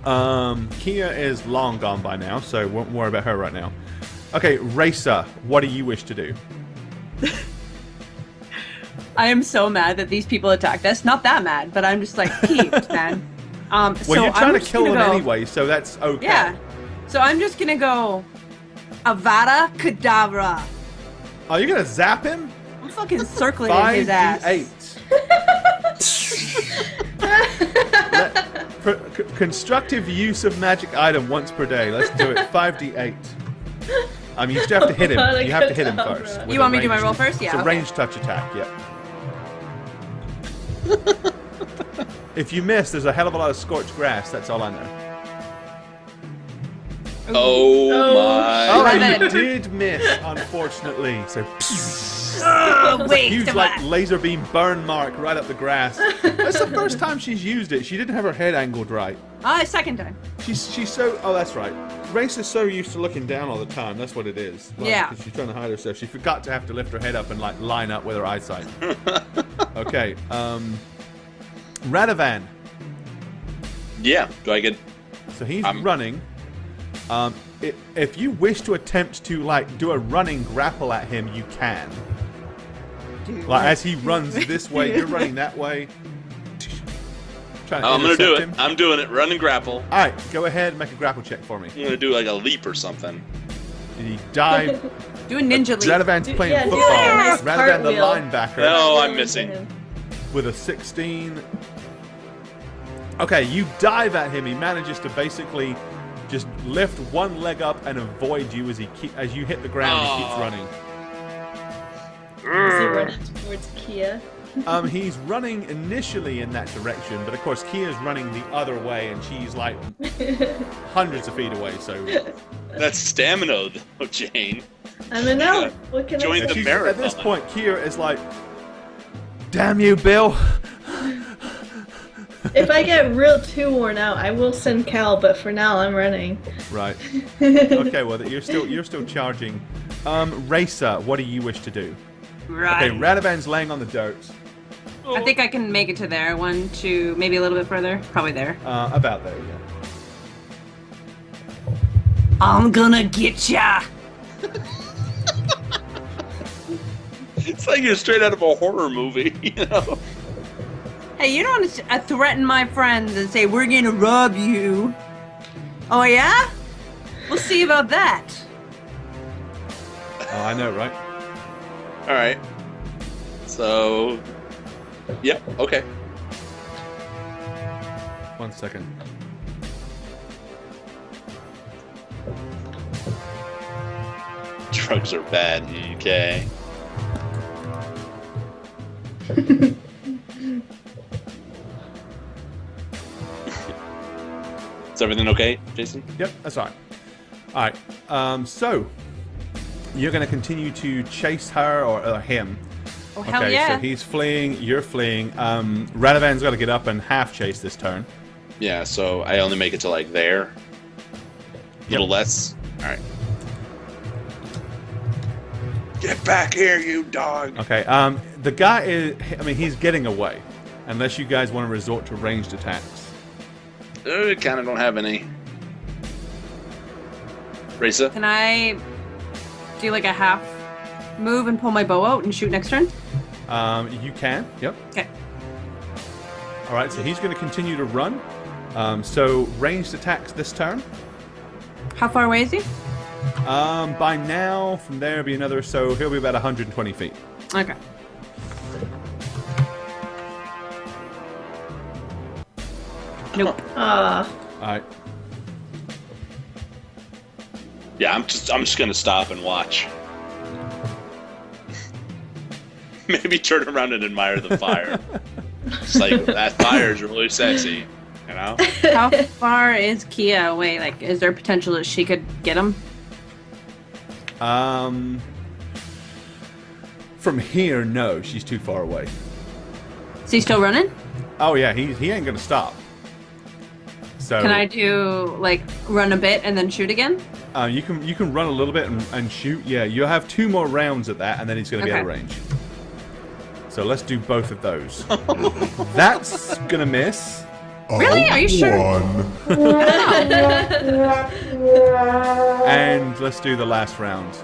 Alright. Kia is long gone by now, so won't worry about her right now. Okay, Racer, what do you wish to do? I am so mad that these people attacked us. Not that mad, but I'm just like peeved, man. Well, So you're trying I'm to just kill him gonna go- anyway, so that's okay. Yeah. So I'm just gonna go Avada Kedavra. Oh, you're going to zap him? I'm fucking circling in his ass. 5d8. Constructive use of magic item once per day. Let's do it. 5d8. You still have to hit him. You have to hit him first. with You a want me to do my ranged- roll first? Yeah, It's a okay. ranged touch attack, yeah. If you miss, there's a hell of a lot of scorched grass. That's all I know. Oh my... Oh, you 11. did miss, unfortunately. So, Oh, wait, huge like laser beam burn mark right up the grass. That's the first time she's used it. She didn't have her head angled right. Second time. She's so... Oh, that's right. Race is so used to looking down all the time. That's what it is. Like, Yeah. 'cause she's trying to hide herself. She forgot to have to lift her head up and like line up with her eyesight. Okay. Radovan. Yeah. Do I get? So he's running. If you wish to attempt to like do a running grapple at him, you can. Like as he runs this way, you're running that way. I'm gonna do it. I'm doing it. Run and grapple. All right, go ahead and make a grapple check for me. I'm gonna do like a leap or something. Did he dive? Do a ninja leap. Radovan's playing yeah, do football. like a nice Radovan the cartwheel. linebacker No, I'm missing. with a 16. Okay, you dive at him. He manages to basically just lift one leg up and avoid you as you hit the ground. He keeps running. Is he running towards Kia? He's running initially in that direction, but of course Kia's running the other way, and she's like hundreds of feet away. So That's stamina, though, Jane. I'm an elf. What can Join I the say? marathon. at this point, Kia is like, "Damn you, Bill!" If I get real too worn out, I will send Cal. But for now, I'm running. Right. Okay. Well, you're still charging. Racer, what do you wish to do? Right. Okay, Radovan's laying on the dirt. I think I can make it to there. 1, 2, maybe a little bit further. Probably there. About there, yeah. I'm gonna get ya. It's like you're straight out of a horror movie, you know? Hey, you don't threaten my friends and say we're gonna rob you. Oh yeah? We'll see about that. Oh, I know, right? All right. So, yep. Okay. 1 second. Drugs are bad. Okay. Is everything okay, Jason? Yep, that's all right. All right. So you're going to continue to chase her or him. Oh hell Okay, yeah. so he's fleeing. You're fleeing. Radovan's got to get up and half chase this turn. Yeah. So I only make it to like there. A little less. All right. Get back here, you dog. Okay. The guy is. I mean, he's getting away, unless you guys want to resort to ranged attacks. Kind of don't have any. Risa? Can I do like a half move and pull my bow out and shoot next turn? You can. Yep. Okay. All right. So he's going to continue to run. So ranged attacks this turn. How far away is he? By now, from there will be another. So he'll be about 120 feet. Okay. Nope. Ah, All right. Yeah, I'm just gonna stop and watch. Maybe turn around and admire the fire. It's like that fire is really sexy, you know? How far is Kia away? Like, is there potential that she could get him? From here, no, she's too far away. Is he still running? Oh yeah, he ain't gonna stop. So Can I do like run a bit and then shoot again? you can run a little bit and shoot. Yeah, you'll have 2 more rounds at that, and then he's gonna be out of Okay. range. So let's do both of those. That's gonna miss. Really? Are you sure? And let's do the last round.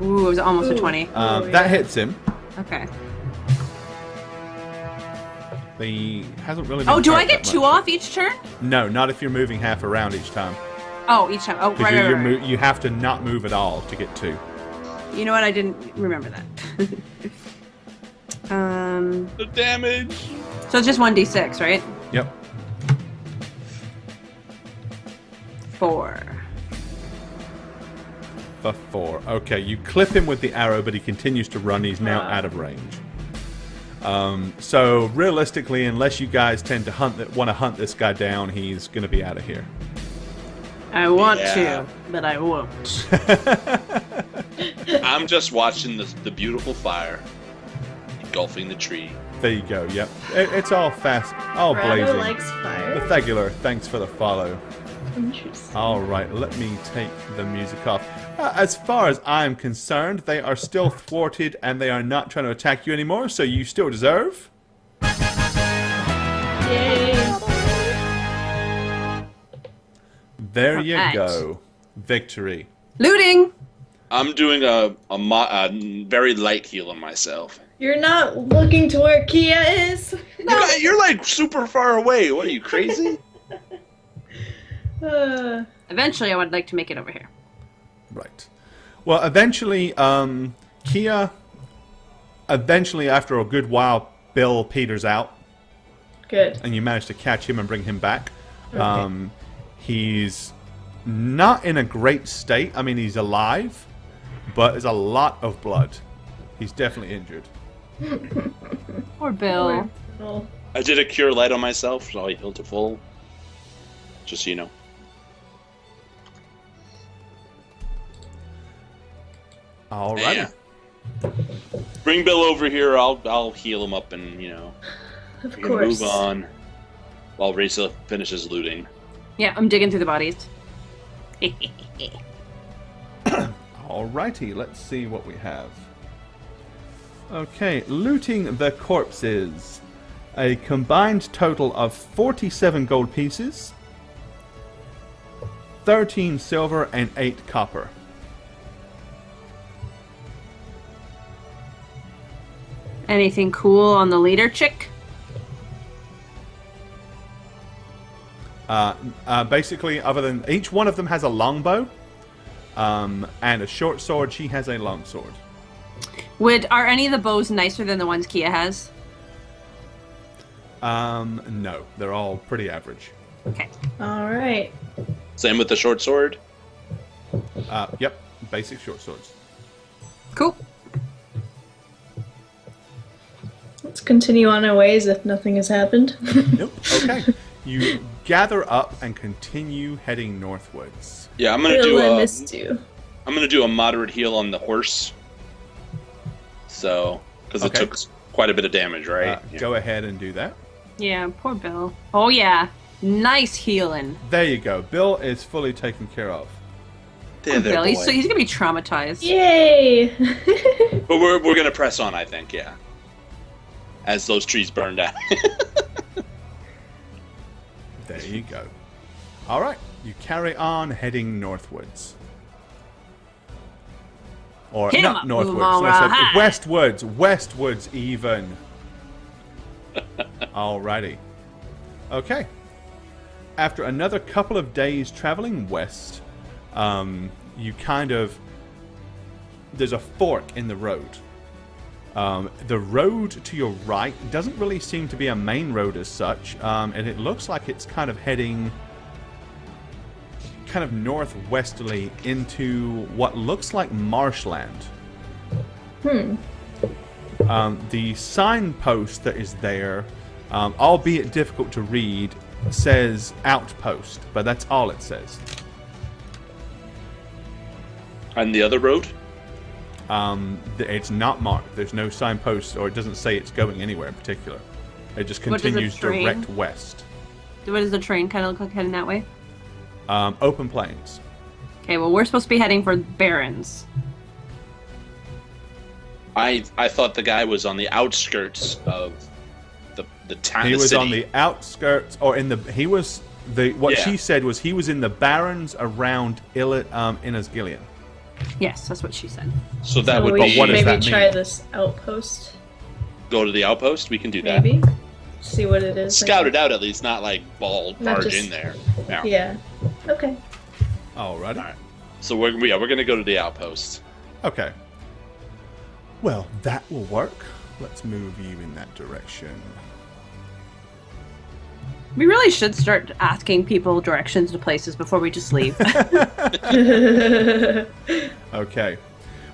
Ooh, it was almost a 20. That hits him. Okay. He hasn't really. Been Oh, do hurt I get that 2 much. off each turn? No, not if you're moving half around each time. Oh, each time. Oh, Because right. you have to not move at all to get 2. You know what? I didn't remember that. The damage. So it's just 1d6, right? Yep. 4. For 4. Okay, you clip him with the arrow, but he continues to run. He's now out of range. So realistically, unless you guys tend to want to hunt this guy down, he's going to be out of here. I want Yeah. to, but I won't. I'm just watching the beautiful fire engulfing the tree. There you go. Yep. It's all fast, all Rado blazing. likes fire. Thegular, thanks for the follow. Interesting. All right, let me take the music off. As far as I'm concerned, they are still thwarted and they are not trying to attack you anymore, so you still deserve. Yay! There you Alright. go. Victory. Looting. I'm doing a very light heal on myself. You're not looking to where Kia is. You're like super far away. What are you, crazy? Eventually, I would like to make it over here. Right. Well, eventually, Kia. Eventually, after a good while, Bill peters out, Good. and you manage to catch him and bring him back. Okay. He's not in a great state. I mean, he's alive, but there's a lot of blood. He's definitely injured. Poor Bill. Oh. I did a cure light on myself, so I healed to full. Just so you know. Alrighty. Yeah. Bring Bill over here. I'll heal him up, and Of we can course. move on while Risa finishes looting. Yeah, I'm digging through the bodies. Alrighty, let's see what we have. Okay, looting the corpses. A combined total of 47 gold pieces, 13 silver, and 8 copper. Anything cool on the leader chick? Basically, other than each one of them has a longbow and a short sword, she has a long sword. Are any of the bows nicer than the ones Kia has? No, they're all pretty average. Okay. All right. Same with the short sword. Yep, basic short swords. Cool. Let's continue on our ways if nothing has happened. Nope. Okay. You gather up and continue heading northwards. Yeah, I'm gonna Bill, I do missed you. I'm gonna do a moderate heal on the horse. So, because it Okay. took quite a bit of damage, right? Yeah. Go ahead and do that. Yeah, poor Bill. Oh yeah, nice healing. There you go. Bill is fully taken care of. There, Bill, boy. he's gonna be traumatized. Yay! But we're gonna press on, I think. Yeah. As those trees burn down. There you go. All right. You carry on heading northwards. Or Hit 'em not up, northwards. move No, on, so right. westwards. Westwards even. Alrighty. Okay. After another couple of days traveling west, you kind of... There's a fork in the road. The road to your right doesn't really seem to be a main road as such, and it looks like it's kind of heading kind of northwesterly into what looks like marshland. The signpost that is there, albeit difficult to read, says outpost, but that's all it says. On the other road? It's not marked. There's no signpost, or it doesn't say it's going anywhere in particular. It just What does it continues train? direct west. What does the train kind of look like heading that way? Open plains. Okay, well we're supposed to be heading for Barrens. I thought the guy was on the outskirts of the town. He the was city. on the outskirts, or in the. He was the. What Yeah. she said was he was in the barrens around Innisgillian. Yes, that's what she said. So that So would we be should what does maybe that try mean? this outpost. go to the outpost. We can do that. Maybe. See what it is. Scout it out at least, not like Not barge just- in there. Yeah. Yeah. Okay. Alrighty. Alright. So we're gonna go to the outpost. Okay. Well, that will work. Let's move you in that direction. We really should start asking people directions to places before we just leave. Okay.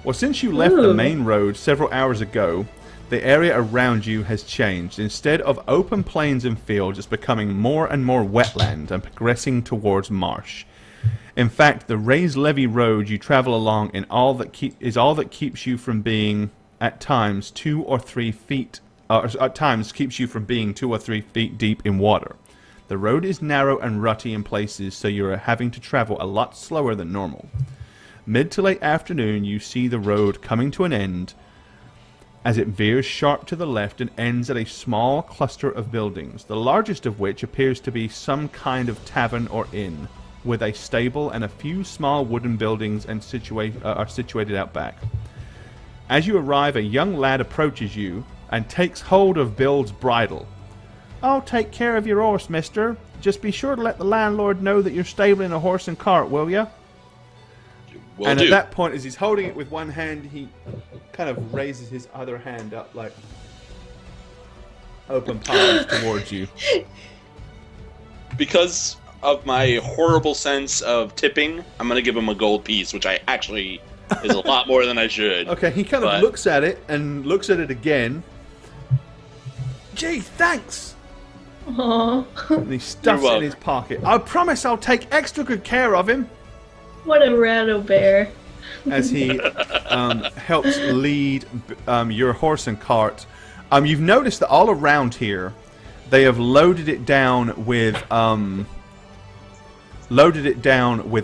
Well, since you left the Ooh. main road several hours ago, the area around you has changed. Instead of open plains and fields, it's becoming more and more wetland and progressing towards marsh. In fact, the raised levee road you travel along is all that keeps you from being at times 2 or 3 feet. At times keeps you from being 2 or 3 feet deep in water. The road is narrow and rutty in places, so you are having to travel a lot slower than normal. Mid to late afternoon, you see the road coming to an end as it veers sharp to the left and ends at a small cluster of buildings, the largest of which appears to be some kind of tavern or inn. with a stable and a few small wooden buildings and are situated out back. As you arrive, a young lad approaches you and takes hold of Bill's bridle. "I'll take care of your horse, mister. Just be sure to let the landlord know that you're stabling a horse and cart, will ya?" Will And do. at that point, as he's holding it with one hand, he kind of raises his other hand up like open palms towards you. Because of my horrible sense of tipping, I'm going to give him a gold piece, which I actually is a lot more than I should. Okay, he kind of looks at it and looks at it again. "Gee, thanks!" Aww. And he stuffs it in his pocket. "I promise I'll take extra good care of him." What a rattle bear. As he helps lead your horse and cart. You've noticed that all around here, they have loaded it down with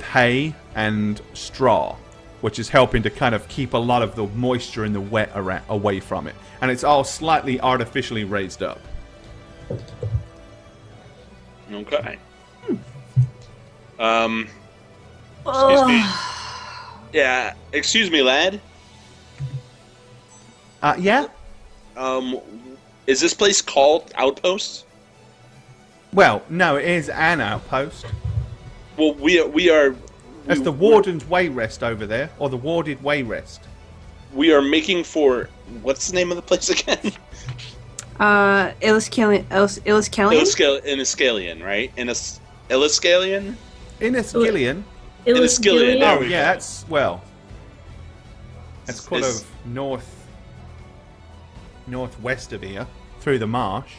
hay and straw, which is helping to kind of keep a lot of the moisture and the wet away from it. And it's all slightly artificially raised up. Okay. Excuse me. Yeah, excuse me, lad. Yeah? Is this place called Outpost? Well, no, it is an outpost. Well, we are. That's the Warden's Wayrest over there, or the Warded Wayrest. We are making for what's the name of the place again? Illiscalian? Inniskillian, right? Illiscalian? Inniskillian? Inniskillian. Oh, yeah, that's kind of northwest of here, through the marsh.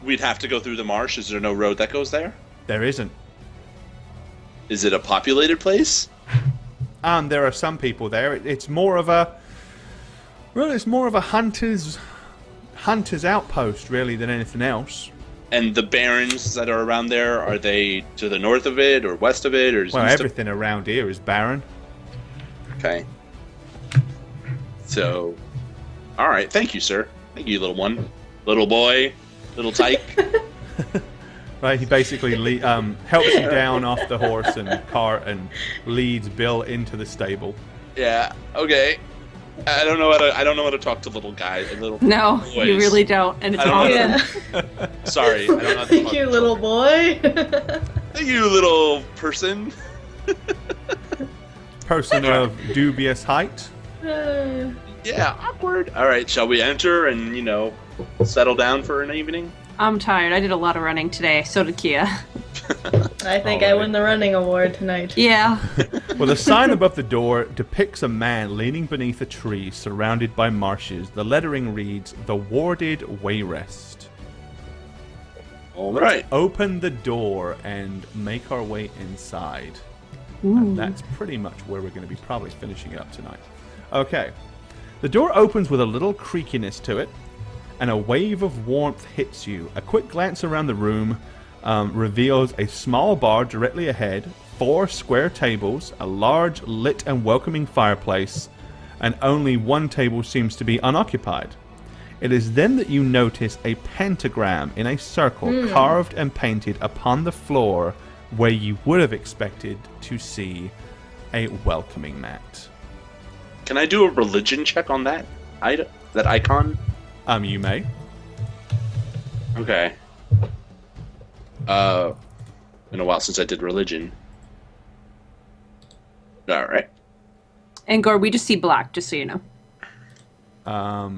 We'd have to go through the marsh. Is there no road that goes there? There isn't. Is it a populated place? There are some people there. It's more of a hunter's outpost, really, than anything else. And the barrens that are around there, are they to the north of it or west of it, or Well, everything around here is barren. Okay. So, all right. Thank you, sir. Thank you, little one, little boy, little tyke. Right, he basically helps you down off the horse and cart and leads Bill into the stable. Yeah. Okay. I don't know how to talk to little guys. No, boys. you really don't, and it's awesome. Yeah. Sorry, I don't know how to Thank talk you, to little boy. Thank you, little person. Person of dubious height. Yeah, awkward. All right, shall we enter and settle down for an evening? I'm tired. I did a lot of running today. So did Kia. I think I win the running award tonight. Yeah. Well, the sign above the door depicts a man leaning beneath a tree surrounded by marshes. The lettering reads, "The Warded Wayrest." All right. Open the door and make our way inside. And that's pretty much where we're going to be probably finishing up tonight. Okay. The door opens with a little creakiness to it, and a wave of warmth hits you. A quick glance around the room reveals a small bar directly ahead, 4 square tables, a large lit and welcoming fireplace, and only one table seems to be unoccupied. It is then that you notice a pentagram in a circle carved and painted upon the floor where you would have expected to see a welcoming mat. Can I do a religion check on that icon? You may. Okay. Been a while since I did religion. All right. And Gore, we just see black, just so you know.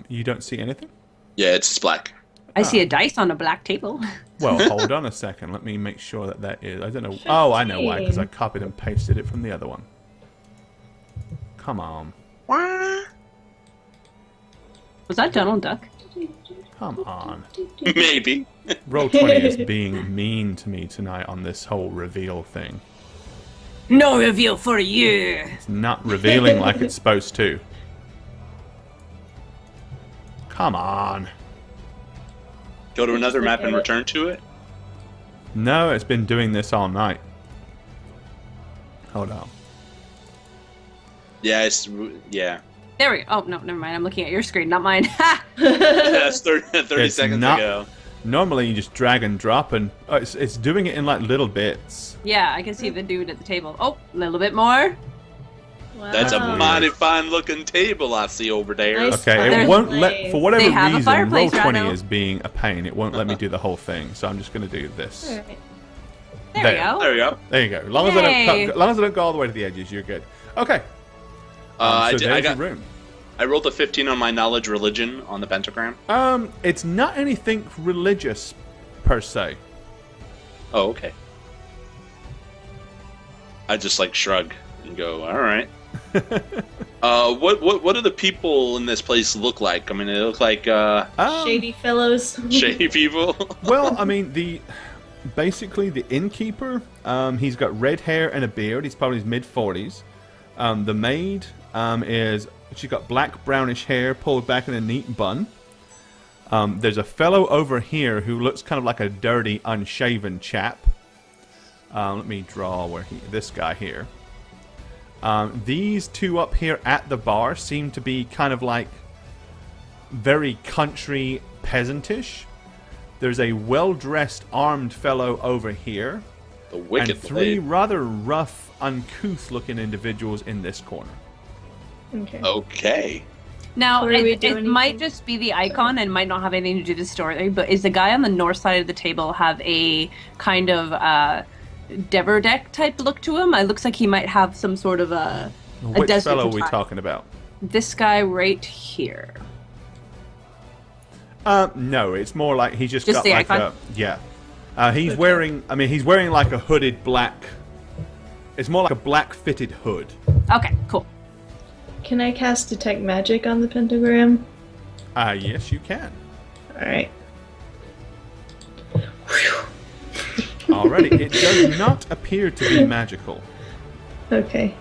You don't see anything? Yeah, it's black. I see a dice on a black table. Well, hold on a second. Let me make sure that is. I don't know. Oh, I know why. Because I copied and pasted it from the other one. Come on. Was that Donald Duck? Come on. Maybe. Roll20 is being mean to me tonight on this whole reveal thing. No reveal for you. It's not revealing like it's supposed to. Come on. Go to another map and return to it? No, it's been doing this all night. Hold on. Yeah, yeah. There we go. Oh, no, never mind. I'm looking at your screen, not mine. That's 30 It's seconds not- ago. normally you just drag and drop, and it's doing it in like little bits. Yeah, I can see the dude at the table. Oh, a little bit more. Wow. That's a Weird. mighty fine looking table I see over there. Nice. Okay, it won't let, for whatever They have a reason, fireplace, Roll20 Rhino. is being a pain. It won't let me do the whole thing, so I'm just going to do this. All right. There There. we go. There we go. There you go. As long as, Yay. as long as I don't go all the way to the edges, you're good. Okay. I so did- there's I got- your room. I rolled a 15 on my knowledge religion on the pentagram. It's not anything religious, per se. Oh, okay. I just like shrug and go, all right. What do the people in this place look like? I mean, they look like Shady fellows. shady people. Well, I mean, basically the innkeeper, he's got red hair and a beard. He's probably in his mid-40s. The maid she's got black brownish hair pulled back in a neat bun. There's a fellow over here who looks kind of like a dirty, unshaven chap. Let me draw this guy here. These two up here at the bar seem to be kind of like very country peasantish. There's a well-dressed armed fellow over here. The wicked And three blade. rather rough, uncouth-looking individuals in this corner. Okay. Okay. Now, Or do we it do might anything? just be the icon and might not have anything to do with the story, but is the guy on the north side of the table have a kind of Dever deck type look to him? It looks like he might have some sort of a Which desert fellow are we type. talking about? This guy right here. No, it's more like he's just Just got the like icon? he's wearing like a hooded black. It's more like a black fitted hood. Okay, cool. Can I cast Detect Magic on the pentagram? Yes, you can. Alright. Alrighty, it does not appear to be magical. Okay.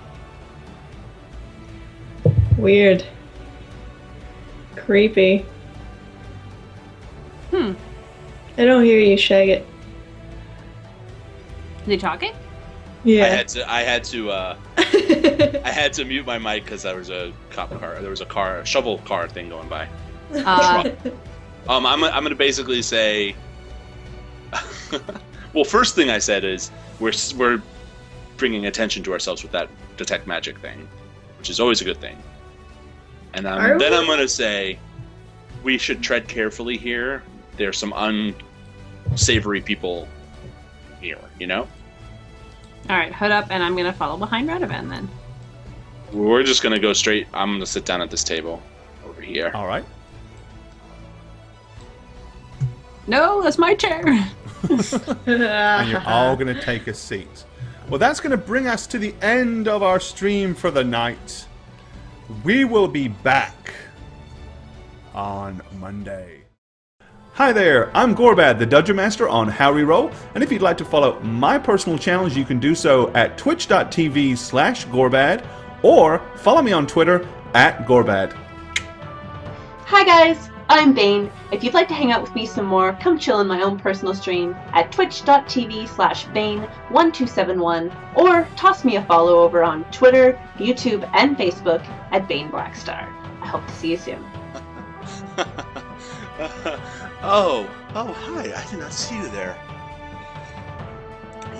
Weird. Creepy. I don't hear you, Shagget. Is he talking? Yeah. I had to mute my mic because there was a cop car. There was a shovel car thing going by. I'm gonna basically say. Well, first thing I said is we're bringing attention to ourselves with that detect magic thing, which is always a good thing. And Are then we? I'm gonna say we should tread carefully here. There's some unsavory people here, you know. All right, hood up, and I'm gonna follow behind Radovan then. We're just gonna go straight. I'm gonna sit down at this table over here. All right. No, that's my chair. And you're all going to take a seat. Well, that's going to bring us to the end of our stream for the night. We will be back on Monday. Hi there, I'm Gorbad, the Dungeon Master on How Reroll, and if you'd like to follow my personal channels, you can do so at twitch.tv/Gorbad, or follow me on Twitter at Gorbad. Hi guys, I'm Bane. If you'd like to hang out with me some more, come chill in my own personal stream at twitch.tv/Bane1271, or toss me a follow over on Twitter, YouTube, and Facebook at Bane Blackstar. I hope to see you soon. Oh, hi, I did not see you there.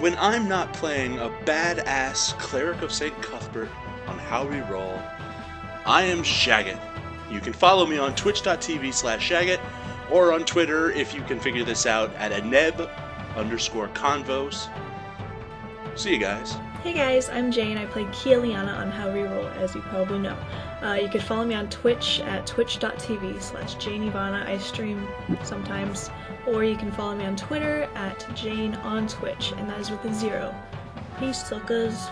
When I'm not playing a badass cleric of St. Cuthbert on How We Roll, I am Shagget. You can follow me on twitch.tv/Shagget, or on Twitter, if you can figure this out, at @aneb_convos. See you guys. Hey guys, I'm Jane. I play Kieliana on How Reroll, as you probably know. You can follow me on Twitch at twitch.tv/JaneIvana. I stream sometimes. Or you can follow me on Twitter at Jane on Twitch, and that is with a 0. Peace, suckers.